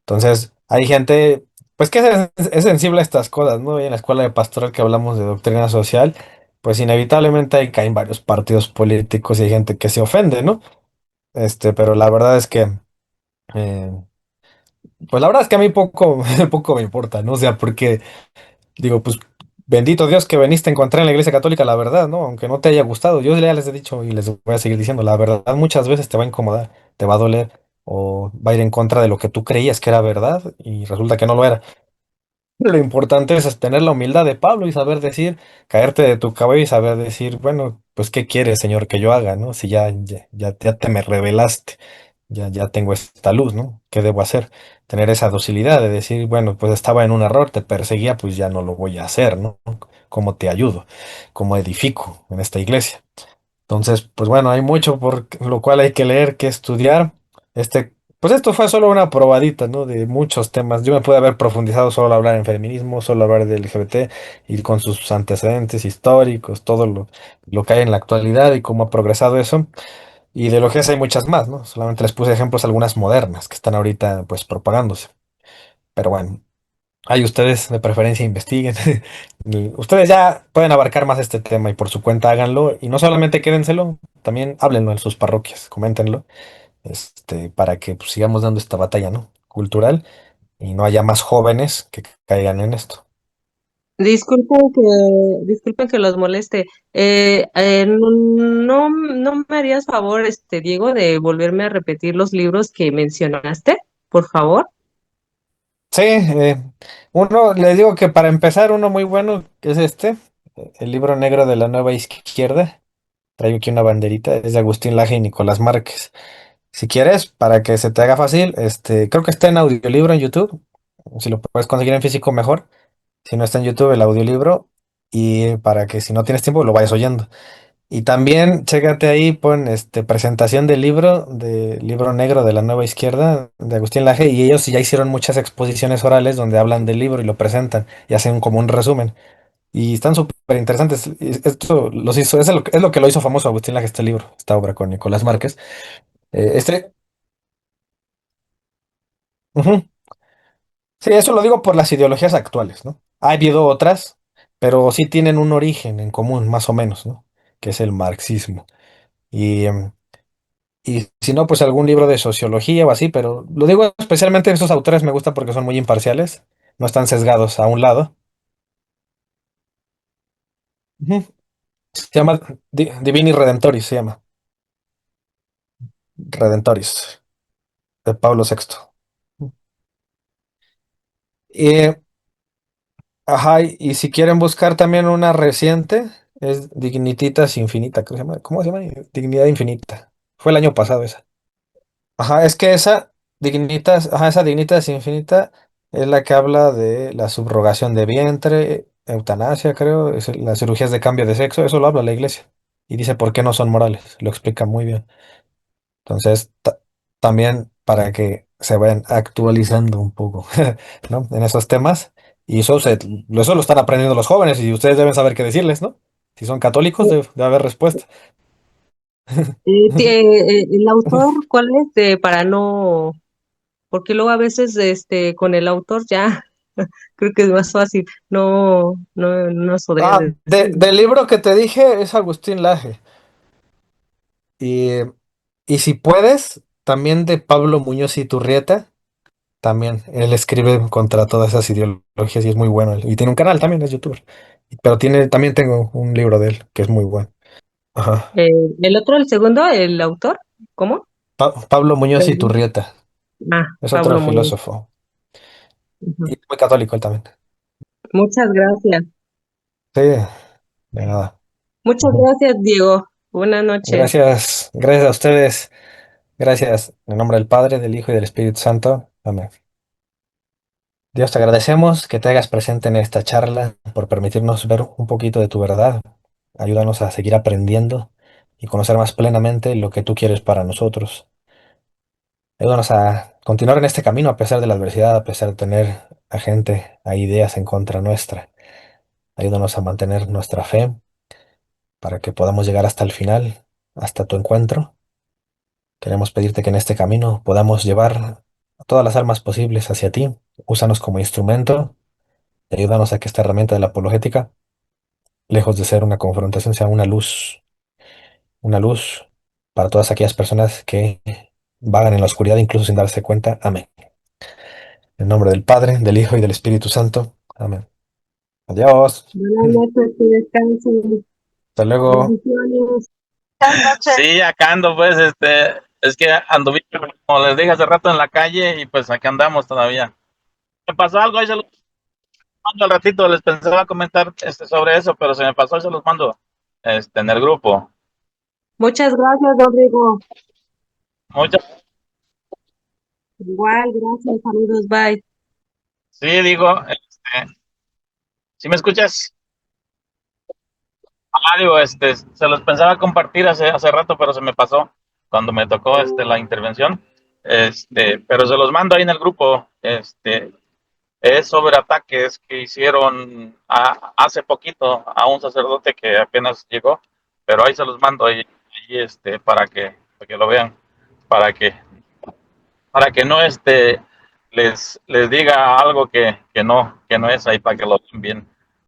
Entonces, hay gente, pues que es sensible a estas cosas, ¿no? Y en la escuela de pastoral que hablamos de doctrina social, pues inevitablemente ahí caen varios partidos políticos y hay gente que se ofende, ¿no? Pero la verdad es que, eh, pues la verdad es que a mí poco, poco me importa, ¿no? O sea, porque digo, pues bendito Dios que veniste a encontrar en la Iglesia Católica la verdad, ¿no? Aunque no te haya gustado. Yo ya les he dicho y les voy a seguir diciendo, la verdad muchas veces te va a incomodar, te va a doler o va a ir en contra de lo que tú creías que era verdad y resulta que no lo era. Lo importante es tener la humildad de Pablo y saber decir, caerte de tu cabello y saber decir, bueno, pues ¿qué quieres, Señor, que yo haga, ¿no? Si ya te me revelaste, ya tengo esta luz, ¿no? ¿Qué debo hacer? Tener esa docilidad de decir, bueno, pues estaba en un error, te perseguía, pues ya no lo voy a hacer, ¿no? ¿Cómo te ayudo? ¿Cómo edifico en esta iglesia? Entonces, pues bueno, hay mucho por lo cual hay que leer, que estudiar. Pues esto fue solo una probadita, ¿no? De muchos temas. Yo me pude haber profundizado solo hablar en feminismo, solo hablar del LGBT y con sus antecedentes históricos, lo que hay en la actualidad y cómo ha progresado eso. Y ideologías hay muchas más, ¿no? Solamente les puse ejemplos algunas modernas que están ahorita pues propagándose. Pero bueno. Ahí ustedes de preferencia investiguen. Y ustedes ya pueden abarcar más este tema y por su cuenta háganlo. Y no solamente quédenselo, también háblenlo en sus parroquias, coméntenlo, para que pues, sigamos dando esta batalla, ¿no? Cultural y no haya más jóvenes que caigan en esto. Disculpen que los moleste. No me harías favor, Diego, de volverme a repetir los libros que mencionaste, por favor. Sí, uno, les digo que para empezar, uno muy bueno que es el libro negro de la nueva izquierda. Traigo aquí una banderita, es de Agustín Laje y Nicolás Márquez. Si quieres, para que se te haga fácil, creo que está en audiolibro en YouTube. Si lo puedes conseguir en físico, mejor. Si no está en YouTube, el audiolibro. Y para que si no tienes tiempo, lo vayas oyendo. Y también, chécate ahí, pon presentación del libro negro de la nueva izquierda de Agustín Laje. Y ellos ya hicieron muchas exposiciones orales donde hablan del libro y lo presentan y hacen como un resumen. Y están súper interesantes. Y esto los hizo, es lo que lo hizo famoso Agustín Laje, este libro, esta obra con Nicolás Márquez. Eh, este, ujú. Sí, eso lo digo por las ideologías actuales, ¿no? Ha habido otras, pero sí tienen un origen en común, más o menos, ¿no? Que es el marxismo. Y, y si no, pues algún libro de sociología o así, pero lo digo especialmente estos autores me gustan porque son muy imparciales, no están sesgados a un lado. Ujú. Se llama Divini Redemptoris, se llama. Redentoris, de Pablo VI. Y, ajá, y si quieren buscar también una reciente, es Dignitatis Infinita, creo que se llama. ¿Cómo se llama? Dignidad Infinita. Fue el año pasado esa. Ajá, es que esa Dignitas Infinita es la que habla de la subrogación de vientre, eutanasia, creo, las cirugías de cambio de sexo, eso lo habla la iglesia. Y dice por qué no son morales, lo explica muy bien. Entonces, también para que se vayan actualizando un poco, ¿no? En esos temas. Y eso lo están aprendiendo los jóvenes y ustedes deben saber qué decirles, ¿no? Si son católicos, debe haber respuesta. El autor, ¿cuál es? Para no, porque luego a veces con el autor ya creo que es más fácil, no nos podrías Ah, decir. del libro que te dije es Agustín Laje. Y, y si puedes. también de Pablo Muñoz y Turrieta. También él escribe contra todas esas ideologías y es muy bueno. Y tiene un canal también, es youtuber. Pero también tengo un libro de él que es muy bueno. Ajá. El otro, el segundo, el autor, ¿cómo? Pablo Muñoz y Perdón. Turrieta. Ah, Es otro Pablo Muñoz. filósofo. Ujú. Y es muy católico él también. Muchas gracias. Sí, de nada. Muchas Ujú. gracias, Diego. Buenas noches. Gracias, gracias a ustedes. Gracias. En el nombre del Padre, del Hijo y del Espíritu Santo. Amén. Dios, te agradecemos que te hagas presente en esta charla por permitirnos ver un poquito de tu verdad. Ayúdanos a seguir aprendiendo y conocer más plenamente lo que tú quieres para nosotros. Ayúdanos a continuar en este camino a pesar de la adversidad, a pesar de tener a gente, a ideas en contra nuestra. Ayúdanos a mantener nuestra fe para que podamos llegar hasta el final, hasta tu encuentro. Queremos pedirte que en este camino podamos llevar a todas las almas posibles hacia ti. Úsanos como instrumento y ayúdanos a que esta herramienta de la apologética, lejos de ser una confrontación, sea una luz para todas aquellas personas que vagan en la oscuridad incluso sin darse cuenta. Amén. En nombre del Padre, del Hijo y del Espíritu Santo. Amén. Adiós. Buenas noches, que descansen. Hasta luego. Bendiciones. Sí, acá ando, pues, es que anduvimos, como les dije hace rato, en la calle y pues aquí andamos todavía. Me pasó algo, ahí se los mando al ratito, les pensaba comentar sobre eso, pero se me pasó y se los mando en el grupo. Muchas gracias, Rodrigo. Muchas, Igual, gracias. Saludos, bye. sí, digo, ¿sí me escuchas? Digo, se los pensaba compartir hace rato, pero se me pasó cuando me tocó la intervención. Pero se los mando ahí en el grupo. Es sobre ataques que hicieron hace poquito a un sacerdote que apenas llegó, pero ahí se los mando ahí, para que lo vean, para que, para que no les diga algo que no es ahí, para que lo vean bien.